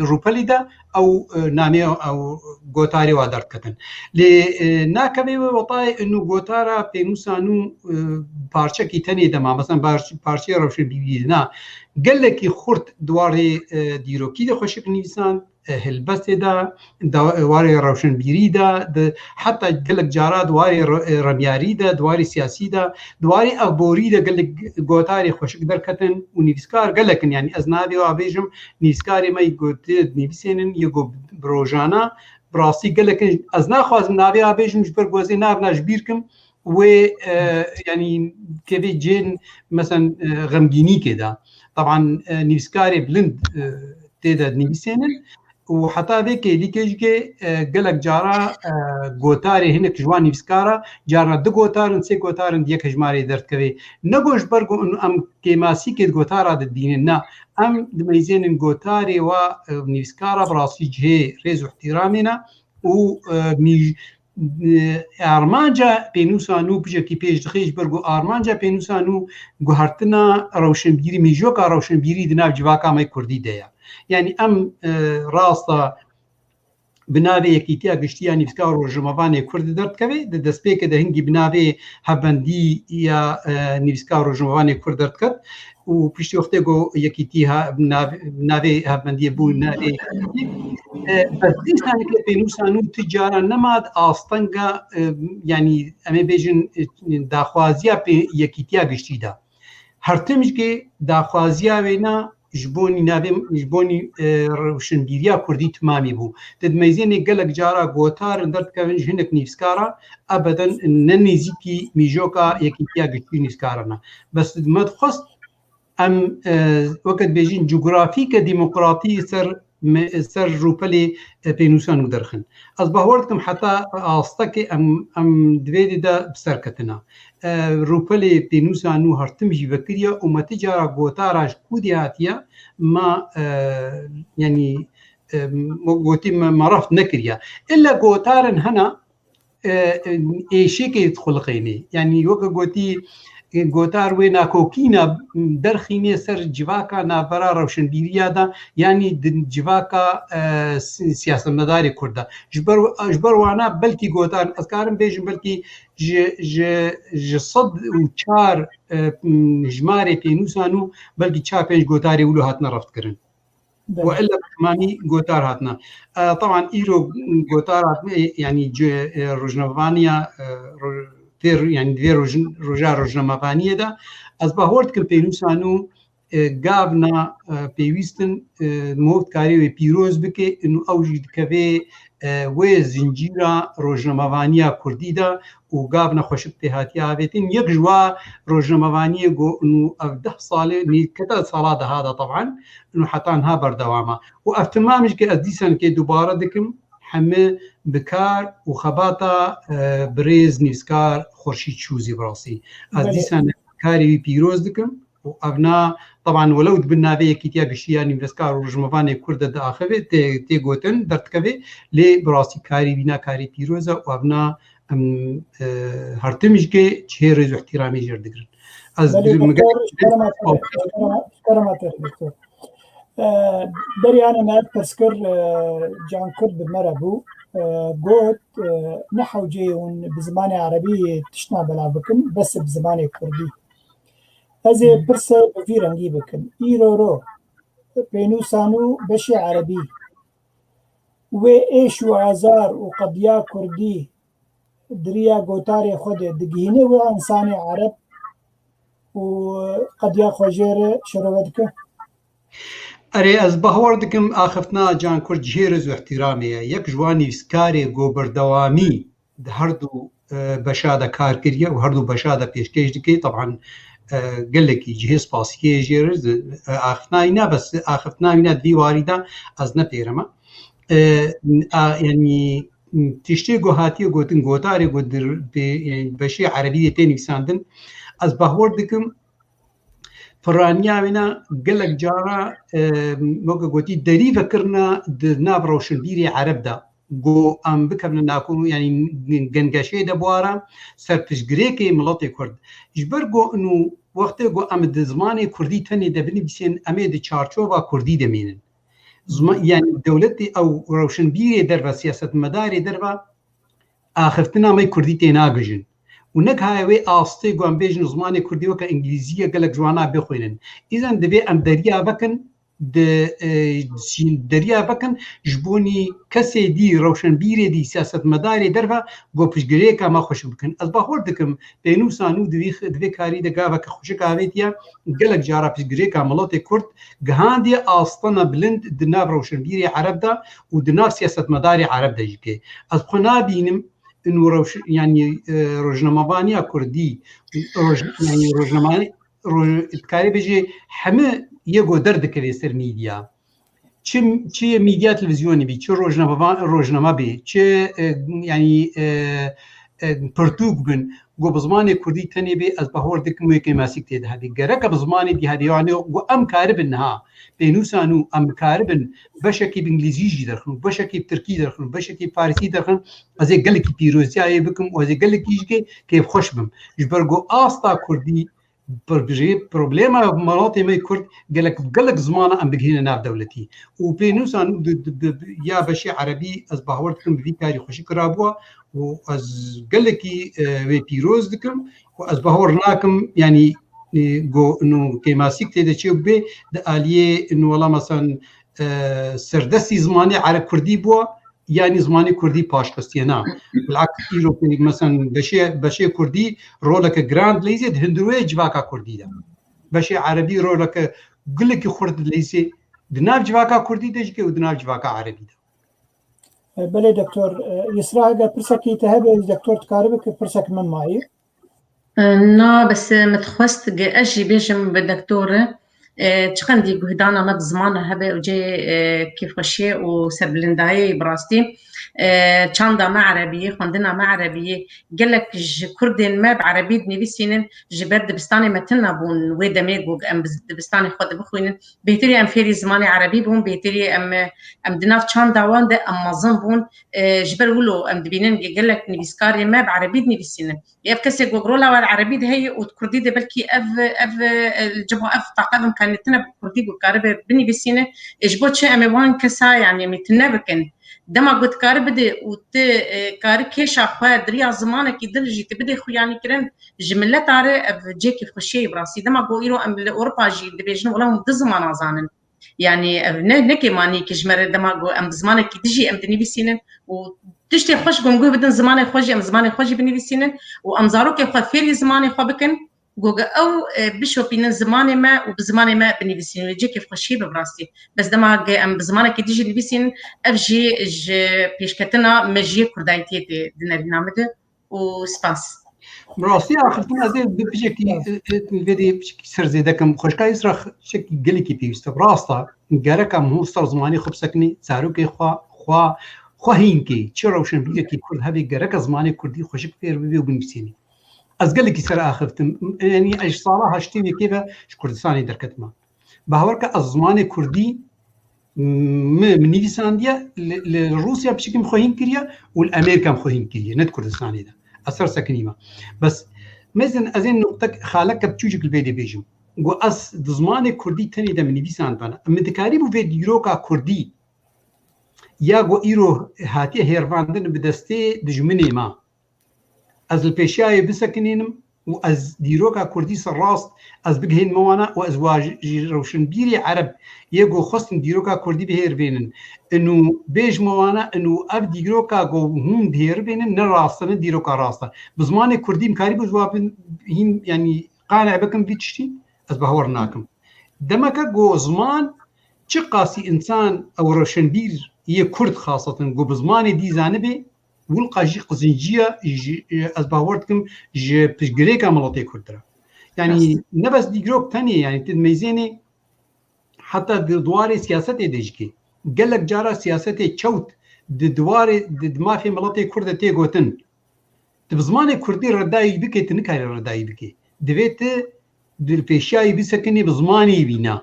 ڕووپەلیدا ئەو نامێ ئەو گۆتاری وا دەردکەتن لێ ناکەوێ وەتای ئەنو گۆتارە پێنووسان و پارچەکی تەنێ دەما مەسەن پارچەی ڕەوشن بیبینا گەلێکی خورد دوارێ دیرۆکی دەخۆشک نویسان هلبەستێدا دوارێ ڕەوشنبیریدا حتا گەلک جارا دوارێ ڕەمیاریدا دواری سیاسیدا دواری ئەخبۆریدا گەلک گۆتاری خۆشک دەرکەتن و نویسکار گەلەکن ینی ئەز نابێ وابێژم نویسکاری مەی گوتێت نویسێنن یەکۆ برۆژانە بڕاستی گەلەکن ئەز ناخوازم نابێ وابێژم بەر گۆزێ نابناش بیرکم وێ ینی کەوێ جێن مەسەن غەمگینی کێدا طبعا نویسکاری بلند تێدا نویسێنن و حتا vêkê dîkêjikê gelek cara gotarê hinek ji wan nivîskara carna di gotarin sê gotarin yek hejmarê derdkevê ne got ji ber em kêmasîkê gotara didînin na em dimeyzênin gotarê wa nivîskara bi rastî cihê rêz û ihtiramê ne û armanca pênûsan û pişekî pêş dixê ji ber got armanca pênûsan û guhertina rewşenbîrî mîjoka rewşenbîrî di nav civaka me Kurdî de ye yani em rasta binavê yekîtiya giştiya nivîska rojnamevanê Kurdî derdkeve di destpêkê de hingî binavê hevbendî ya nivîska rojnamevanê Kurd derdket û piştî wextê got yekîtî binavê hevbendiyê bû navê dîsaneke pênûsan û ti caran nemad astenga yani em ê bêjin daxwaziya yekîtiya giştî da her tim jî daxwaziya wê na جبوني نابم جبوني روشن بيريا كردي تمامي بو تدميزيني قالك جارا غوتار درت كافنج هنك نيفسكارا ابدا ننيزيكي ميجوكا يكيتيا قشتي نيفسكارنا بس ما تخص ام وقت بيجين جغرافيكا ديمقراطي سر روبلي بينوسان ودرخن اصبح وردكم حتى استكي ام دويدي دا بسركتنا روبلي بينوسانو هرتمجي بكريا وما تجارة غوتاراش كودياتيا ما يعني قوتي ما رفت نكريا الا غوتارن هنا ايشي كي يدخل قيني يعني وقت قوتي گۆتار وێ ناکۆکینە دەرخینێ سەر جیواکە نابەرا ڕەوشنبیریە دا یعنی جیواکە سیاسەتمەداری کوردە ji ber wana belkî gotar ez karim bêjim belkî ji 104 jmarê pênûsan û belkî 4-5 gotarê wilo hatine revtkirin وإلا بتمامي غوتار هاتنا طبعا إيرو غوتار يعني روجنافانيا يعني دوی روژنامەوانیە دا ئەس بەهۆرد کەم پێنووسان و گاڤنا پێویستن مۆڤکاری وێ پیرۆز بکێ ئەوژی دکەوێ وێ زنجیرە ڕۆژنامەوانیە کوردیدا و گاڤنە خۆشک تێهاتیە ئاوێتین یەک ژوا ڕۆژنامەوانیە گۆ 10 ساڵێ کەتە ساڵا دەهادا طبعا حتانها بەردەوامە و ئەفتمامش کە ئەس دیسان کێ دووبارە دکم همه بکار و خباتا برز نیفسکار خورشید چوزی براسی از دیسان کاری پیروز دکم و ابنا طبعا ولو بالنابه کیتیا گشتیا نیفسکار و رجموان کرد داخله تی گوتن درتکوه لی براسی کاری بینا کاری پیروزه و ابنا هرتمش که چه رز و احترامی جردگرن از بري أنا ما أذكر جان كرد بمربو قلت نحو جيون بزمان عربي تشنا بلا بكن بس بزمان كردي هذا برسة بفيرنجي بكن إيرو بينو سانو بشي عربي وإيش وعزار وقضيا كردي دريا قوتاري خود دقيني وإنساني عرب وقضيا خجير شروتك ئەرێ ئەس بەهۆڕ دکم ئاخفتنا جان کورد جێرز و احتیرامەیە یەک ژوانی ویسکارێ گۆبەردەوامی هەردوو بەشادە کارکردە و هەردوو بەشادە پێشکەش دکەیت طبعا گەلێکی جهێز پاسیکێ ژێرز ئاخفتناوی نا بەس ئاخفتناوی نا دیواریدا ئەس نەپێرەمە ینی تیشتێ گۆ هاتیە گوتن گۆتارێ گۆ بەشی عەرەبی تێ نویساندن ئەس بەهۆڕ دکم فرانیاوینا گەلک جارا وەکە گوتی دەریڤەکردنا ناو ڕەوشنبیری عەرەبدا گۆ ئەم بکەونە ناکۆن ینی گەنگەشێ دەبوارە سەرپشتگرێکی مڵەتی کورد ji ber got û wextê got em di zimanê kurdî tenê debinivîsên em ê di çarçova kurdî demînin yani dewletê ew rewşenbîrê derve siyasetmedarê derve axiftina me kurdî tê nagijin و نەک هاوێ ئاستەی گوان بێژن زمانی کوردی وەکە ئینگلیزیە گەلک جوانە بخوێنن ئیزان دەبێ ئەم دەریا بکەن دەریا بکەن ji بۆنی کەسێ دی ڕەوشنبیرێ دی سیاسەتمەدارێ دەرڤە بۆ پشتگirêka me xweşik bikin ez bexwar dikim pênûsan û divê karî de gaveke xweşik avêtiye gelek jara piştgirêka miletê Kurd gihandiye astana bilind di nav ڕەوشنبیرê Ereb de û di nav siyasetmedarê Ereb de jî kê ez xwe nabînim يعني روجنامەوانیا کوردی يعني روجنامە کاری بێژێ هەمە یەکۆ دەردەکەوێ سەر میدیا چه میدیا تلڤیزیۆنی بی چه ڕۆژنامە بێ چه ینی پرتوک بن گۆ بە زمانی کوردی تەنێ بێ ئەس بەهۆڕ دکم وێکێ ماسیک تێدەهاتێ گەرەکە بە زمانی دیهاتیوانێ گۆ ئەم کاربن نها پێنووسان و ئەم کاربن بەشێکی بنگلیزیژی دەرخن و بەشێکی ترکی دەرخن و بەشێکی پارسی دەرخن ئەزێ گەلێکی پیرۆزیایە بکەم و ئەزێ گەلێکیشکێ کێ خۆش بم ji ber گۆ ئاستا کوردی پرۆبلێمە مەڵاتی مەی کورد gelek zimana em bigihîne nav dewletî û pênûsan ya beşê Erebî ez bawer dikim bi vî karî xweşî kirabûwa û ez gelekî wê pîroz dikim û ez bawer nakim yanî kêmasîk tê de çê bê di aliyê wela mesan serdestî zimanê Ereb Kurdî bûwa yani zimanê Kurdî paşxistiye na bilaks îro mesan beşê Kurdî roleke giran lêzê di hundirûyê civaka Kurdî de beşê Erebî roleke گلێکی خورد لیسێ دناو جواکا کوردی دەژکێ و دناو جواکا عەرەبی دا. بەڵێ دکتۆر یسرا هەگە پرسێکی تە هەبێ دکتۆر تکارە بکە پرسێک من مایە نا بس متخوست اجي بيجم بالدكتورة تشخندي قهدانا مد زمان هبه وجي كيف خشي وسربلنداي براستي تشاندا ما عربية خندنا ما عربية قال لك كردين ما بعربي نبيسين جبر دبستاني متنا بون ويدا ميجو ام دبستاني خد بخوين بيتري ام فيري زماني عربي بون بيتري ام دناف تشاندا وان ده ام مازن بون جبر ولو ام دبينين قال لك نبيسكاري ما بعربي نبيسين يف كسي جوجرولا والعربي ده هي وكردي ده بلكي اف الجبهه اف طاقم كانت تنا كردي وكاربه بني بيسين اجبوت شيء ام وان كسا يعني متنبكن دما قلت كاربدي وت كاركيش اخويا دريا زمانك يدلجي تبدي خو يعني كرن جمله تاره جيكي خشي براسي دما قويرو ام اوروبا جي دبيجن ولا هم زمان زانن يعني نكي ماني كجمر دما قو ام زمانك تجي ام دني بيسين وتشتي خوش قوم بدن زمانك خوجي ام زمانك خوجي بني بيسين وامزاروك خو فيري زماني خو بكن جوجا او بشو بين زمان ما وبزمان ما بنيفسين ويجي كيف خشي براسي بس دما ام بزمان كي تيجي نيفسين افجي بيشكتنا مجي كردايتي دنا برنامج وسباس براسي اخذنا زي بشكل فيدي سر زيدكم خوشكا يسرخ شكل قلكي بيست براستا قالكم هو صار زماني خبسكني ساروكي خو هينكي تشروشن بيكي كل هذه قالك زماني كردي خوشك فير بيو بنفسيني از گەلێکی سەر ئاخفتم ینی ئەش ساڵە هەشتێوێ کێبە کوردستانی دەرکەتمە باوەڕکە ئە زمانی کوردی منیویساندیە لە رووسیا پشکم خۆین کردە و ئەمریکام خۆین کردە نەت کوردستانیدا ئەسەر سەکنیمە بەس مەزن ئەزێن نقطەک خالەکە بچووجک لێ دەبێژم گو ئەس زمانی کوردی تەنێدا منیویساند بەنە مدکاری بوو بێ دیرۆکا کوردی یا گۆ ئیرۆ هاتیە هێرواندن بەدەستێ دژمنێ ما از الپیشیای بسکنینم و از دیروکا کردی سر راست از بگهین موانا و از واجی روشنبیری عرب یگو خواستن دیروکا کردی بهیر بینن انو بیج موانا انو اف دیروکا گو هم بهیر بینن نه راستن دیروکا راستا بزمان کردی مکاری بزوابن هیم یعنی قانع بکم بیتشتی از بهور ناکم دمکا گو زمان چه قاسی انسان او روشنبیر یه کرد خاصتا گو بزمان دی زانبه ولقى جي قزنجيه از باورتكم جي بجريكا ملوتي كردرا يعني نبس ديجروك ثاني يعني تميزيني حتى دوار سياسه ديجكي قال لك جارا سياسه تشوت دوار ما في ملوتي كرد تيغوتن بزمان كردي رداي بكي تنكاري رداي بكي دبيت بالفيشاي بسكني بزماني بينا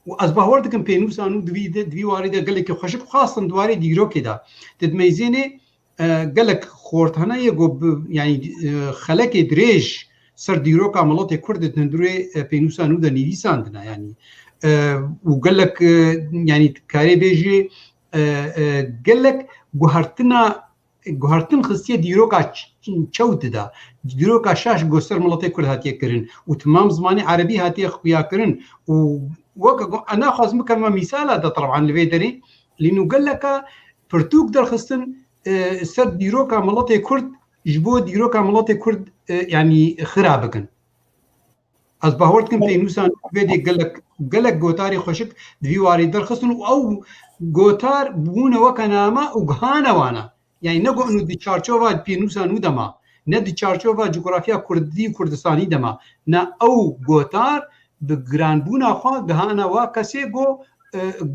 واز باوردكم بينوسانو دوي وارده قال لك خشب خاصه دواري ديجروك كده تدميزيني قال لك خورتنا يجو يعني خلك دريج سر ديروكا ملوتي كرد تندري بينوسانو ده نيفيساندنا يعني وقال لك يعني كاري بيجي قال لك گوهرتن خصية ديروكا تشوت ده ديروكا شاش گوسر ملوتي كرد هاتيه كرن وتمام زماني عربي هاتيه خويا كرن انا خاص مكمل مثال هذا طبعا الفيدري لانه قال لك فرتوك در خصن سر ديروكا ملوتي كرد جبو ديروكا ملوتي كرد يعني خرابكن از باورتكم بينوسان فيدي قال لك جوتاري خوشك دواري در خصن او جوتار بونه وكناما وغانا وانا يعني نقول انه دي تشارچوفا بينوسان ودما نه دي تشارچوفا جغرافيا كردي كردستاني دما نا او جوتار بگرانبونا خوا گهانا وا کسی گو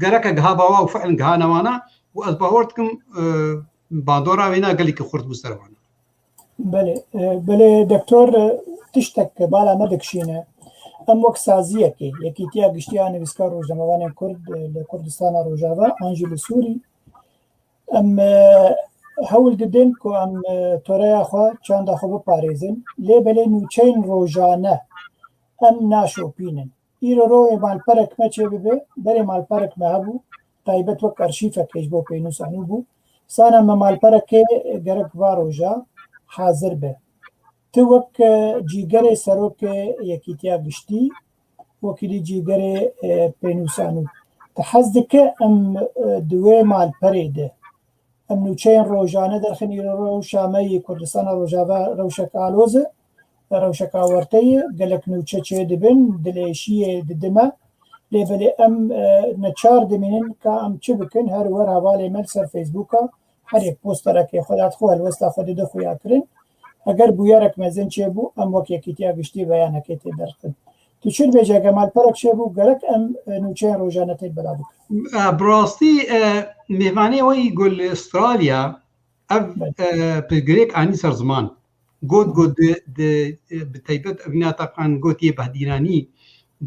گرکه گهابا وا فعلا گهانا وانا و از باورتكم باندورا وینا قال لك خرد بسروانا بله دکتور تشتك بالا مدكشينه ام وقت سازيه كي يكيتيا گشتيانه بسكار روزنامه‌وان كرد لكردستان روجاوا انجل سوري ام هول ددن کو ام توريا خو چاند خو باريزن لي بله نوچين روجانه ام ناشوپینن ایرو روی مالپرک مچه ببه بری مالپرک مهبو تایبت وک ارشیفه کجبو پینوسانو بو سانا مالپرک گرک واروجا حاضر به تو وک جیگر سروک یکیتیا گشتی وکیلی جیگر پینوسانو تحزدک ام دوی مالپریده ام نوچین روجانه درخن ایرو رو شامی کردستان روجاوا روشک آلوزه روشکاورتی گلک نوچه چه دبن دلیشی ددمه لیبلی ام نچار دمینن که ام چه بکن هر ور حوالی مل سر فیسبوکا هر یک پوستره که خودت خو الوستا خود دو خویا کرن اگر بویارک مزن چه بو ام وکی کتیا گشتی بیانه کتی درخن تو چون بیجا گمال پرک چه بو گلک ام نوچه روزانتی بلا بکن براستی میوانی وی گل استرالیا اف بگریک آنی سر زمان گود بتایبت ابنا تقان گوتی بهدیرانی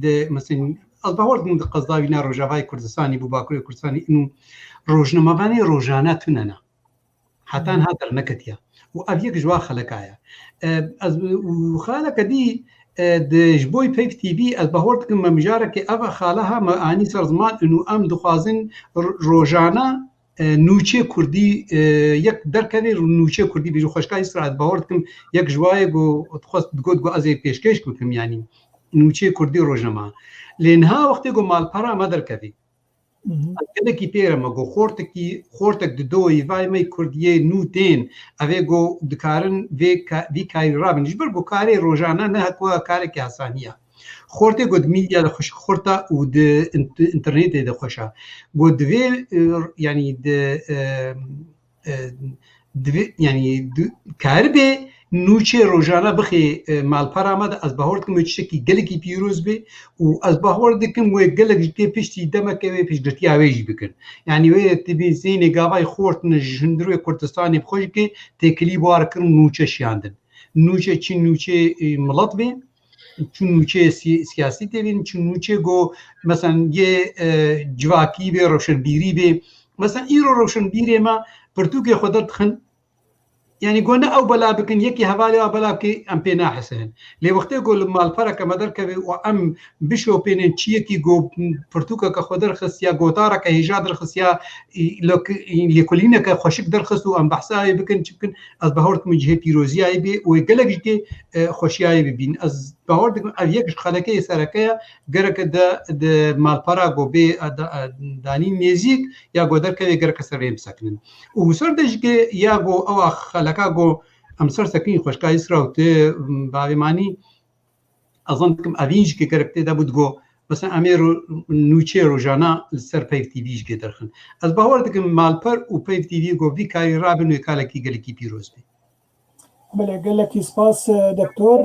ده مثلا از باورد من قصداوی نه روجاوای کردستانی بو باکوری کردستانی اینو روزنامه‌وانی روزانه توننه حتی هاتر نکتیا و ابیک جوا خلقایا از خالق دی دجبوی پیف تی وی از باورد که مجاره که اف خالها ما آنی سر زمان اینو ام دخوازن روزانه نوچه کردی یک درکوی نوچه کردی بیرو خوشکای استراحت باورد کم یک جوای گو خواست گو از پیشکش کم یعنی نوچه کردی روزنامه لینها وقتی گو مال پرا ما درکوی کله کی پیرم گو خورتک دوی وای می کردیه نوتین اوی گو دکارن وی کاری رابن جبر گو کاری روزانه نه کو کاری که آسانیه خورته گود میدیا د خوش خورته او د انټرنیټ د خوشا گود وی یعنی د یعنی کاربه نوچه روزانه بخی مال پرامد از بهورد کم چکی گلکی پیروز به و از بهورد کم و گلک جتی پشتی دمکه و پشت جتی آویج بکن یعنی وی تبی زین گاوای خورت نجندروی کردستانی بخوش که تکلی بار کن نوچه شیاندن نوچه چی نوچه ملت به چون نوچه سیاسی تبین چون نوچه گو مثلا یه جواکی به روشنبیری به مثلا ایرو روشنبیری ما پرتو که خودت خن يعني قلنا أو بلا بكن يكي هوالي أو بلا بكي أم بينا حسن لي وقت يقول مال فرق مدر كبي وأم بشو بينن تشيكي جو برتوكا كخدر خسيا جوتارا كهجاد رخسيا لك لكلنا كخشك درخسو أم بحساي بكن تبكن از بهورت من جهة بيروزيا بي ويقلق جدي خشيا بين از بهورت أبيك خلكي سركيا جرك د مال فرق جو بي داني ميزيك يا جودر كبي جرك سريم سكنن وسردش كي يا جو أو لکه گو امسر سکین خوشکای اسراوت باوی مانی اظنکم اوینج که کرکته دا بود گو مثلا امیر نوچه روزانه سر پیف تی ویش گدرخن از باور دکم مالپر و پیف تی وی گو دی کاری رابن و کالکی گلکی پیروز بی بله گلکی سپاس دکتور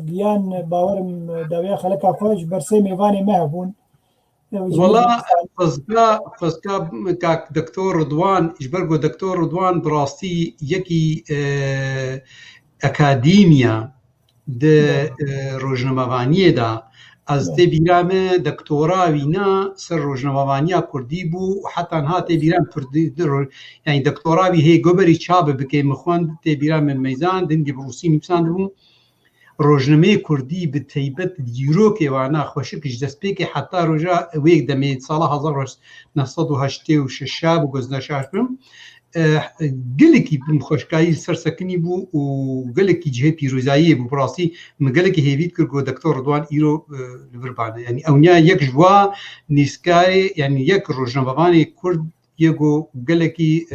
گیان باورم داویا خلقا خوش برسه میوانی مهبون والله فسكا كاك دكتور رضوان اجبرقو دكتور رضوان براستي يكي اكاديميا د روزنامه‌وانی دا از دي بيرامه دكتورا وينا سر روزنامه‌وانی كردي بو وحتى انها تي بيرام يعني دكتورا وي هي گوبري چاب بكي مخوند تي بيرام ميزان دنگي بروسي نيسان بو روزنامه کردی به تایبت دیرو که وانا خوشکش دست پی که حتی روزا ویک دمی سال 1986 و گزنشاش بیم گلکی خوشکایی سرسکنی بو و گلکی جهه پیروزایی بو براسی مگلکی هیوید کرد گو دکتور رضوان ایرو لوربانه یعنی اونیا یک جوا نیسکای یعنی یک روزنامه‌وانی کرد یگو گلکی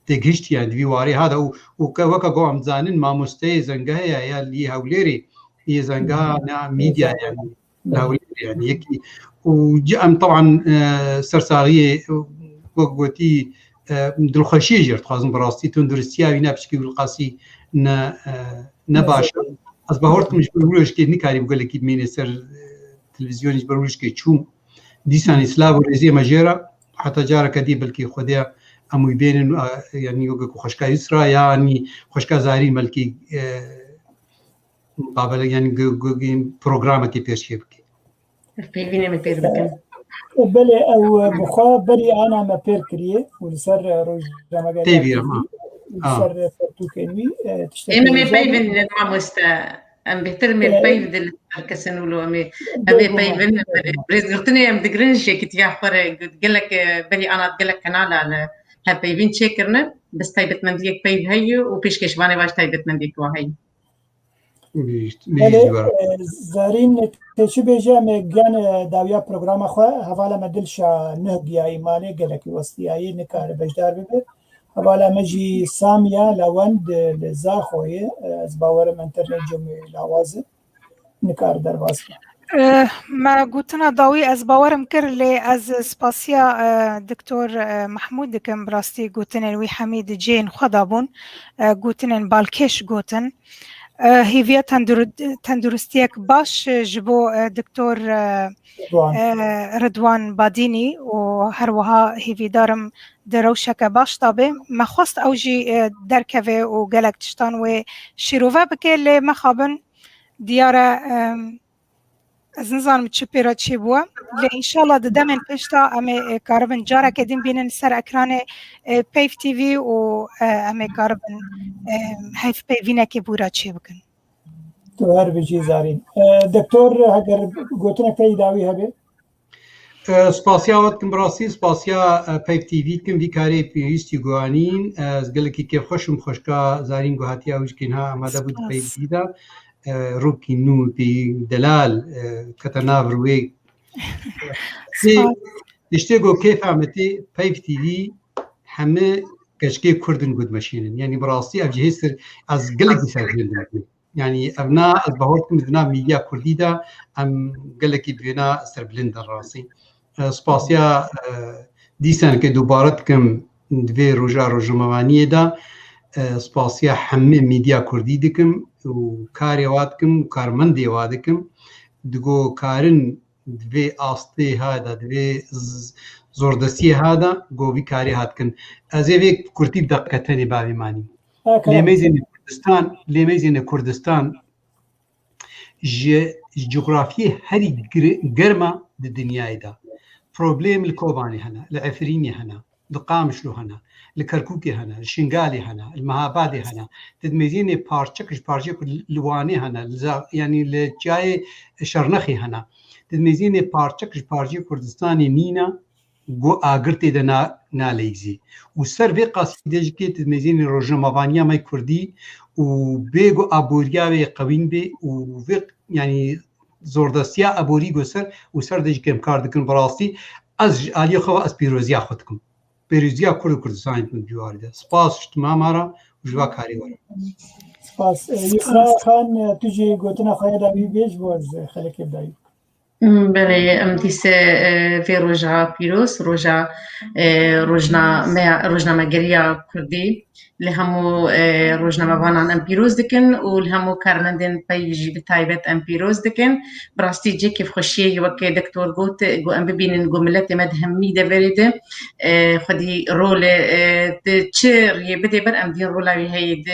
تجهشت يعني بيواري هذا وكوكا قوم زانين ما مستوى زنجها يا اللي هوليري هي زنجها ميديا يعني هوليري يعني يكي وجأم طبعا سرسارية وقوتي دلخشية جرت خازن براستي تندرسيا وينابشكي بالقاسي نباشر أصبحت مش بقولش كي نكاري بقول لك مين سر تلفزيون بقولش كي شو دي سان سلاف ورزية مجرى حتى جارة كدي بلكي خديا اموی بین یعنی خوشکای اسرا یعنی خوشکا زاری ملکی قابل یعنی پروگرام کی پیش کی پیوینه می پیر بکن بله او بخوا بری انا ما پیر کریه ولسر روز جمعه تیوی سر فرتوکنوی اما می پیوین ما مست ام بهتر می پیو دل کسنولو ام پیوین برزرتنی ام دگرنش کتیا خور گلک بری انا گلک کانال هبيبين تشيكرنا بس تايبت من ديك بيب هيو وبيش كشباني باش تايبت من ديك وهي زارين تشي بيجا مجان داويا برنامج خو حواله مدلشا نه گياي مالي گلكي وستياي نكار بجدار بيبر هبالا مجي سامية لوند لزاخوية از باورم انترنت جمعي لوازه نكار در واسطة ما قلتنا ضوي از باورم كر لي از سباسيا دكتور محمود دكم براستي قلتنا الوي حميد جين خضابون قلتنا بالكيش قلتن هيفيا تندرستيك باش جبو دكتور رضوان باديني وهروها هيفي دارم دروشك باش طابي ما خواست اوجي دركفي وقالك تشتان وشيروفا بكي اللي ما خابن ديارة از نظام تشبيرا تشيبوا اللي ان شاء الله دمن بيشتا امي كاربن جارا كدين بين سر اكران بيف تي في و امي كاربن هيف بيفينا كبورا تشيبكن تو هر بيجي زارين دكتور هاجر قلتنا كي داوي هبه سپاسیا وقتکم براستی سپاسیا پیف تی وی کم وی کاری پیوستی گوانین از گلکی که خوشم خوشکا زارین گوهاتی اوج کنها آماده بود پیف تی دا روکی نو پی دلال کتناف روی دشته گو کیف عمتی پیف تی وی همه کشکی کردن گود مشینن یعنی براستی او جهیستر از گلکی سرگیل دارد يعني أبناء البهورتكم أبناء ميديا كرديدا أم قال لك بنا سربلند الراسي سباسيا ديسان كدوبارتكم دوي روجا روجموانية دا سباسيا حمي ميديا كرديدكم وكاريواتكم وكارمندي وادكم دقو كارن دوي آستي هذا دوي زوردسي هذا قو بي كاري هاتكن أزيوي كردي بدقتني بابي ماني لێمەزینە کوردستان جغرافیە هەری گەرمە لە دنیایدا پرۆبلێم لە کۆبانی هەنا لە ئەفرینی هەنا لە قامشلو هەنا لە کەرکووکی هەنا لە شنگالی هەنا لە مەهابادی هەنا دەمێزینێ پارچەکەش پارچێک لوانێ هەنا ینی لە جایێ شەرنەخی هەنا دەمێزینێ پارچەکەش پارچی کوردستانی نینە گو ئاگرتێ دە نالەیزی و سەر vê قاسیدەژکێ دەمێزینێ ڕۆژنەمەڤانیا مای کوردی و بێگو ئابووریاوێ قەوین بێ و vê ینی زۆردەستیا ئەبووری گۆسەر و سەر دەژکێم کار دکن بەڕاستی ئەس ئالیەخەوە ئەس پیرۆزیا خۆ دکم پیرۆزیا کورد و کوردستانی بن دیواریدا سپاس شتمامارە و ژوا کاری وەرە سپاس یسرا خان توجی گوتنا خۆی داوی بێژ بۆ خەلکی بدایی بله ام دیسه وی روژا پیروز روژنامه گریا کردی لهمو روژنامه وانان ام پیروز دکن و لهمو کارمندین پیجی بتایبت ام پیروز دکن براستی جی کف خوشیه وکی دکتور گوت گو ام ببینن گو ملت مدهمی ده وریده خودی رول چه ریه بده بر ام دین رولاوی هید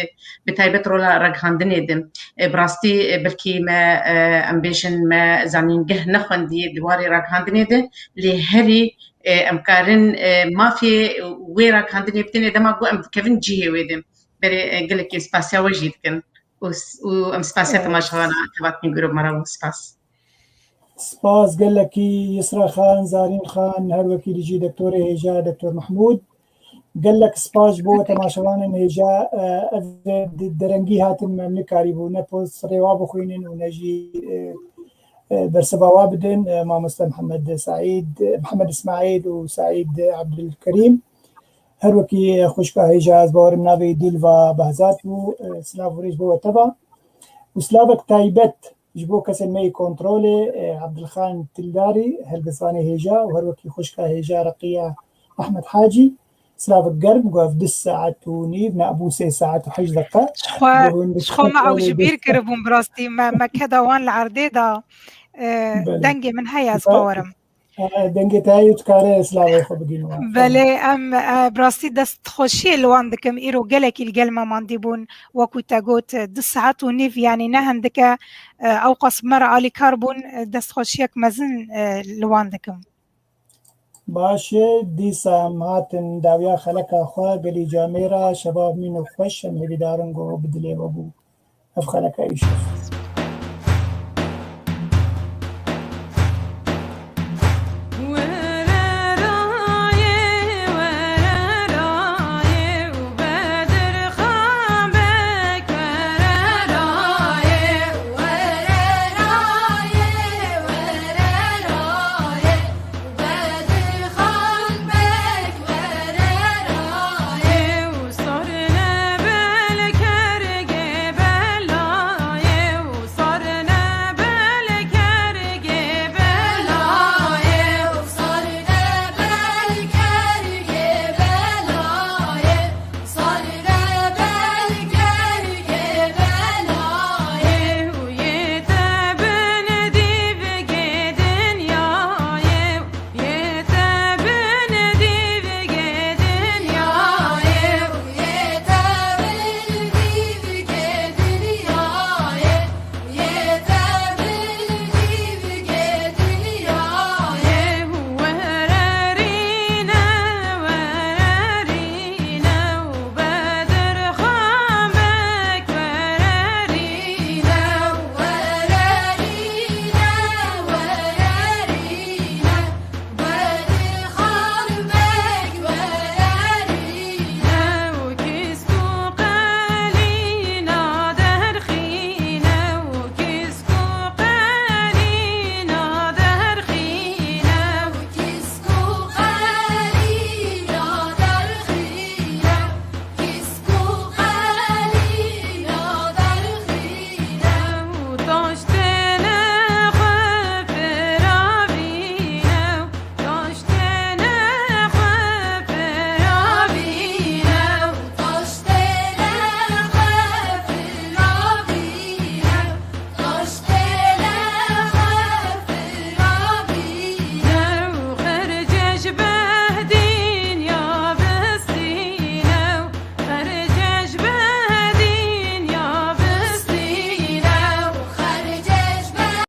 بتایبت رولا رگهاندنه دم براستی بلکی ما ام بیشن ما زنین گه نخوندی دواری رگهاندنه ده لهری امكارن ما في ويرا كاندني بتني دما جو ام كيفن جي ويدم بري قالك سباسيا وجيتكن و ام سباسيا تماشانا تبعتني جروب مرا سپاس قال لك يسرا خان زارين خان هر وكيل جي دكتور هيجا دكتور محمود قال لك سپاس بو تماشاوان هيجا درنگي هاتم مملكاري بو نپوس ريوا بخوينن ونجي برسباوا بدن مامستا محمد اسماعيل وسعيد عبد الكريم هر وكي خوشكا هيجاز بورم ناوي ديل و بهزات و سلاف وريج بو تبا وسلافك تايبت جبو كسن مي كنترولي عبد الخان تلداري هلقصاني هيجا وهر وكي خوشكا هيجا رقية احمد حاجي سلافك قرب وقف 10 ساعات ونيف نابو 6 ساعات وحج دقة شخو معو جبير كربون براستي ما كدوان العرديدة دنگي من هيا سباورم دنگي تايو تكاري سلاوي خو بگينوا بله ام براستي دست خوشي لوان دكم ايرو گلكي الگلمه مانديبون وكو تاگوت 10 ساعات ونيف يعني نهم دكا اوقص مر علي كربون دست خوشيك مزن لوان دكم باشه دیسا ماتن داویا خلقا خواه گلی جاميرا شباب منو خوش هم هبی دارنگو بدلی وبو اف خلقا ایشو